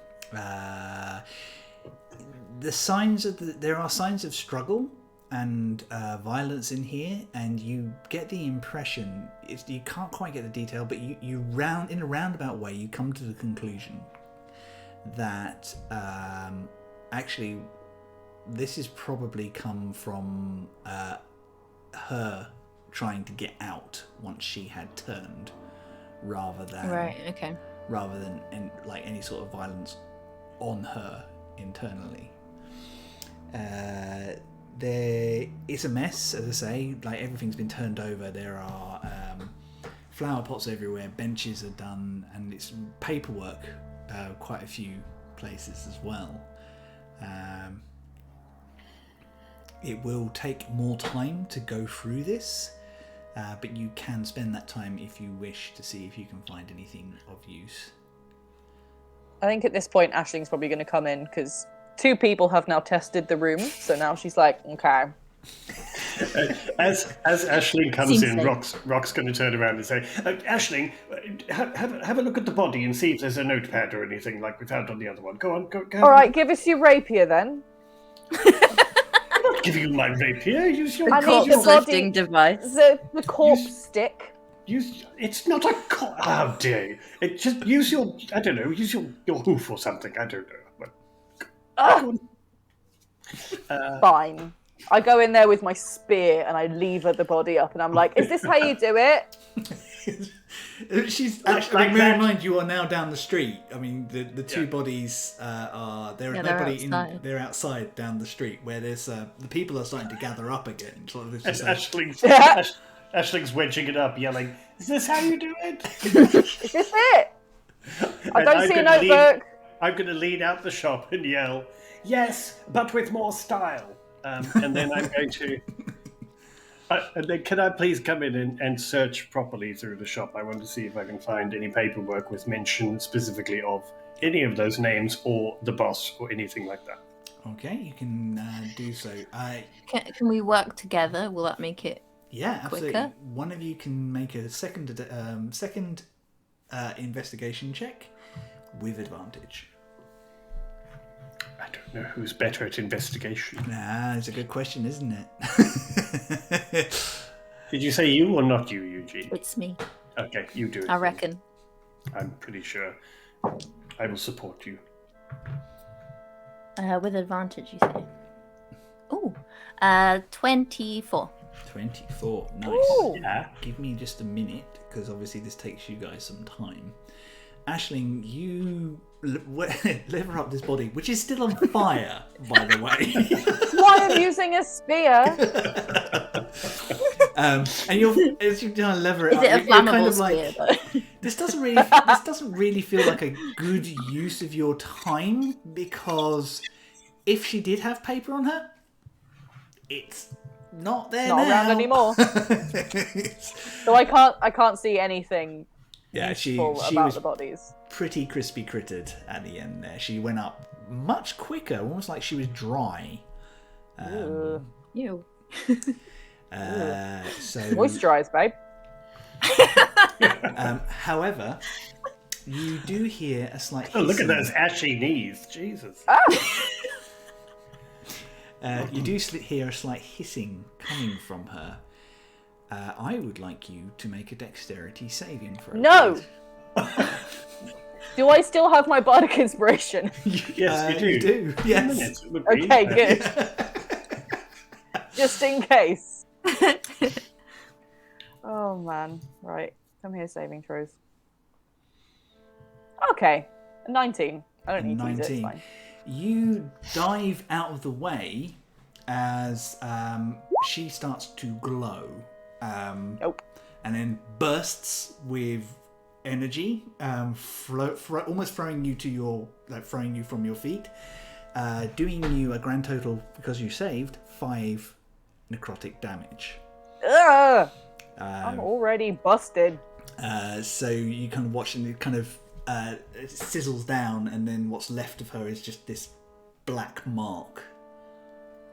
The signs of there are signs of struggle and violence in here, and you get the impression you can't quite get the detail, but you in a roundabout way you come to the conclusion that actually this has probably come from her trying to get out once she had turned, rather than any sort of violence on her internally. There is a mess, as I say, like everything's been turned over. There are flower pots everywhere, benches are done, and it's paperwork quite a few places as well. It will take more time to go through this, but you can spend that time if you wish to see if you can find anything of use. I think at this point, Aisling's probably going to come in because 2 people have now tested the room. So now she's like, okay. As Aisling comes Seems in, safe. Rock's going to turn around and say, Aisling, have a look at the body and see if there's a notepad or anything like we found on the other one. Go on, go. All right, give us your rapier then. I'm not giving you my rapier. Use your... I need Corpse the body- lifting device. The corpse stick. It's not a... How dare you? Just use your... I don't know, use your hoof or something. I don't know. Fine. I go in there with my spear and I lever the body up and I'm like, is this how you do it? She's Like actually, bear that. in mind you are now down the street. I mean, the 2 bodies are there. Yeah, nobody they're in. outside. They're outside down the street where there's the people are starting to gather up again. Sort of, it's just Aisling's wedging it up, yelling, is this how you do it? Is this it? I don't see a notebook. I'm going to lean out the shop and yell, yes, but with more style. And then I'm going to... and then can I please come in and search properly through the shop? I want to see if I can find any paperwork with mention specifically of any of those names or the boss or anything like that. Okay, you can do so. Can we work together? Will that make it Yeah, absolutely. quicker? One of you can make a second investigation check. with advantage. I don't know who's better at investigation. Nah, it's a good question, isn't it? Did you say you or not you, Eugene? It's me, Okay, you do it. I then. reckon. I'm pretty sure. I will support you. With advantage, you say. Ooh, 24. 24. Nice. Ooh. Yeah. Give me just a minute, because obviously this takes you guys some time. Aisling, you lever up this body, which is still on fire, by the way. Why I'm using a spear? And as you kind of lever it Is up, it a you're kind flammable of like, spear, though? this doesn't really feel like a good use of your time, because if she did have paper on her, it's not there Not now. around anymore. So I can't see anything Yeah, she about was the bodies. pretty crispy crittered at the end there. She went up much quicker, almost like she was dry. Ew. So Moisturize, babe. however, you do hear a slight Oh, look at hissing. those ashy knees. Jesus. You do hear a slight hissing coming from her. I would like you to make a dexterity saving throw. No! please. Do I still have my bardic inspiration? Yes, you do. You do, yes. Minutes, it would be. Okay, good. Just in case. Oh man. Right. Come here, saving throws. Okay. 19. I don't need to use it. It's 19. fine. You dive out of the way as she starts to glow. Nope. And then bursts with energy, almost throwing you from your feet, doing you a grand total, because you saved, 5 necrotic damage. Ugh! I'm already busted. So you kind of watch, and it kind of sizzles down, and then what's left of her is just this black mark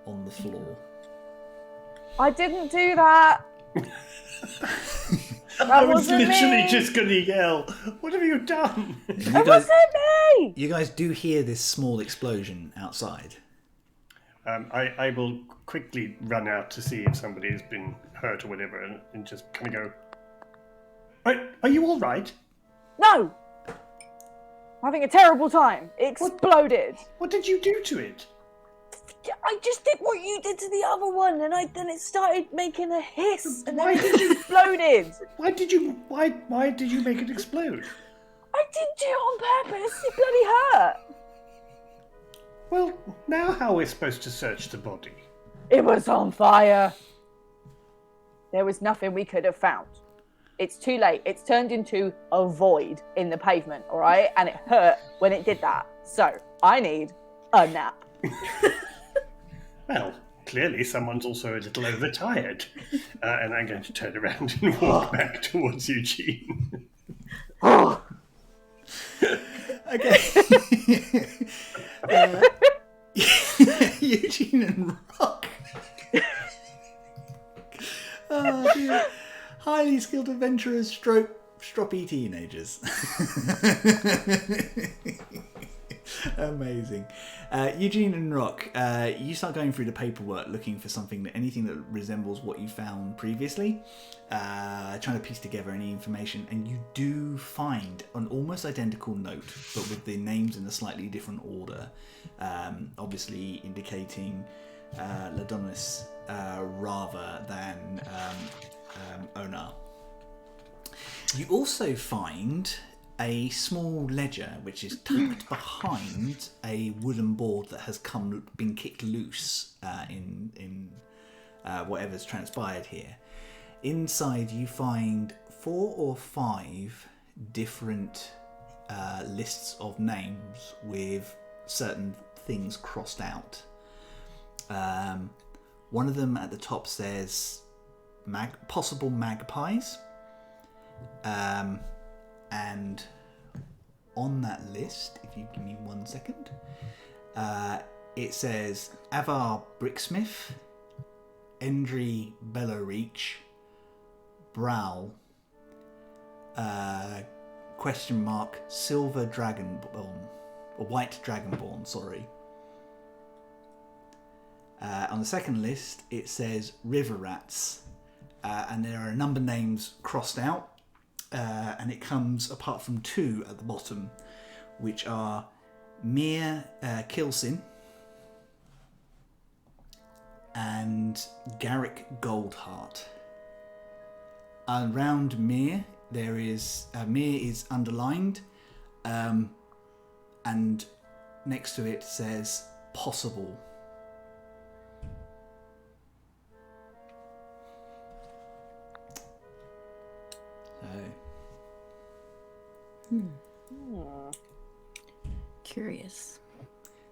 on the floor. I didn't do that. I was wasn't literally me. just going to yell, "What have you done?" You It guys, wasn't me. you guys do hear this small explosion outside. I will quickly run out to see if somebody has been hurt or whatever, and just kind of go, are you all right? No. I'm having a terrible time. It exploded. What did you do to it? I just did what you did to the other one, and then it started making a hiss, and Why then did it you- exploded. Why did you make it explode? I didn't do it on purpose. It bloody hurt. Well, now how we're supposed to search the body? It was on fire. There was nothing we could have found. It's too late. It's turned into a void in the pavement, all right? And it hurt when it did that. So I need a nap. Well, clearly someone's also a little overtired. And I'm going to turn around and walk back towards Eugene. Okay. Eugene and Rock. Oh dear. Highly skilled adventurers stroke stroppy teenagers. Amazing. Eugene and Rock, you start going through the paperwork looking for anything that resembles what you found previously, trying to piece together any information, and you do find an almost identical note, but with the names in a slightly different order, obviously indicating Ladonis rather than Onar. You also find a small ledger which is tucked behind a wooden board that has been kicked loose in whatever's transpired here. Inside you find 4 or 5 different lists of names with certain things crossed out. One of them at the top says possible magpies. And on that list, if you give me 1 second, it says Avar Bricksmith, Endry Belloreach, Browl, silver dragonborn, or white dragonborn, sorry. On the second list, it says river rats, and there are a number of names crossed out, and it comes apart from 2 at the bottom, which are Mere Kilsin and Garrick Goldheart. Around Mere, there is Mere is underlined, and next to it says possible. Curious.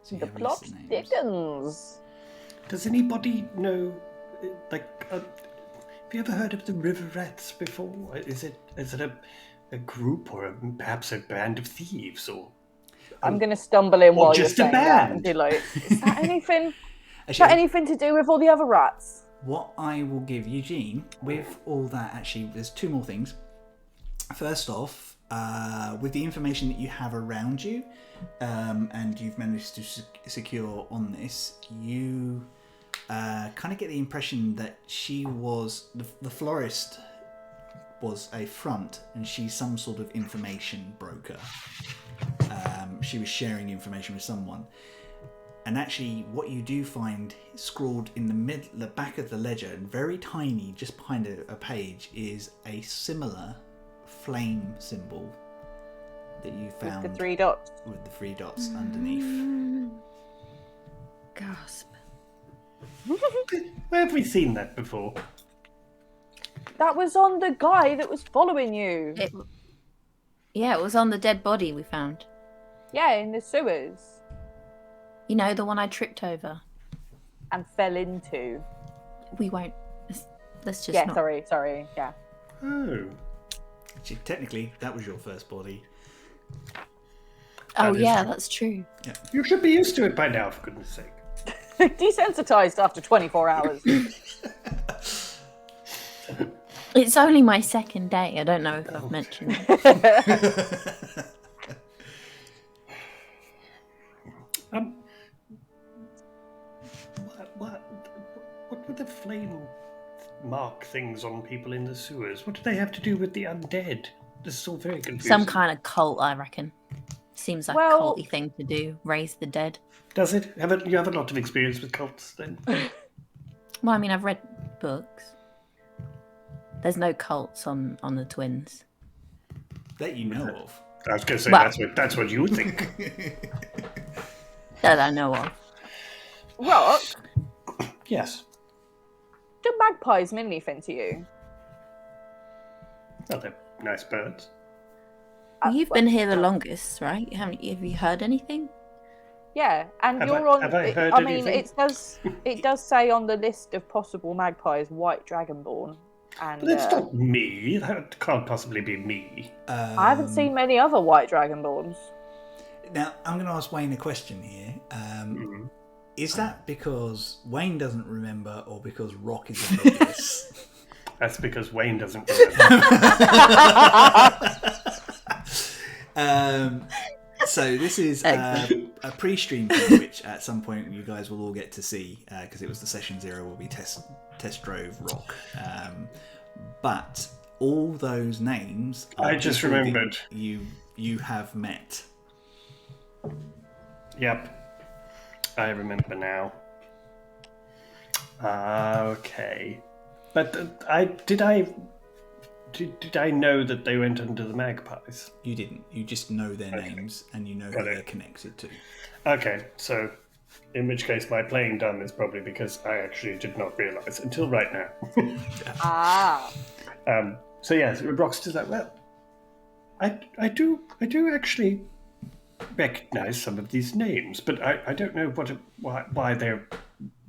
So The plot thickens. Does anybody know, have you ever heard of the River Rats before? Is it a group or perhaps a band of thieves or? I'm going to stumble in while you're just a saying that and band. be like, is that anything? Is Actually, that anything to do with all the other rats? what I will give Eugene with all that, actually, there's 2 more things. First off, with the information that you have around you, and you've managed to secure on this, you kind of get the impression that she was the florist was a front, and she's some sort of information broker. She was sharing information with someone. And actually, what you do find scrawled in the back of the ledger, and very tiny, just behind a page, is a similar flame symbol that you found With the 3 dots. with the 3 dots underneath. Gasp. Where have we seen that before? That was on the guy that was following you. It was on the dead body we found. Yeah, in the sewers. You know, the one I tripped over. And fell into. We won't. Let's just Yeah, not. sorry, yeah. Oh. Actually, technically, that was your first body. Oh, That is yeah, true. that's true. You should be used to it by now, for goodness sake. Desensitized after 24 hours. It's only my second day. I don't know if I've mentioned it. What were the flame mark things on people in the sewers? What do they have to do with the undead? This is all very confusing. Some kind of cult, I reckon. Seems like Well- a culty thing to do. Raise the dead. Does it? You have a lot of experience with cults, then? Well, I mean, I've read books. There's no cults on the twins. That you know of. I was going to say Well- that's what you think. That I know of. Rock, Yes. do magpies mean anything to you? Well, they're nice birds. Well, you've been here the longest, right? Have you heard anything? Yeah, and Have you're I- on. have I heard I mean, anything? it does say on the list of possible magpies, white dragonborn, and But it's not me. That can't possibly be me. I haven't seen many other white dragonborns. Now, I'm going to ask Wayne a question here. Is that because Wayne doesn't remember, or because Rock is oblivious? That's because Wayne doesn't remember. So this is a pre-stream thing, which at some point you guys will all get to see, because it was the session 0 where we test drove Rock. But all those names are I just people that remembered. you have met. Yep. I remember now. Okay. But did I know that they went under the magpies? You didn't. You just know their names and you know who Got it. they're connected to. Okay, so in which case my playing dumb is probably because I actually did not realise until right now. Ah, So yes, Rox does that well. I do actually recognise some of these names, but I don't know why they're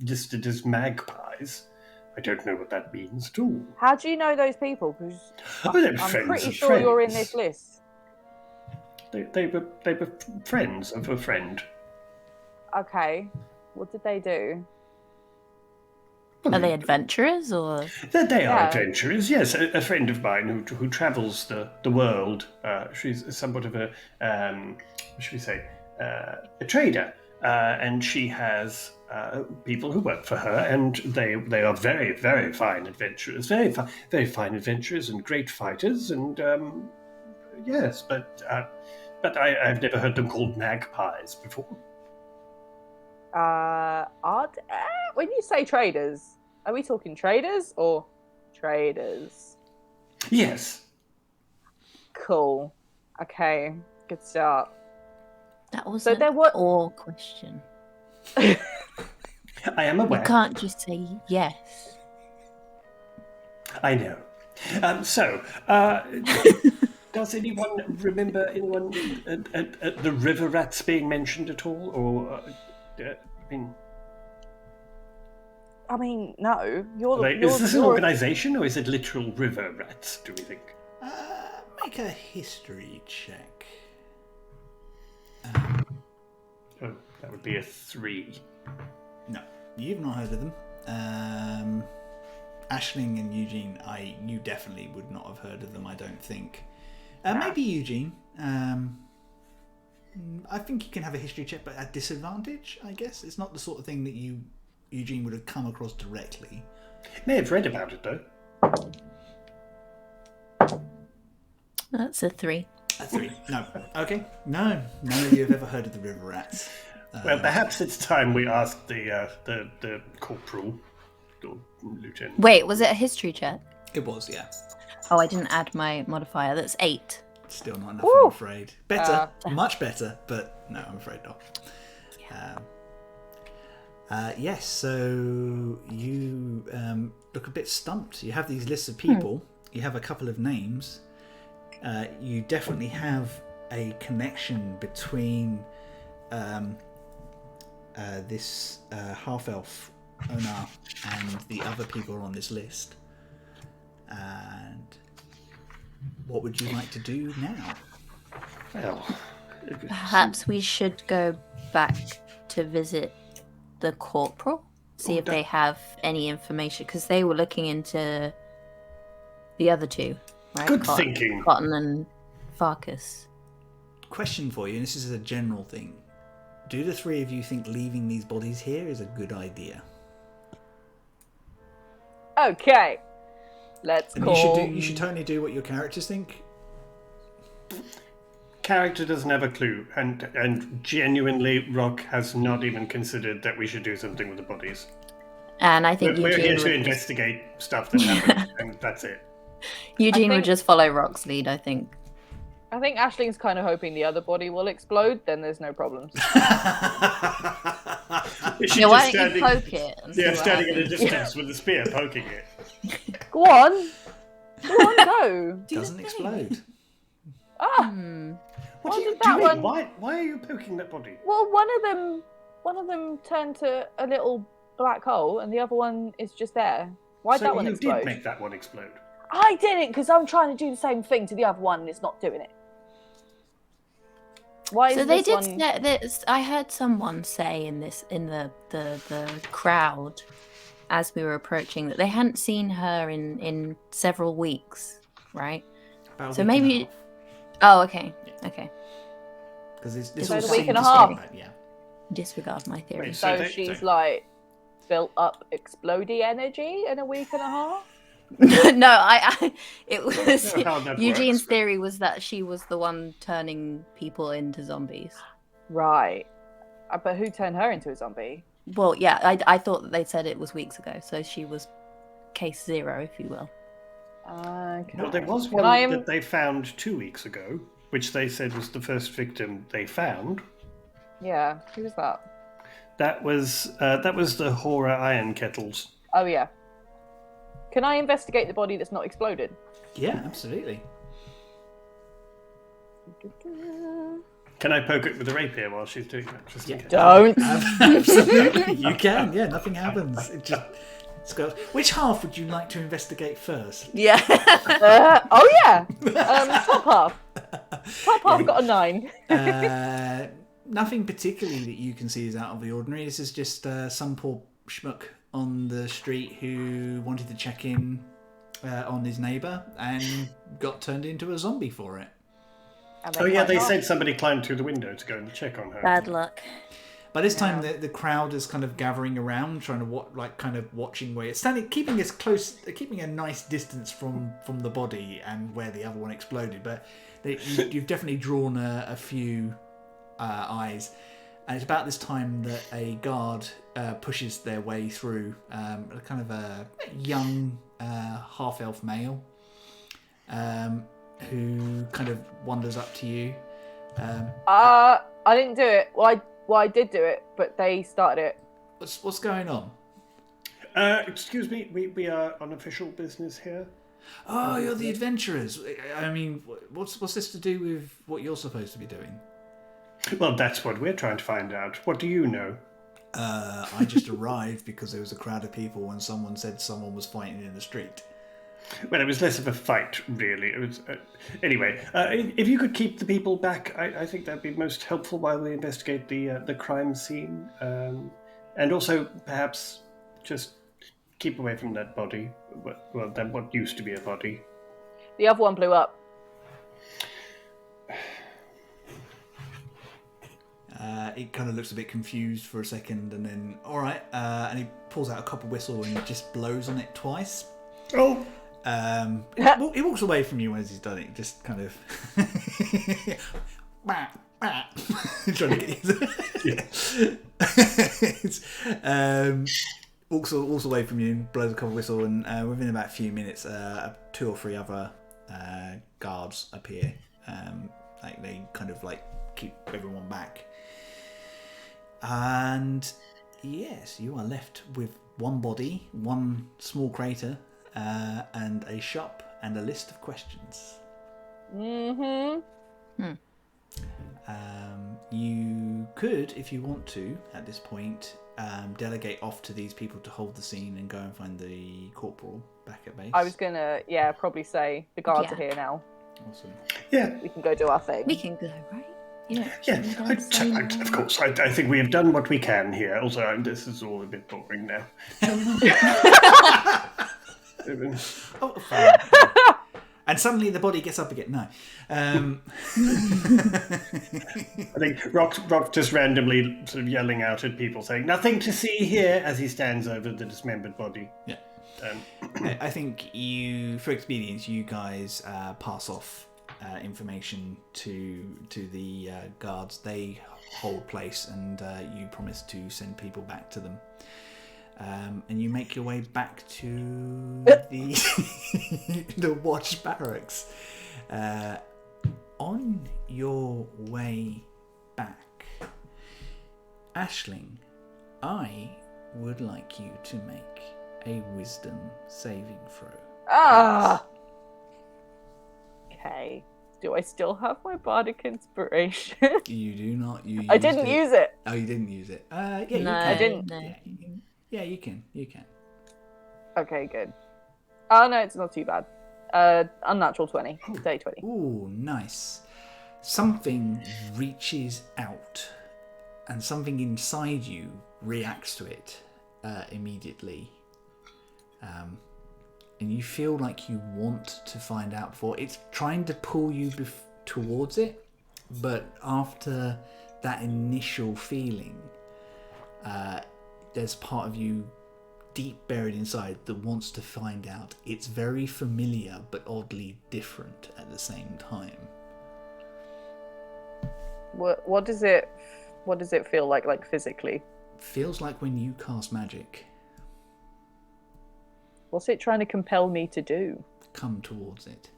listed as magpies. I don't know what that means at all. how do you know those people? Because Oh, they're I'm friends pretty of sure you're in friends. this list. They were friends of a friend. Okay, what did they do? Are they adventurers or? That they are Yeah. adventurers, yes. A friend of mine who travels the world. She's somewhat of a, what should we say, a trader. And she has people who work for her, and they are very, very fine adventurers. Very fine adventurers and great fighters. And yes, but I've never heard them called magpies before. When you say traders, are we talking traders or traders? Yes. Cool. Okay, good start. That was So there were- or question. I am aware. You can't just say yes. I know. Does anyone remember at the river rats being mentioned at all? Or, I mean, no. is this an organisation or is it literal river rats, do we think? Make a history check. Oh, that would be a 3. No, you've not heard of them. Aisling and Eugene, you definitely would not have heard of them, I don't think. Maybe Eugene. I think you can have a history check, but at disadvantage, I guess. It's not the sort of thing that Eugene would have come across directly. May have read about it, though. That's a 3. A 3. No. Okay. No. None of you have ever heard of the river rats. Well, perhaps it's time we ask the corporal or lieutenant. Wait, was it a history check? It was, yeah. Oh, I didn't add my modifier. That's 8. Still not enough, Woo! I'm afraid. Better. Much better, but no, I'm afraid not. Yes, so you look a bit stumped. You have these lists of people. You have a couple of names. You definitely have a connection between this half-elf Onar and the other people on this list. And what would you like to do now? Well, Perhaps we should go back to visit the corporal, see if they have any information, because they were looking into the other two, right? Good thinking. Cotton and Farkas. Question for you, and this is a general thing. Do the three of you think leaving these bodies here is a good idea? Okay. Let's And call. you should totally do what your characters think. Character doesn't have a clue, and genuinely, Rock has not even considered that we should do something with the bodies. And I think We're here Eugene to would investigate stuff that happened, and that's it. Eugene would think- just follow Rock's lead, I think. I think Aisling's kind of hoping the other body will explode, then there's no problems. Is she Yeah, why just don't you standing- poke it? And see Yeah, what standing at a happens? distance with a spear, poking it. Go on. Go on, go. Doesn't explode. Ah. What Why are you did that doing? one- Why are you poking that body? Well, one of them turned to a little black hole, and the other one is just there. Why'd So that one you explode? did make that one explode. I didn't, because I'm trying to do the same thing to the other one, and it's not doing it. Why So is they this did. one? I heard someone say in the crowd as we were approaching that they hadn't seen her in several weeks, right? About a So week maybe- and a half. Oh, okay, okay. Because this So all it's a week seemed and a to half. start, yeah. Disregard my theory. Wait, So So they- she's so- like built up explodey energy in a week and a half. No, it was know how that Eugene's works, but- theory was that she was the one turning people into zombies. Right. But who turned her into a zombie? Well, yeah, I thought that they said it was weeks ago, so she was case 0, if you will. Okay. Well, there was Can one I, that they found 2 weeks ago, which they said was the first victim they found. Yeah. Who was that? That was the Horror Iron Kettles. Oh yeah. Can I investigate the body that's not exploded? Yeah, absolutely. Can I poke it with a rapier while she's doing that? Just in Yeah. case? Don't. Absolutely, you can. Yeah, nothing happens. It's got. Which half would you like to investigate first? Yeah. Oh yeah. Top half. Top half got a 9. Nothing particularly that you can see is out of the ordinary. This is just some poor schmuck on the street who wanted to check in on his neighbour and got turned into a zombie for it. And Oh yeah, climbed they off. said somebody climbed through the window to go and check on her. Bad luck. By this time, the crowd is kind of gathering around, trying to kind of watching where it's standing, keeping a nice distance from the body and where the other one exploded. But you've definitely drawn a few eyes, and it's about this time that a guard pushes their way through, a kind of a young half-elf male, who kind of wanders up to you. I didn't do it. Well, I did do it, but they started it. What's going on? Excuse me, we are on official business here. Oh, you're the adventurers. I mean, what's this to do with what you're supposed to be doing? Well, that's what we're trying to find out. What do you know? I just arrived because there was a crowd of people and someone said someone was fighting in the street. Well, it was less of a fight, really. It was anyway. If you could keep the people back, I think that'd be most helpful while we investigate the crime scene, and also perhaps just keep away from that body. Well, then what used to be a body. The other one blew up. He kind of looks a bit confused for a second, and then all right, and he pulls out a copper whistle and just blows on it twice. Oh. He walks away from you as he's done it, just kind of trying to get walks away from you, blows a couple whistle, and within about a few minutes, 2 or 3 other guards appear. Like they kind of like keep everyone back, and yes, you are left with one body, one small crater. And a shop and a list of questions. Mm-hmm. You could, if you want to, at this point, delegate off to these people to hold the scene and go and find the corporal back at base. I was gonna, probably say the guards are here now. Awesome. Yeah. We can go do our thing. We can go, right? Yeah. Of course. I think we have done what we can here. Also, this is all a bit boring now. Oh, fine. And suddenly the body gets up again. No. I think Rock just randomly sort of yelling out at people saying, "Nothing to see here," as he stands over the dismembered body. Yeah. I think for expedience, you guys pass off information to the guards. They hold place, and you promise to send people back to them. And you make your way back to the watch barracks. On your way back, Aisling, I would like you to make a wisdom saving throw. Ah! Okay. Do I still have my bardic inspiration? You do not. I didn't use it. Oh, you didn't use it. Yeah, you No, can. I didn't. No. Yeah, you can. You can. Okay, good. Oh, no, it's not too bad. Unnatural 20. Day 20. Ooh, nice. Something reaches out and something inside you reacts to it immediately. And you feel like you want to find out before. It's trying to pull you towards it, but after that initial feeling, there's part of you deep buried inside that wants to find out. It's very familiar but oddly different at the same time. What does it feel like physically? Feels like when you cast magic. What's it trying to compel me to do? Come towards it.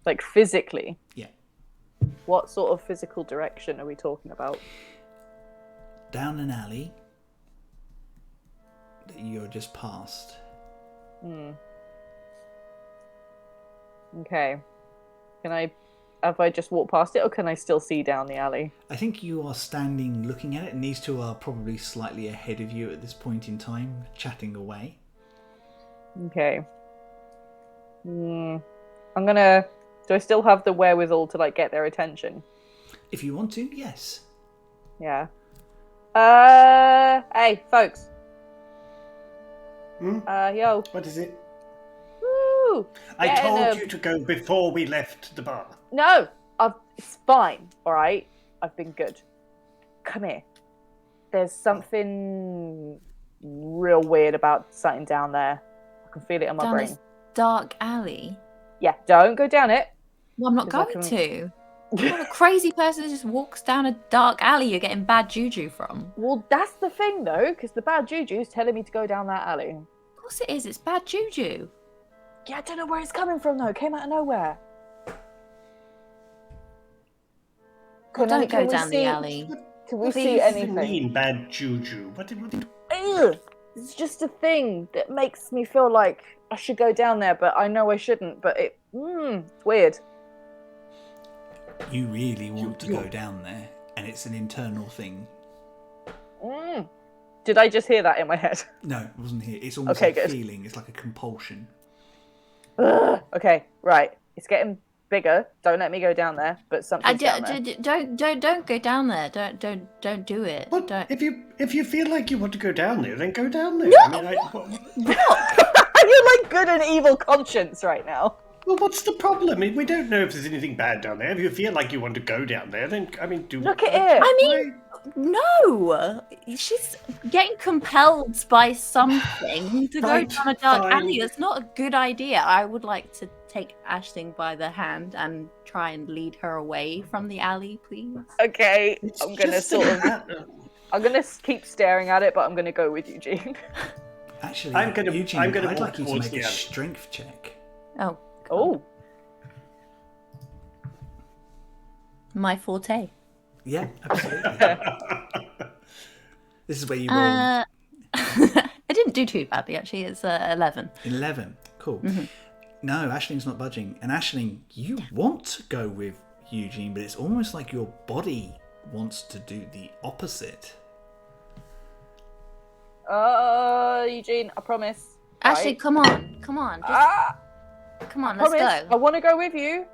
Like physically? Yeah. What sort of physical direction are we talking about? Down an alley that you're just past. Okay. Have I just walked past it, or can I still see down the alley? I think you are standing looking at it, and these two are probably slightly ahead of you at this point in time, chatting away. Okay. I'm gonna... Do I still have the wherewithal to, like, get their attention? If you want to, yes. Yeah. Hey, folks. Yo. What is it? Woo! I Getting told a- you to go before we left the bar. No, it's fine. All right, I've been good. Come here. There's something real weird about something down there. I can feel it in my Down brain. this dark alley. Yeah, don't go down it. Well, I'm not 'Cause I going can- to. What a crazy person that just walks down a dark alley you're getting bad juju from. Well, that's the thing though, because the bad juju's telling me to go down that alley. Of course it is. It's bad juju. Yeah, I don't know where it's coming from though. It came out of nowhere. Don't go we down the see- alley. Can we What see do What do you anything? mean, bad juju? What Ugh, it's just a thing that makes me feel like I should go down there, but I know I shouldn't. But it's weird. You really want to go down there, and it's an internal thing. Did I just hear that in my head? No, it wasn't here. It's almost Okay, like good. feeling. It's like a compulsion. Ugh. Okay, right. It's getting bigger. Don't let me go down there. But something's down there. Don't go down there. Don't do it. What? Don't. If you feel like you want to go down there, then go down there. No! I mean, You're like good and evil conscience right now. well, what's the problem? We don't know if there's anything bad down there. If you feel like you want to go down there, then do. Look at it. I mean, no. She's getting compelled by something to go Right, down a dark fine. alley. It's not a good idea. I would like to take Aisling by the hand and try and lead her away from the alley, please. Okay, It's I'm gonna just sort of. a- I'm gonna keep staring at it, but I'm gonna go with Eugene. Actually, I'm gonna Eugene, walk I'd like you to towards make the a alley. strength check. Oh, Oh, my forte. Yeah, absolutely. This is where you roll I didn't do too badly actually. It's 11. 11. Cool. Mm-hmm. No, Ashling's not budging. And Aisling, you want to go with Eugene, but it's almost like your body wants to do the opposite. Eugene, I promise. Ashley, Right? come on. Come on. Come on, let's Promise. I go. want to go with you.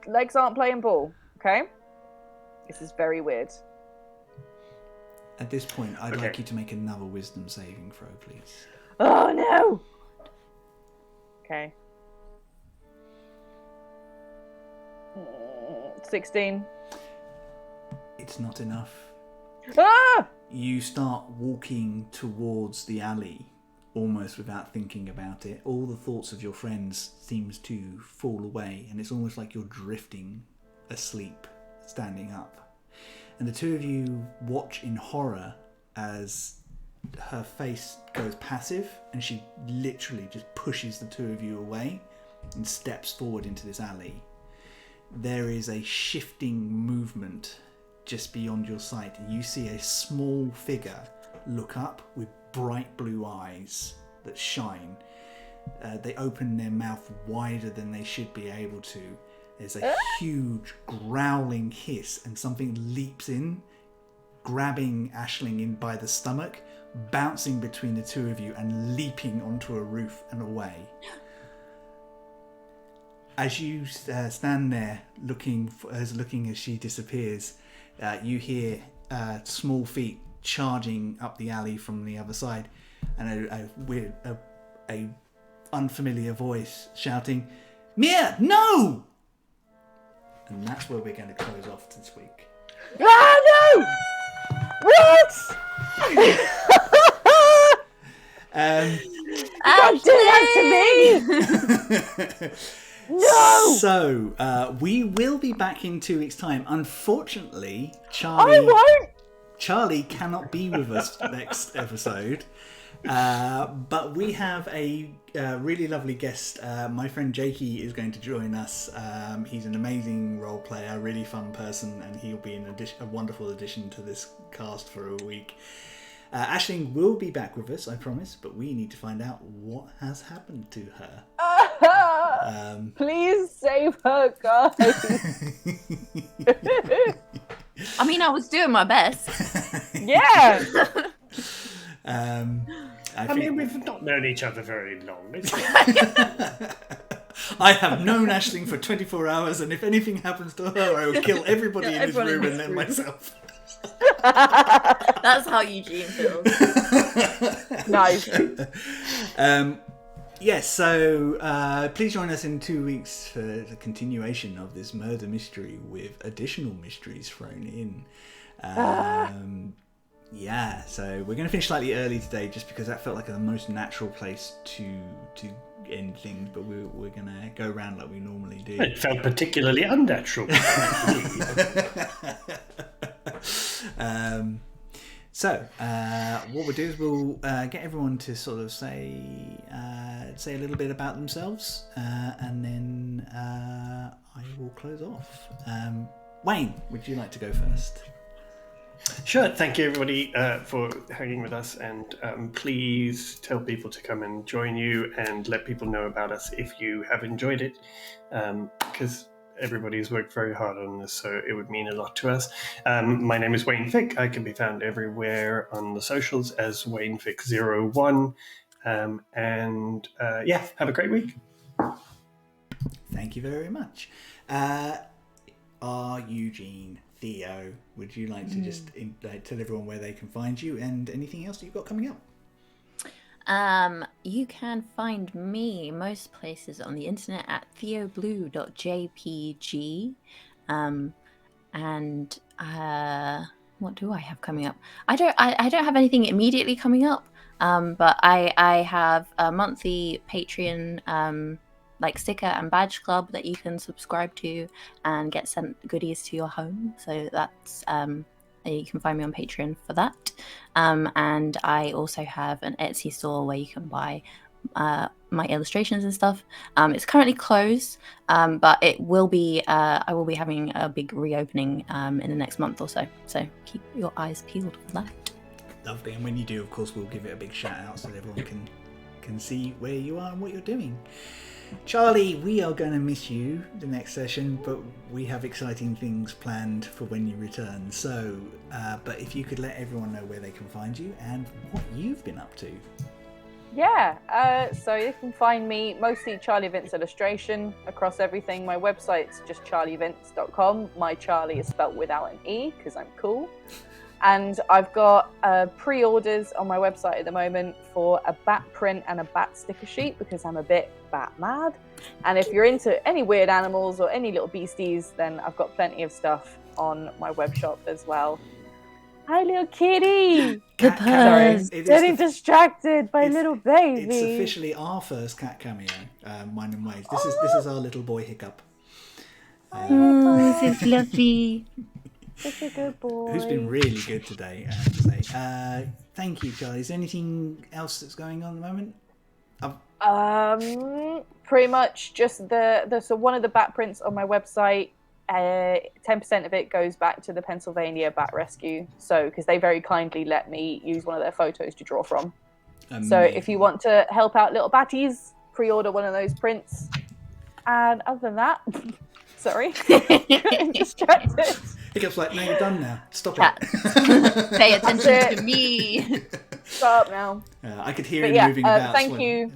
Legs aren't playing ball. Okay. This is very weird. At this point, I'd Okay. like you to make another wisdom saving throw, please. Oh no. Okay. 16. It's not enough. Ah! You start walking towards the alley almost without thinking about it. All the thoughts of your friends seems to fall away, and it's almost like you're drifting asleep, standing up. And the two of you watch in horror as her face goes passive, and she literally just pushes the two of you away and steps forward into this alley. There is a shifting movement just beyond your sight, and you see a small figure look up with bright blue eyes that shine. They open their mouth wider than they should be able to. There's a huge growling hiss, and something leaps in, grabbing Aisling in by the stomach, bouncing between the two of you and leaping onto a roof and away. As you stand there looking as she disappears, you hear small feet charging up the alley from the other side, and a unfamiliar voice shouting, "Mia, no!" And that's where we're going to close off this week. Ah, no! What? Don't do that to me! No! So, we will be back in 2 weeks' time. Unfortunately, I won't! Charlie cannot be with us next episode. But we have a really lovely guest. My friend Jakey is going to join us. He's an amazing role player, really fun person, and he'll be a wonderful addition to this cast for a week. Aisling will be back with us, I promise, but we need to find out what has happened to her. Please save her, guys. I mean, I was doing my best. Yeah. I mean, we've not known each other very long. I have known Aisling for 24 hours, and if anything happens to her, I will kill everybody in this Everyone in room and this then room. myself. That's how Eugene feels. Nice. Yes, so please join us in 2 weeks for the continuation of this murder mystery with additional mysteries thrown in. Yeah, so we're going to finish slightly early today just because that felt like the most natural place to end things, but we're going to go around like we normally do. It felt particularly unnatural. So, what we'll do is we'll get everyone to sort of say a little bit about themselves, and then I will close off. Wayne, would you like to go first? Sure. Thank you, everybody, for hanging with us, and please tell people to come and join you, and let people know about us if you have enjoyed it, because everybody's worked very hard on this, so it would mean a lot to us. My name is Wayne Fick. I can be found everywhere on the socials as WayneFick01, and have a great week. Thank you very much. Eugene, Theo, would you like to just tell everyone where they can find you and anything else that you've got coming up? You can find me most places on the internet at theoblue.jpg. And what do I have coming up? I don't have anything immediately coming up. But I have a monthly Patreon like sticker and badge club that you can subscribe to and get sent goodies to your home. So that's you can find me on Patreon for that. And I also have an Etsy store where you can buy my illustrations and stuff. It's currently closed, but it will be. I will be having a big reopening in the next month or so. So keep your eyes peeled for that. Lovely. And when you do, of course, we'll give it a big shout out so that everyone can see where you are and what you're doing. Charlie, we are going to miss you the next session, but we have exciting things planned for when you return. So, but if you could let everyone know where they can find you and what you've been up to. Yeah, so you can find me mostly Charlie Vince Illustration across everything. My website's just charlievince.com. My Charlie is spelt without an E because I'm cool. And I've got pre-orders on my website at the moment for a bat print and a bat sticker sheet because I'm a bit bat mad. And if you're into any weird animals or any little beasties, then I've got plenty of stuff on my web shop as well. Hi, little kitty! Sorry, Getting distracted by little baby. It's officially our first cat cameo, Mine and Ways. This is our little boy Hiccup. Oh, this is lovely. Such a good boy. Who's been really good today, I have to say. Thank you, Charlie. Is there anything else that's going on at the moment? Pretty much just so one of the bat prints on my website, 10% of it goes back to the Pennsylvania Bat Rescue. So, because they very kindly let me use one of their photos to draw from. Amazing. So if you want to help out little batties, pre-order one of those prints. And other than that, sorry, I'm distracted. Hiccup's like, no, you're done now. Stop it. Pay attention to me. Stop now. I could hear him moving about. Thank you.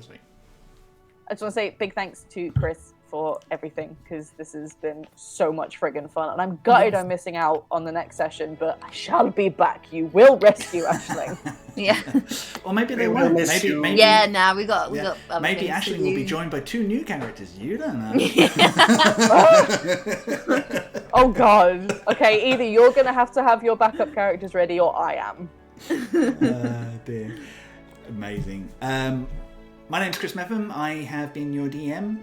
I just want to say big thanks to Chris for everything because this has been so much friggin' fun. And I'm gutted I'm missing out on the next session, but I shall be back. You will rescue Aisling. Yeah. Or maybe they won't. Maybe. Yeah, nah, we got. Maybe Aisling will be joined by 2 new characters. You don't know. Oh God. Okay, either you're gonna have to have your backup characters ready, or I am. Dear. Amazing. My name's Chris Mepham. I have been your DM.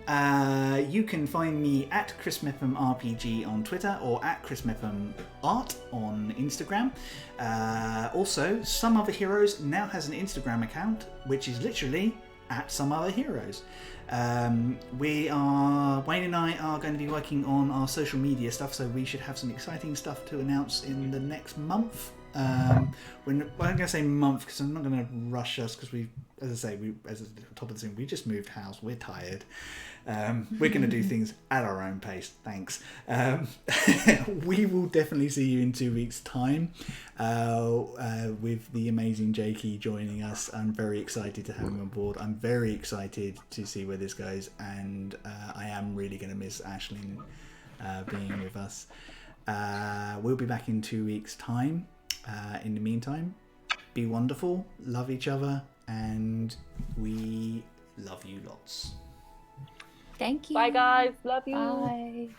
You can find me at Chris Mepham RPG on Twitter or at Chris Mepham Art on Instagram. Also, Some Other Heroes now has an Instagram account, which is literally at Some Other Heroes. Wayne and I are going to be working on our social media stuff, so we should have some exciting stuff to announce in the next month. I'm going to say month because I'm not going to rush us because as at the top of the thing, we just moved house. We're tired. We're going to do things at our own pace. Thanks. We will definitely see you in 2 weeks' time with the amazing Jakey joining us. I'm very excited to have him on board. I'm very excited to see where this goes, and I am really going to miss Aisling being with us. We'll be back in 2 weeks' time. In the meantime, be wonderful, love each other, and we love you lots. Thank you. Bye, guys. Love you. Bye.